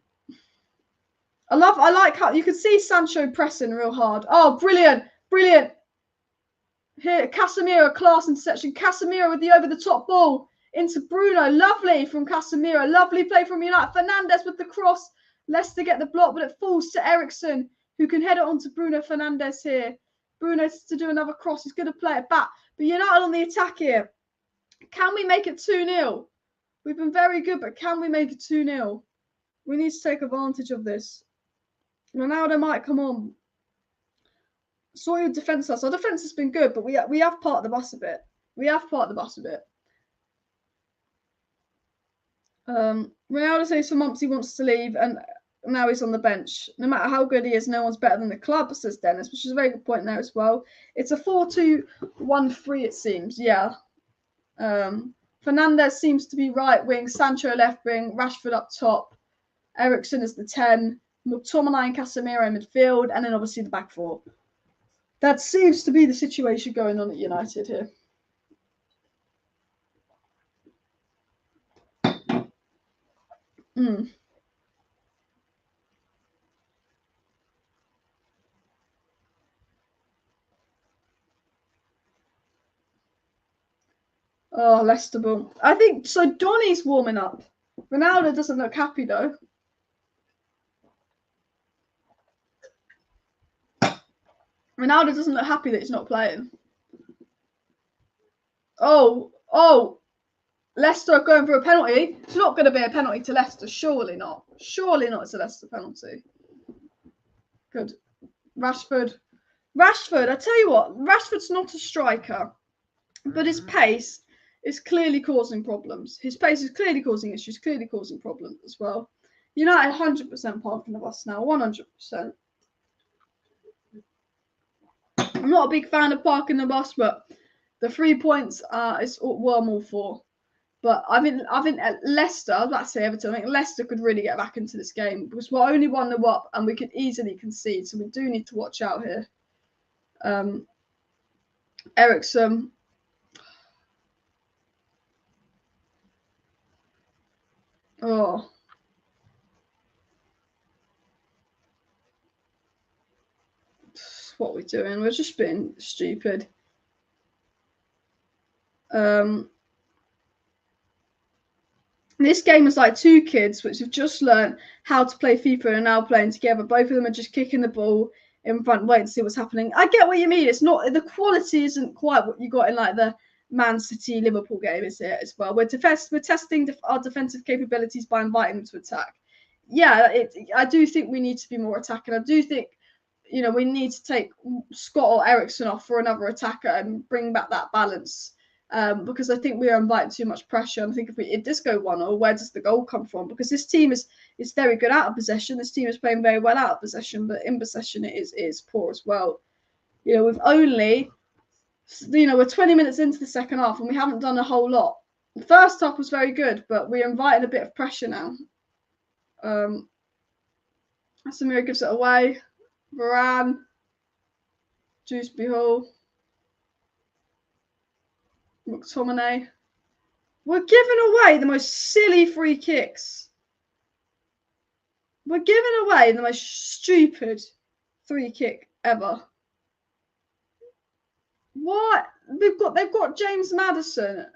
I like how you can see Sancho pressing real hard. Oh, brilliant. Brilliant. Here, Casemiro, class interception. Casemiro with the over-the-top ball into Bruno. Lovely from Casemiro. Lovely play from United. Fernandes with the cross. Leicester get the block, but it falls to Eriksen, who can head it on to Bruno Fernandes here. Bruno to do another cross. He's going to play it back. But United on the attack here. Can we make it 2-0? We've been very good, but can we make it 2-0? We need to take advantage of this. Ronaldo might come on. Saw your defence us. Our defence has been good, but we have parked the bus a bit. Ronaldo says for months he wants to leave, and now he's on the bench. No matter how good he is, no one's better than the club, says Dennis, which is a very good point there as well. It's a 4-2-1-3, it seems. Yeah. Fernandes seems to be right wing, Sancho left wing, Rashford up top, Eriksen is the 10, McTominay and Casemiro in midfield, and then obviously the back 4. That seems to be the situation going on at United here. Oh, Leicester ball. I think so. Donny's warming up. Ronaldo doesn't look happy though. Ronaldo doesn't look happy that he's not playing. Oh, Leicester are going for a penalty. It's not going to be a penalty to Leicester. Surely not. Surely not. It's a Leicester penalty. Good. Rashford. I tell you what, Rashford's not a striker, but his pace is clearly causing problems. His pace is clearly causing issues, clearly causing problems as well. United 100% parking the bus now, 100%. I'm not a big fan of parking the bus, but the 3 points is what I'm all for. But I think Leicester, I was about to say Everton, I think Leicester could really get back into this game because we're only 1-0 up and we could easily concede. So we do need to watch out here. Ericsson. Oh. What we're doing. We're just being stupid. This game is like two kids which have just learned how to play FIFA and are now playing together. Both of them are just kicking the ball in front, waiting to see what's happening. I get what you mean. It's not, the quality isn't quite what you got in like the Man City Liverpool game, is it? As well, we're testing our defensive capabilities by inviting them to attack. Yeah, I do think we need to be more attacking. I do think, you know, we need to take Scott or Ericsson off for another attacker and bring back that balance. Because I think we are inviting too much pressure. And I think if it does go 1-0, where does the goal come from? Because this team is very good out of possession. This team is playing very well out of possession, but in possession it is poor as well. You know, we've only, you know, we're 20 minutes into the second half and we haven't done a whole lot. The first half was very good, but we're inviting a bit of pressure now. Samira gives it away. Varane. Dewsbury Hall. McTominay. We're giving away the most silly free kicks. We're giving away the most stupid free kick ever. What? They've got James Maddison.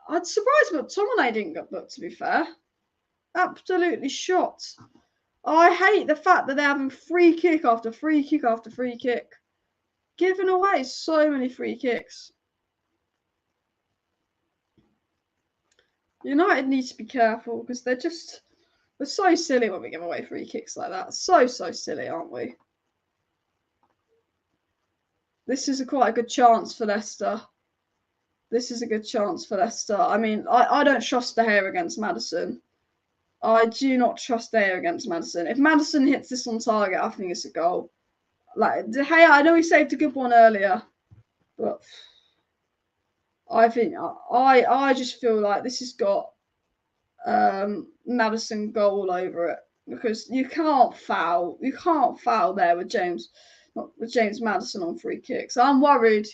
I'd surprised McTominay didn't get booked, to be fair. Absolutely shocked. I hate the fact that they're having free kick after free kick after free kick. Giving away so many free kicks. United needs to be careful because we're so silly when we give away free kicks like that. So silly, aren't we? This is quite a good chance for Leicester. This is a good chance for Leicester. I mean, I don't trust De Gea against Maddison. I do not trust De Gea against Maddison. If Maddison hits this on target, I think it's a goal. Like, De Gea, I know he saved a good one earlier, but I think I just feel like this has got Maddison goal all over it because you can't foul there with James Maddison on free kicks. I'm worried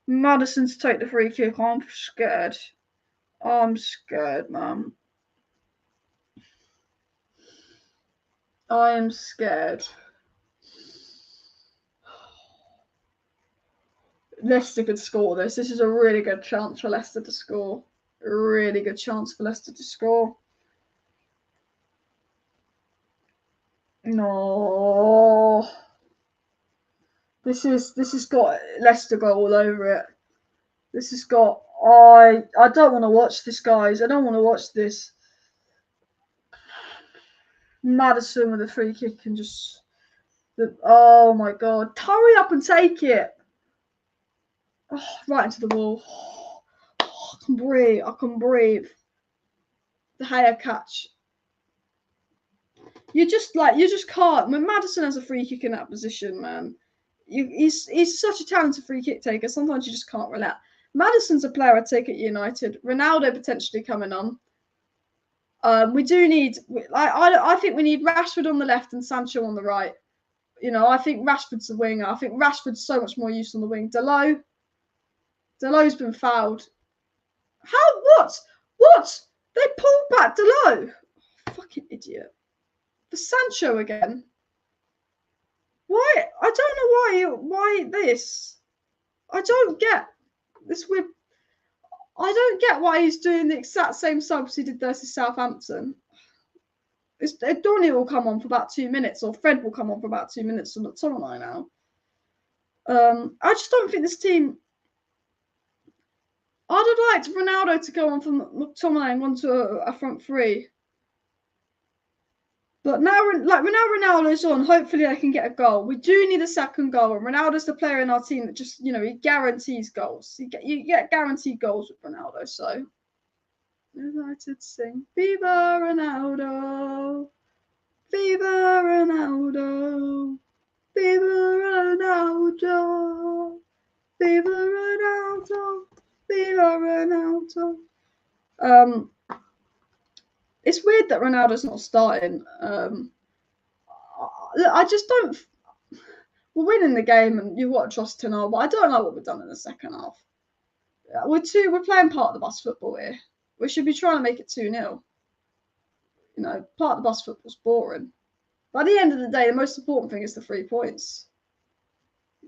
Maddison to take the free kick. I'm scared, man. I am scared. Leicester could score this. This is a really good chance for Leicester to score. A really good chance for Leicester to score. No. This has got Leicester goal all over it. This has got I don't want to watch this, guys. I don't want to watch this. Maddison with a free kick and just oh my god. Hurry up and take it. Oh, right into the wall. Oh, I can breathe. The Gea catch. You just can't. When Maddison has a free kick in that position, man, he's such a talented free kick taker. Sometimes you just can't relax. Maddison's a player I'd take at United. Ronaldo potentially coming on. We do need. I think we need Rashford on the left and Sancho on the right. You know, I think Rashford's the winger. I think Rashford's so much more use on the wing. Delow's been fouled. How? What? They pulled back Delow. Fucking idiot. For Sancho again. Why? I don't know why this. I don't get this weird. I don't get why he's doing the exact same subs he did versus Southampton. Donny will come on for about 2 minutes, or Fred will come on for about 2 minutes, and McTominay now. I just don't think this team. I'd have liked Ronaldo to go on for McTominay and onto a front three. But now Ronaldo's on, hopefully I can get a goal. We do need a second goal, and Ronaldo's the player in our team that just, you know, he guarantees goals. You get guaranteed goals with Ronaldo, so. United sing, Viva Ronaldo, Viva Ronaldo, Viva Ronaldo, Viva Ronaldo, Viva Ronaldo. time. It's weird that Ronaldo's not starting. I just don't. We're winning the game, and you watch us tonight, but I don't know what we've done in the second half. We're playing part of the bus football here. We should be trying to make it 2-0. You know, part of the bus football's boring. By the end of the day, the most important thing is the 3 points.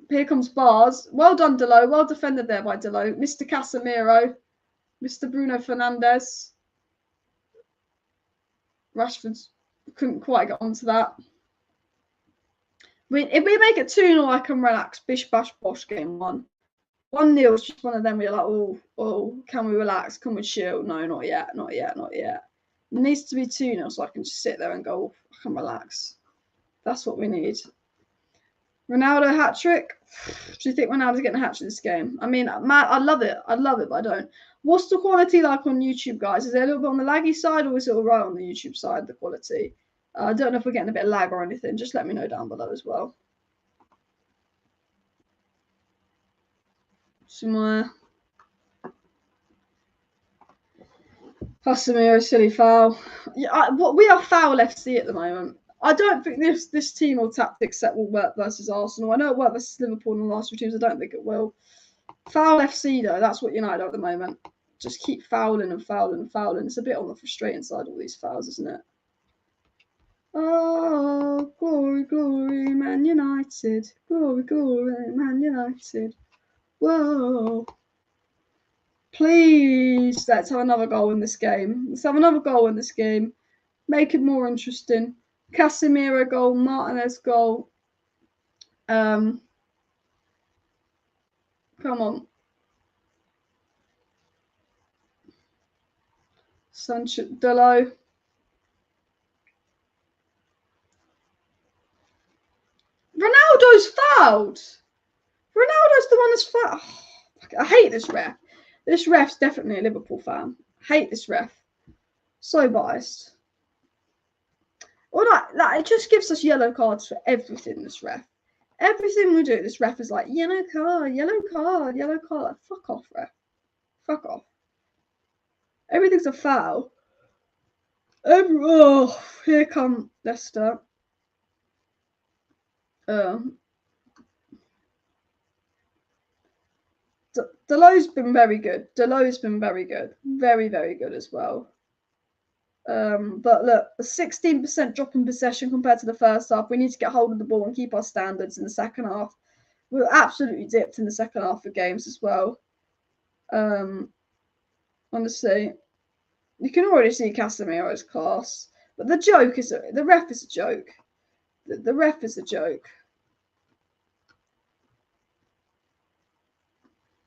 Here comes Bars. Well done, Delo. Well defended there by Delo. Mr. Casemiro. Mr. Bruno Fernandes. Rashford couldn't quite get onto that. If we make it 2-0, I can relax. Bish, bash, bosh, game 1. 1-0 is just one of them where you're like, oh, can we relax? Can we chill? No, not yet, not yet, not yet. It needs to be 2-0 so I can just sit there and go, I can relax. That's what we need. Ronaldo hat-trick. Do you think Ronaldo's getting a hat-trick this game? I mean, man, I love it, but I don't. What's the quality like on YouTube, guys? Is it a little bit on the laggy side, or is it all right on the YouTube side, the quality? I don't know if we're getting a bit of lag or anything. Just let me know down below as well. Somewhere. Casemiro, silly foul. Yeah, we are foul FC at the moment. I don't think this team or tactics set will work versus Arsenal. I know it worked versus Liverpool and the last 2 teams. I don't think it will. Foul FC though, that's what United are at the moment. Just keep fouling and fouling and fouling. It's a bit on the frustrating side, all these fouls, isn't it? Oh, glory, glory, Man United. Glory, glory, Man United. Whoa. Please, let's have another goal in this game. Let's have another goal in this game. Make it more interesting. Casemiro goal, Martinez goal. Come on. Sancho, Delo. Ronaldo's fouled. Ronaldo's the one that's fouled. Oh, I hate this ref. This ref's definitely a Liverpool fan. I hate this ref. So biased. Well, like it just gives us yellow cards for everything, this ref. Everything we do, this ref is like, yellow card, yellow card, yellow card. Like, fuck off, ref. Fuck off. Everything's a foul. Oh, here come Leicester. Delo's been very good. Delo's been very good. Very, very good as well. But look, a 16% drop in possession compared to the first half. We need to get hold of the ball and keep our standards in the second half. We were absolutely dipped in the second half of games as well. Honestly, you can already see Casemiro's class. But the joke is, the ref is a joke. The ref is a joke.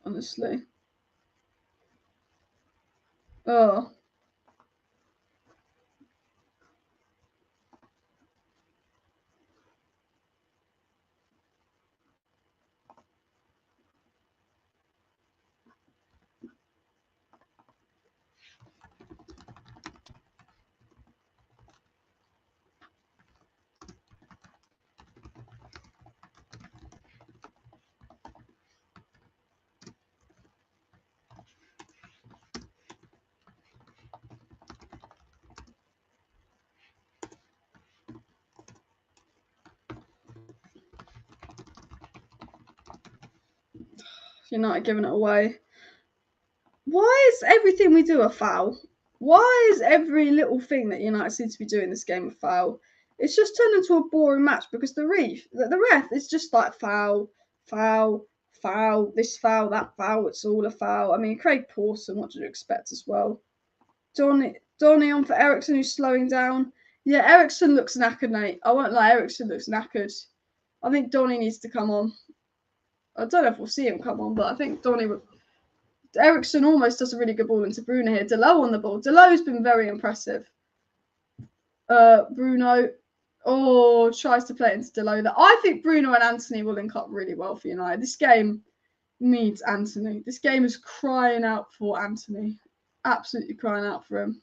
Honestly. Oh. United giving it away. Why is everything we do a foul? Why is every little thing that United seems to be doing this game a foul? It's just turned into a boring match because the ref is just like foul, foul, foul, this foul, that foul. It's all a foul. I mean, Craig Pawson, what did you expect as well? Donny on for Ericsson, who's slowing down. Yeah, Ericsson looks knackered, mate. I won't lie, Ericsson looks knackered. I think Donny needs to come on. I don't know if we'll see him come on, but I think Ericsson almost does a really good ball into Bruno here. Delo on the ball. Delo's been very impressive. Bruno, tries to play it into Delo. I think Bruno and Anthony will link up really well for United. This game needs Anthony. This game is crying out for Anthony. Absolutely crying out for him.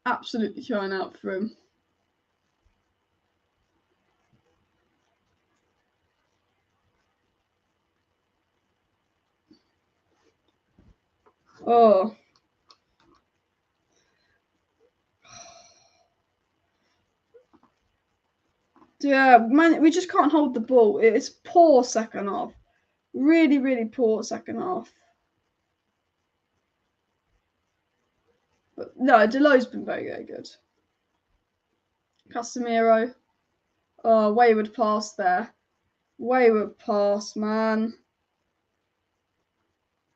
Absolutely crying out for him. Oh. Yeah, man, we just can't hold the ball. It's poor second half. Really, really poor second half. But no, Delo's been very, very good. Casemiro. Oh, wayward pass there. Wayward pass, man.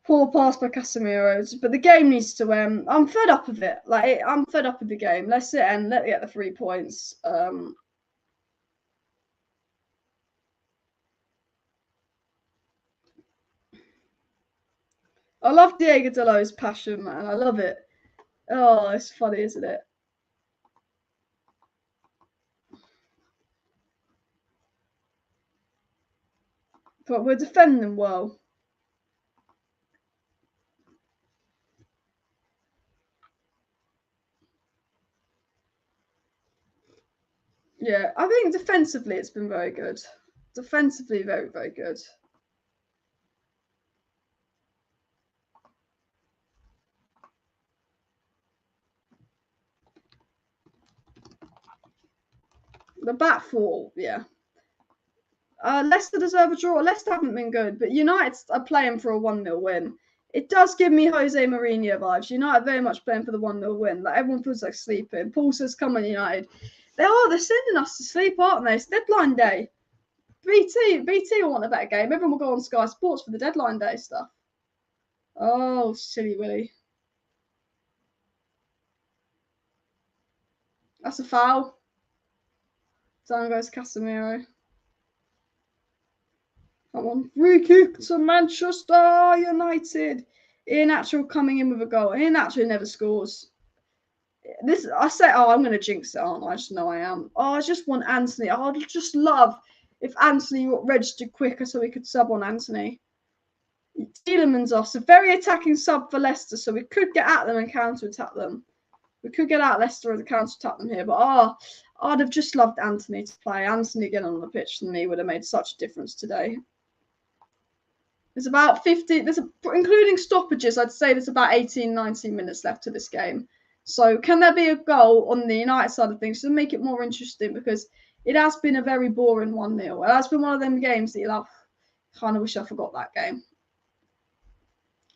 Poor pass by Casemiro. But the game needs to end. I'm fed up of it. Like, I'm fed up with the game. Let's sit and let get the 3 points. I love Diego Delo's passion, man. I love it. Oh, it's funny, isn't it? But we're defending well. Yeah, I think defensively it's been very good. Defensively, very, very good. The back four, yeah. Leicester deserve a draw. Leicester haven't been good, but United are playing for a 1-0 win. It does give me Jose Mourinho vibes. United very much playing for the 1-0 win. Like, everyone feels like sleeping. Paul says, come on, United. They're sending us to sleep, aren't they? It's deadline day. BT will want a better game. Everyone will go on Sky Sports for the deadline day stuff. Oh, silly Willy. That's a foul. Down goes Casemiro. Come on. Free kick to Manchester United. Iheanacho coming in with a goal. Iheanacho never scores. I'm going to jinx it, aren't I? I just know I am. Oh, I just want Anthony. I'd just love if Anthony got registered quicker so we could sub on Anthony. Tielemans off. So very attacking sub for Leicester, so we could get at them and counter-attack them. We could get out Leicester and counter-attack them here, but I'd have just loved Anthony to play. Anthony getting on the pitch for me would have made such a difference today. There's about 50, including stoppages, I'd say there's about 18, 19 minutes left to this game. So can there be a goal on the United side of things to make it more interesting? Because it has been a very boring 1-0. It has been one of them games that you love. Kind of wish I forgot that game.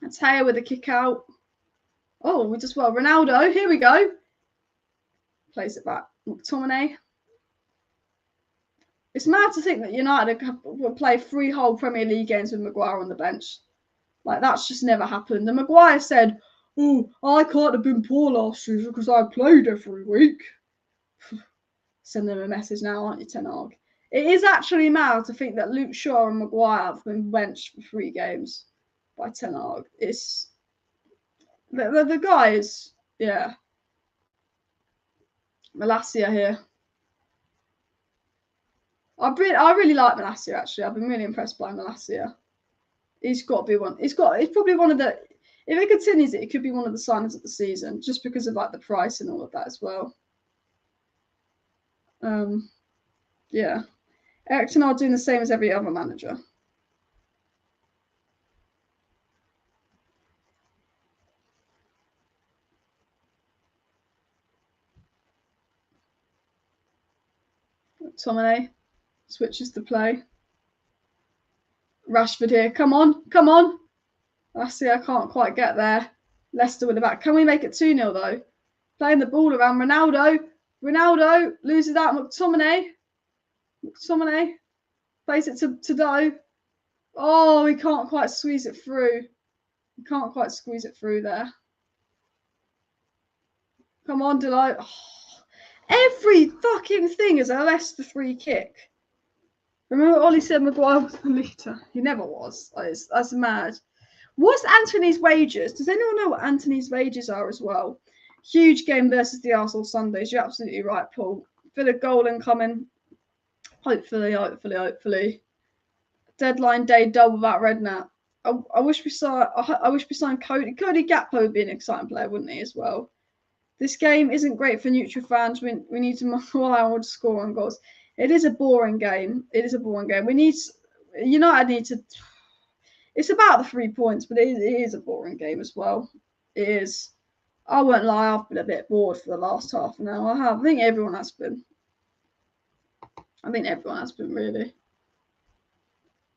It's Taya with a kick out. Oh, Ronaldo, here we go. Plays it back. McTominay. It's mad to think that United will play 3 whole Premier League games with Maguire on the bench. Like, that's just never happened. And Maguire said, oh, I can't have been poor last season because I played every week. Send them a message now, aren't you, Ten Hag? It is actually mad to think that Luke Shaw and Maguire have been benched for 3 games by Ten Hag. It's... The guys, yeah. Malacia here. I really like Malacia, actually. I've been really impressed by Malacia. He's got to be one. He's probably one of the... If it continues it could be one of the signings of the season, just because of like the price and all of that as well. Yeah. Eric Ten Hag doing the same as every other manager. Tomine switches the play. Rashford here. Come on. Come on. I see I can't quite get there. Leicester with the back. Can we make it 2-0 though? Playing the ball around Ronaldo. Ronaldo loses out. McTominay plays it to Doe. Oh, he can't quite squeeze it through. He can't quite squeeze it through there. Come on, Delight. Oh, every fucking thing is a Leicester free kick. Remember Ollie said Maguire was the leader? He never was. That's mad. What's Anthony's wages? Does anyone know what Anthony's wages are as well? Huge game versus the Arsenal Sundays. You're absolutely right, Paul. Feel a goal incoming. Hopefully. Deadline day double that Redknapp. I wish we signed Cody. Cody Gakpo would be an exciting player, wouldn't he, as well? This game isn't great for neutral fans. We need to rely on score on goals. It is a boring game. United need to... It's about the 3 points, but it is a boring game as well. It is. I won't lie, I've been a bit bored for the last half an hour. I think everyone has been. Really.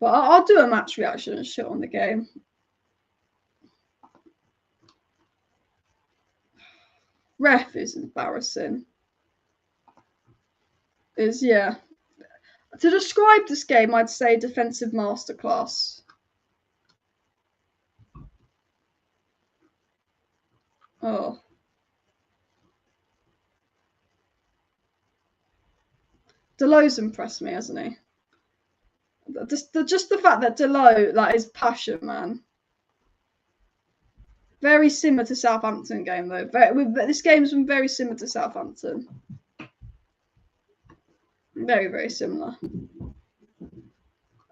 But I'll do a match reaction and shit on the game. Ref is embarrassing. Yeah. To describe this game, I'd say defensive masterclass. Oh. Delo's impressed me, hasn't he? Just the fact that Delo, like, his passion, man. Very similar to Southampton game, though. This game's been very similar to Southampton. Very, very similar.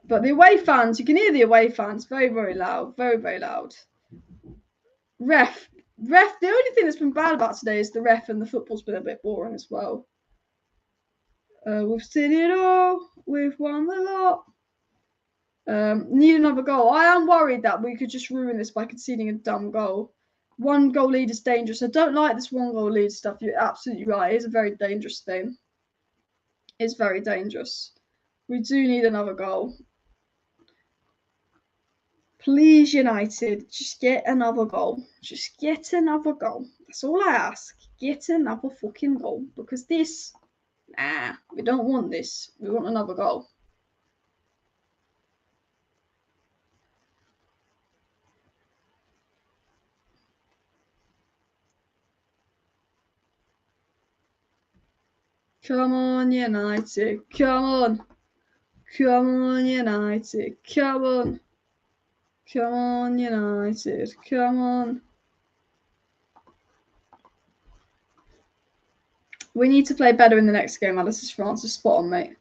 But the away fans, you can hear the away fans very, very loud. Very, very loud. Ref. The only thing that's been bad about today is the ref, and the football's been a bit boring as well. We've seen it all. We've won the lot. Need another goal. I am worried that we could just ruin this by conceding a dumb goal. 1 goal lead is dangerous. I don't like this 1 goal lead stuff. You're absolutely right. It is a very dangerous thing. It's very dangerous. We do need another goal. Please, United, just get another goal. Just get another goal. That's all I ask. Get another fucking goal. Because this, we don't want this. We want another goal. Come on, United. Come on. Come on, United. Come on. Come on, United. Come on. We need to play better in the next game, Alice. Is France is spot on, mate.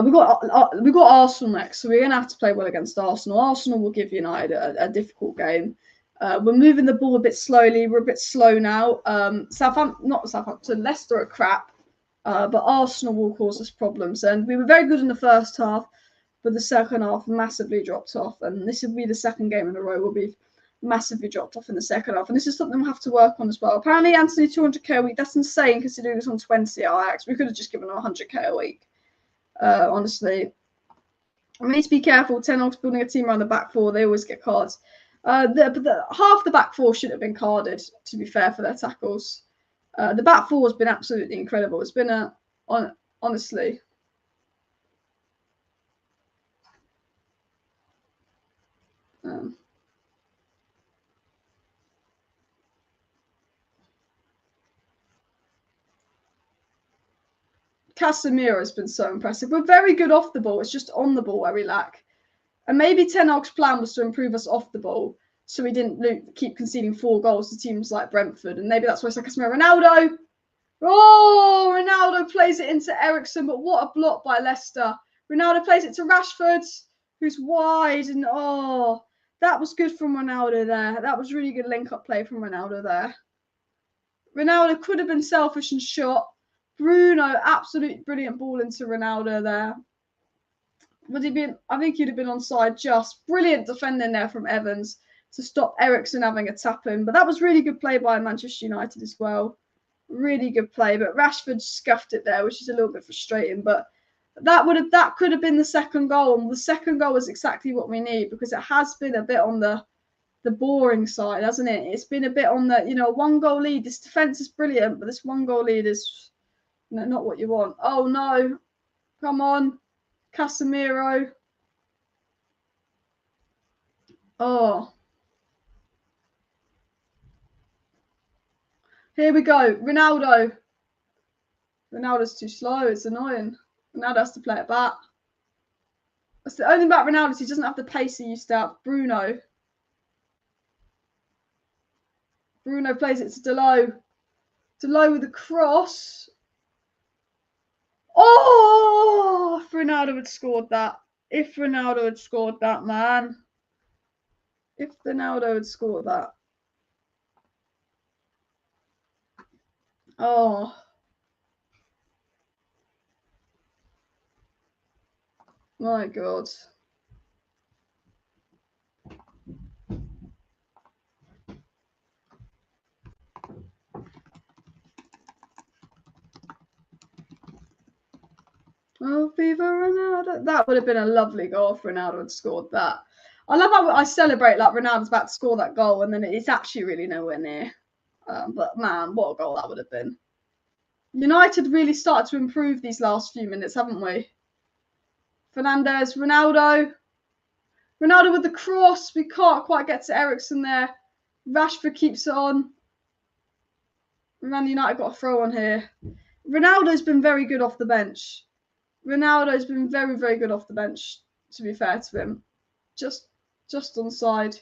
We got Arsenal next, so we're gonna have to play well against Arsenal. Arsenal will give United a difficult game. We're moving the ball a bit slowly. We're a bit slow now. Not Southampton. Leicester are crap, but Arsenal will cause us problems. And we were very good in the first half, but the second half massively dropped off. And this will be the second game in a row we'll be massively dropped off in the second half. And this is something we'll have to work on as well. Apparently, Anthony 200k a week. That's insane considering it's on 20 Ajax. We could have just given him 100k a week. Honestly, we need to be careful. Ten Hag's building a team around the back four. They always get cards. Half the back four should have been carded, to be fair, for their tackles. The back four has been absolutely incredible. It's been honestly. Casemiro has been so impressive. We're very good off the ball. It's just on the ball where we lack. And maybe Ten Hag's plan was to improve us off the ball, so we didn't keep conceding 4 goals to teams like Brentford. And maybe that's why I said Casemiro. Ronaldo! Oh, Ronaldo plays it into Eriksen, but what a block by Leicester. Ronaldo plays it to Rashford, who's wide. And that was good from Ronaldo there. That was really good link-up play from Ronaldo there. Ronaldo could have been selfish and shot. Bruno, absolute brilliant ball into Ronaldo there. Would he been? I think he'd have been onside. Just brilliant defending there from Evans to stop Eriksen having a tap in. But that was really good play by Manchester United as well. Really good play. But Rashford scuffed it there, which is a little bit frustrating. But that could have been the second goal. And the second goal is exactly what we need, because it has been a bit on the boring side, hasn't it? It's been a bit on the 1 goal lead. This defense is brilliant, but this 1 goal lead is not what you want. Oh no! Come on. Casemiro. Oh. Here we go. Ronaldo. Ronaldo's too slow. It's annoying. Ronaldo has to play it back. That's the only thing about Ronaldo. He doesn't have the pace he used to have. Bruno. Bruno plays it to Delo. Delo with a cross. Oh! If Ronaldo had scored that. If Ronaldo had scored that, man. If Ronaldo had scored that. Oh. My God. Oh, Viva Ronaldo. That would have been a lovely goal if Ronaldo had scored that. I love how I celebrate like Ronaldo's about to score that goal and then it's actually really nowhere near. But man, what a goal that would have been. United really started to improve these last few minutes, haven't we? Fernandes, Ronaldo. Ronaldo with the cross. We can't quite get to Eriksen there. Rashford keeps it on. Man United got a throw on here. Ronaldo's been very good off the bench. Ronaldo's been very, very good off the bench, to be fair to him. Just on side.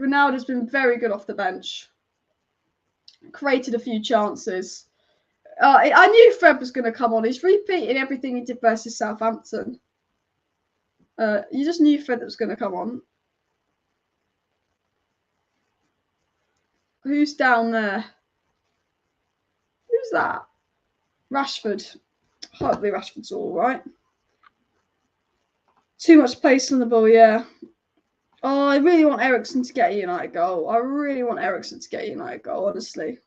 Ronaldo's been very good off the bench. Created a few chances. I knew Fred was going to come on. He's repeating everything he did versus Southampton. You just knew Fred was going to come on. Who's down there? Who's that? Rashford. Hopefully Rashford's all right. Too much pace on the ball, yeah. Oh, I really want Eriksen to get a United goal. I really want Eriksen to get a United goal, honestly.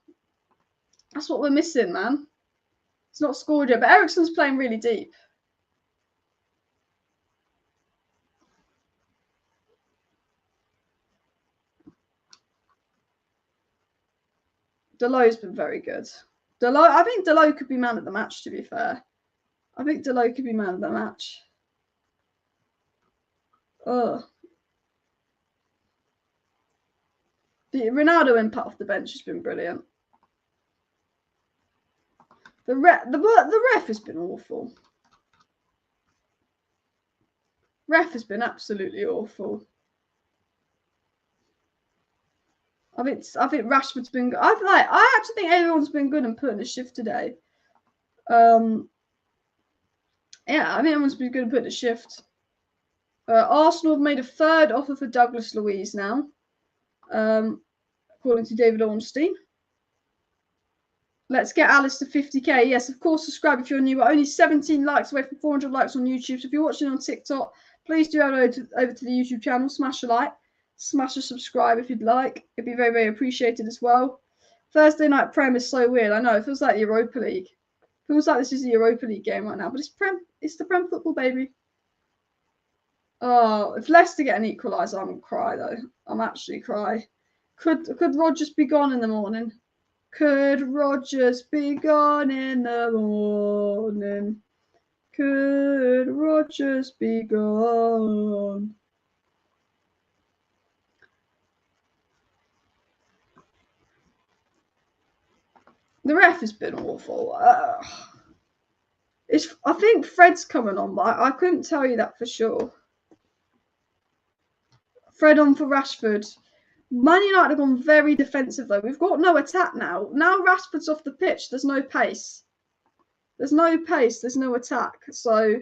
That's what we're missing, man. It's not scored yet, but Eriksen's playing really deep. Delo's been very good. I think Delo could be man of the match, to be fair. I think Delo could be man of the match. The Ronaldo impact off the bench has been brilliant. The ref has been awful. Ref has been absolutely awful. I think Rashford's been good. I actually think everyone's been good and putting a shift today. Yeah, I think everyone's been good and putting a shift. Arsenal have made a third offer for Douglas Luiz now, according to David Ornstein. Let's get Alice to 50k. Yes, of course, subscribe if you're new. We're only 17 likes away from 400 likes on YouTube. So if you're watching on TikTok, please do head over to the YouTube channel. Smash a like. Smash a subscribe if you'd like. It'd be very, very appreciated as well. Thursday night Prem is so weird. I know. It feels like the Europa League. It feels like this is the Europa League game right now. But it's Prem. It's the Prem football, baby. Oh, if Leicester get an equaliser, I'm going to cry, though. I'm actually cry. Could Rodgers be gone in the morning? Could Rodgers be gone in the morning? Could Rodgers be gone? The ref has been awful. I think Fred's coming on, but I couldn't tell you that for sure. Fred on for Rashford. Man United have gone very defensive, though. We've got no attack now. Now Rashford's off the pitch. There's no pace. There's no pace. There's no attack. So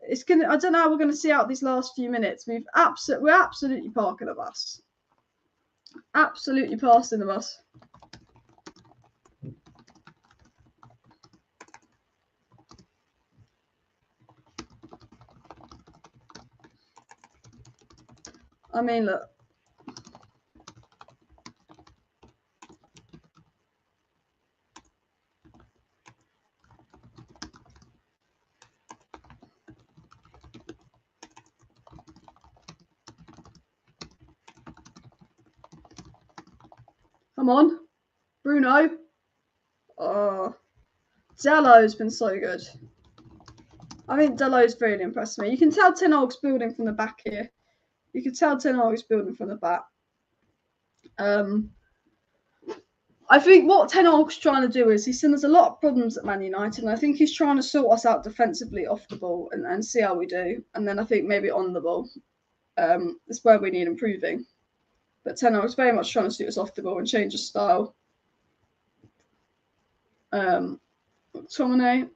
it's gonna. I don't know how we're gonna see out these last few minutes. We're absolutely parking the bus. Absolutely passing the bus. I mean, look. Come on, Bruno. Oh, Delo's been so good. I think Delo's really impressed me. You can tell Ten Hag's building from the back here. You can tell Ten Hag's building from the back. I think what Ten Hag's trying to do is he's seen there's a lot of problems at Man United, and I think he's trying to sort us out defensively off the ball and see how we do. And then I think maybe on the ball, is where we need improving. But Ten Hag's very much trying to suit us off the ball and change the style. McTominay.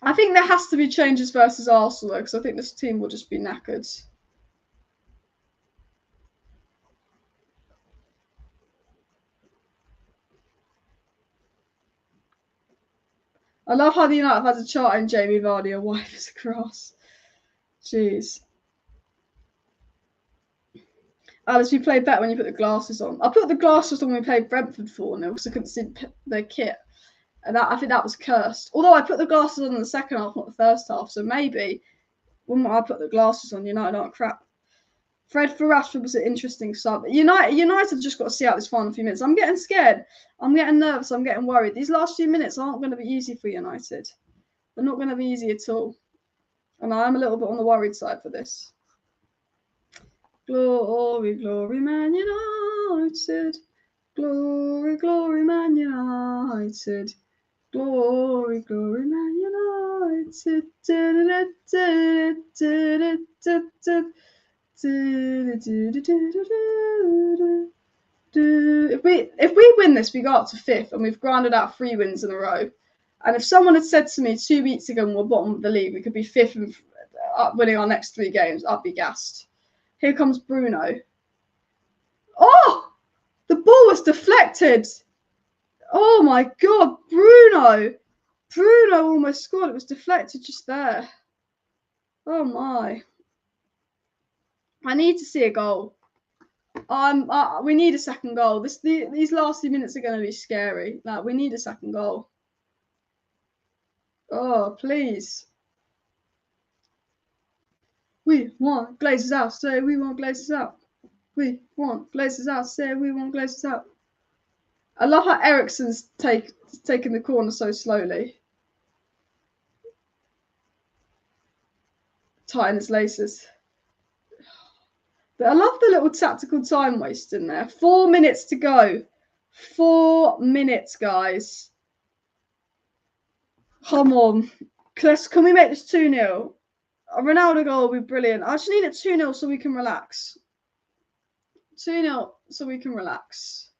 I think there has to be changes versus Arsenal, because I think this team will just be knackered. I love how the United have had a chart in Jamie Vardy, a wife is a cross. Jeez. Alice, we played better when you put the glasses on. I put the glasses on when we played Brentford 4-0 because I couldn't see the kit. And I think that was cursed. Although I put the glasses on in the second half, not the first half. So maybe when I put the glasses on, United aren't crap. Fred for Rashford was an interesting sub. United just got to see out this final few minutes. I'm getting scared. I'm getting nervous. I'm getting worried. These last few minutes aren't going to be easy for United. They're not going to be easy at all. And I'm a little bit on the worried side for this. Glory, glory, Man United. Glory, glory, Man United. Glory, glory, Man United. If we win this, we go up to 5th, and we've grinded out 3 wins in a row. And if someone had said to me 2 weeks ago when we're bottom of the league, we could be 5th and winning our next 3 games, I'd be gassed. Here comes Bruno. Oh! The ball was deflected. Oh my God, Bruno. Bruno almost scored. It was deflected just there. Oh my. I need to see a goal. We need a second goal. These last few minutes are going to be scary. Like, we need a second goal. Oh, please. We want Glazers out. Say we want Glazers out. We want Glazers out. Say we want Glazers out. I love how Eriksen's taking the corner so slowly. Tying his laces. But I love the little tactical time waste in there. 4 minutes to go. 4 minutes, guys. Come on. Can we make this 2-0? A Ronaldo goal will be brilliant. I just need it 2-0 so we can relax. 2-0 so we can relax.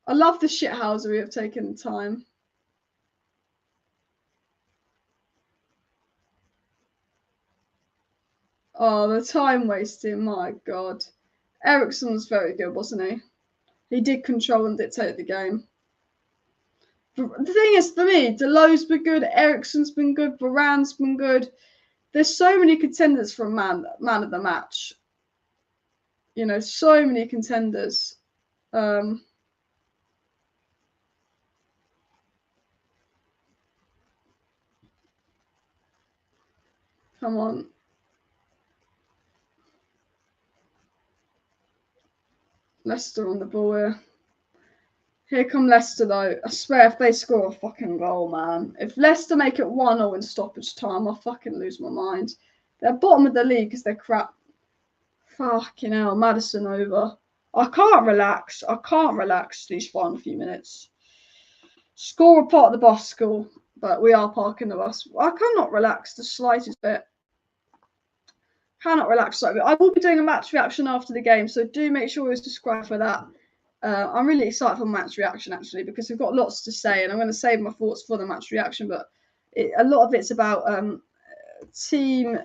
I love the shithousery of taking the time. Oh, the time wasting, my God. Eriksen was very good, wasn't he? He did control and dictate the game. The thing is, for me, Delo's been good, Eriksen's been good, Varane's been good. There's so many contenders for man of the match. You know, so many contenders. Come on. Leicester on the ball here. Here come Leicester, though. I swear, if they score a fucking goal, man. If Leicester make it 1-0 in stoppage time, I'll fucking lose my mind. They're bottom of the league because they're crap. Fucking hell, Maddison over. I can't relax. I can't relax these final few minutes. Score a part of the bus school, but we are parking the bus. I cannot relax the slightest bit. Cannot relax slightly. I will be doing a match reaction after the game, so do make sure you subscribe for that. I'm really excited for match reaction, actually, because we've got lots to say, and I'm going to save my thoughts for the match reaction, but a lot of it's about team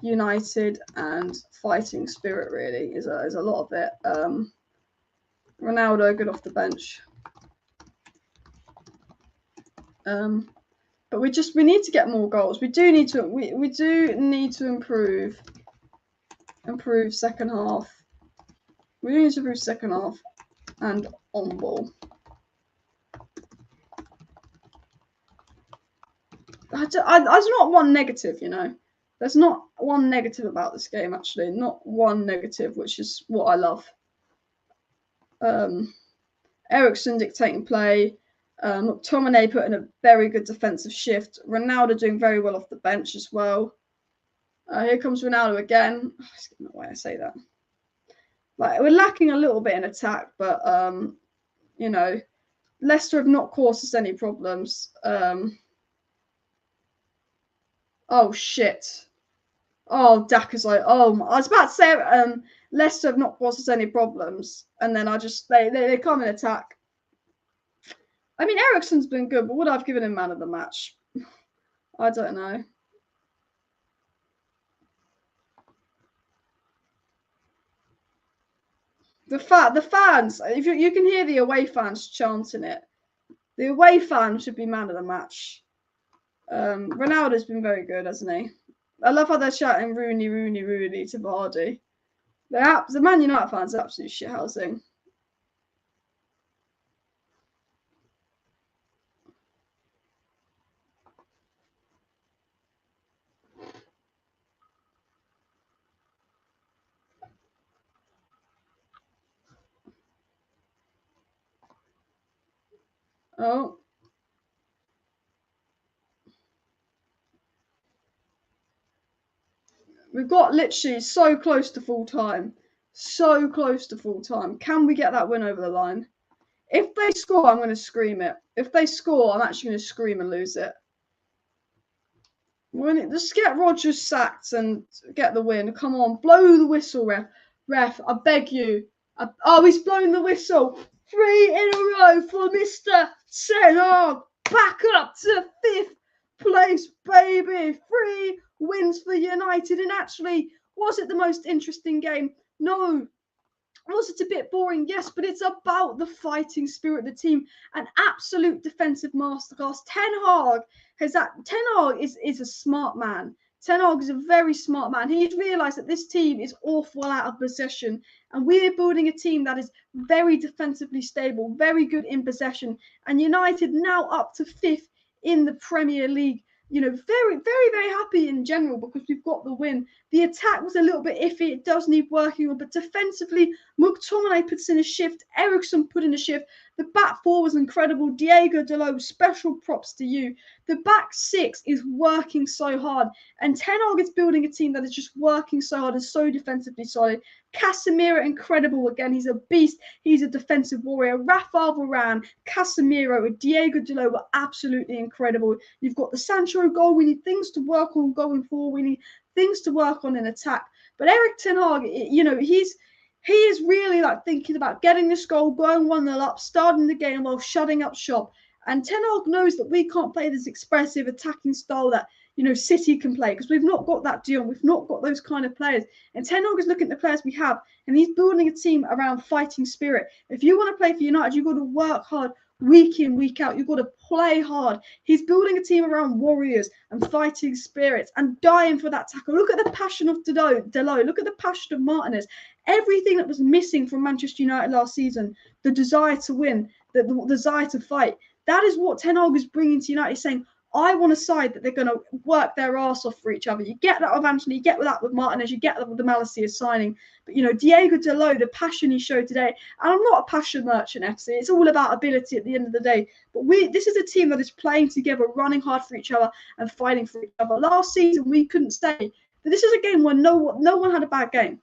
United and fighting spirit, really, is a lot of it. Ronaldo, good off the bench. But we need to get more goals. We do need to improve second half. We do need to improve second half and on ball. There's not one negative, you know. There's not one negative about this game, actually. Not one negative, which is what I love. Eriksen dictating play. McTominay put in a very good defensive shift. Ronaldo doing very well off the bench as well. Here comes Ronaldo again. Oh, it's getting the way I say that. Like, we're lacking a little bit in attack, but you know, Leicester have not caused us any problems. Oh shit! Oh, Daka's like, oh, I was about to say Leicester have not caused us any problems, and then they come in attack. I mean, Eriksen's been good, but would I have given him man of the match? I don't know. The fans, if you can hear the away fans chanting it. The away fans should be man of the match. Ronaldo's been very good, hasn't he? I love how they're shouting Rooney, Rooney, Rooney to Vardy. The Man United fans are absolutely shithousing. Oh. We've got literally so close to full time. So close to full time. Can we get that win over the line? If they score, I'm going to scream it. If they score, I'm actually going to scream and lose it. Just get Rodgers sacked and get the win. Come on, blow the whistle, ref. Ref, I beg you. Oh, he's blown the whistle. 3 in a row for Mr. Ten Hag. Back up to 5th place, baby. 3 wins for United. And actually, was it the most interesting game? No. Was it a bit boring? Yes, but it's about the fighting spirit of the team. An absolute defensive masterclass. Ten Hag is a smart man. Ten Hag is a very smart man. He's realised that this team is awful out of possession, and we're building a team that is very defensively stable, very good in possession. And United now up to 5th in the Premier League. You know, very, very, very happy in general because we've got the win. The attack was a little bit iffy. It does need working on, but defensively, McTominay puts in a shift. Eriksen put in a shift. The back four was incredible. Diego Dalot, special props to you. The back six is working so hard. And Ten Hag is building a team that is just working so hard and so defensively solid. Casemiro, incredible again. He's a beast. He's a defensive warrior. Rafael Varane, Casemiro, and Diego Dalot were absolutely incredible. You've got the Sancho goal. We need things to work on going forward. We need things to work on in attack. But Erik Ten Hag, you know, he is really like thinking about getting this goal, going 1-0 up, starting the game while shutting up shop. And Ten Hag knows that we can't play this expressive attacking style that, you know, City can play because we've not got that deal. We've not got those kind of players. And Ten Hag is looking at the players we have, and he's building a team around fighting spirit. If you want to play for United, you've got to work hard week in, week out. You've got to play hard. He's building a team around warriors and fighting spirits and dying for that tackle. Look at the passion of Dalot. Look at the passion of Martinez. Everything that was missing from Manchester United last season, the desire to win, the desire to fight, that is what Ten Hag is bringing to United. He's saying, I want a side that they're going to work their arse off for each other. You get that with Anthony, you get that with Martinez, you get that with the Malacia signing. But, you know, Diego Dalot, the passion he showed today, and I'm not a passion merchant, FC. It's all about ability at the end of the day. But this is a team that is playing together, running hard for each other and fighting for each other. Last season, we couldn't say that this is a game where no one had a bad game.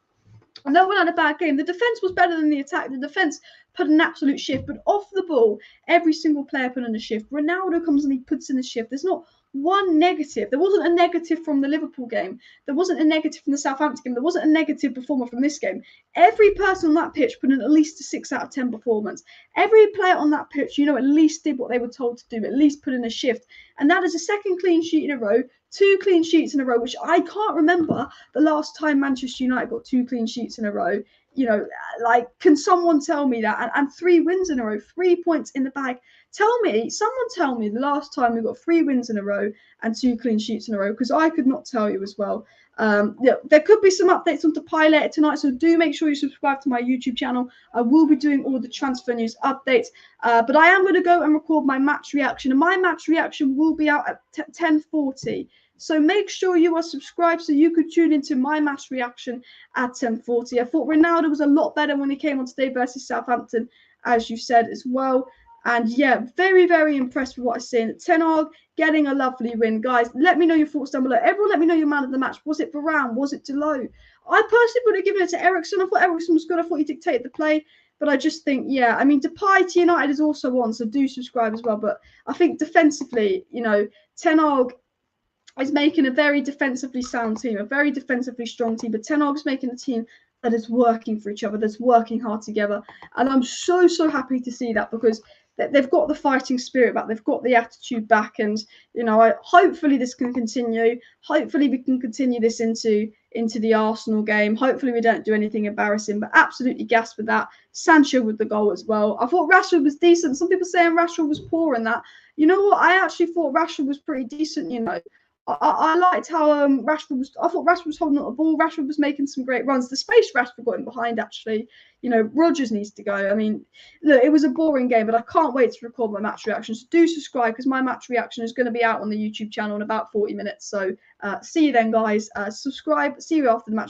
No one had a bad game. The defence was better than the attack. The defence put an absolute shift, but off the ball, every single player put in a shift. Ronaldo comes and he puts in a shift. There's not one negative. There wasn't a negative from the Liverpool game. There wasn't a negative from the Southampton game. There wasn't a negative performer from this game. Every person on that pitch put in at least a 6 out of 10 performance. Every player on that pitch, you know, at least did what they were told to do, at least put in a shift. And that is a second clean sheet in a row, 2 clean sheets in a row, which I can't remember the last time Manchester United got 2 clean sheets in a row. You know, like, can someone tell me that? And 3 wins in a row, 3 points in the bag. Someone tell me the last time we got 3 wins in a row and 2 clean sheets in a row, because I could not tell you as well. Yeah, there could be some updates on DEPAY later tonight, so do make sure you subscribe to my YouTube channel. I will be doing all the transfer news updates, but I am going to go and record my match reaction, and my match reaction will be out at 10:40. So make sure you are subscribed so you could tune into my match reaction at 10:40. I thought Ronaldo was a lot better when he came on today versus Southampton, as you said as well. And yeah, very, very impressed with what I've seen. Ten Hag getting a lovely win. Guys, let me know your thoughts down below. Everyone let me know your man of the match. Was it Varane? Was it Dalot? I personally would have given it to Eriksen. I thought Eriksen was good. I thought he dictated the play. But I just think, yeah, I mean, DEPAY to United is also on, so do subscribe as well. But I think defensively, you know, Ten Hag is making a very defensively sound team, a very defensively strong team. But Ten Hag is making a team that is working for each other, that's working hard together. And I'm so, so happy to see that, because they've got the fighting spirit back, they've got the attitude back, and you know, hopefully this can continue. Hopefully we can continue this into the Arsenal game. Hopefully we don't do anything embarrassing, but absolutely gassed with that. Sancho with the goal as well. I thought Rashford was decent. Some people saying Rashford was poor in that. You know what? I actually thought Rashford was pretty decent. You know, I liked how Rashford was. I thought Rashford was holding up the ball. Rashford was making some great runs. The space Rashford got in behind, actually. You know, Rodgers needs to go. I mean, look, it was a boring game, but I can't wait to record my match reaction. So do subscribe, because my match reaction is going to be out on the YouTube channel in about 40 minutes. So see you then, guys. Subscribe. See you after the match.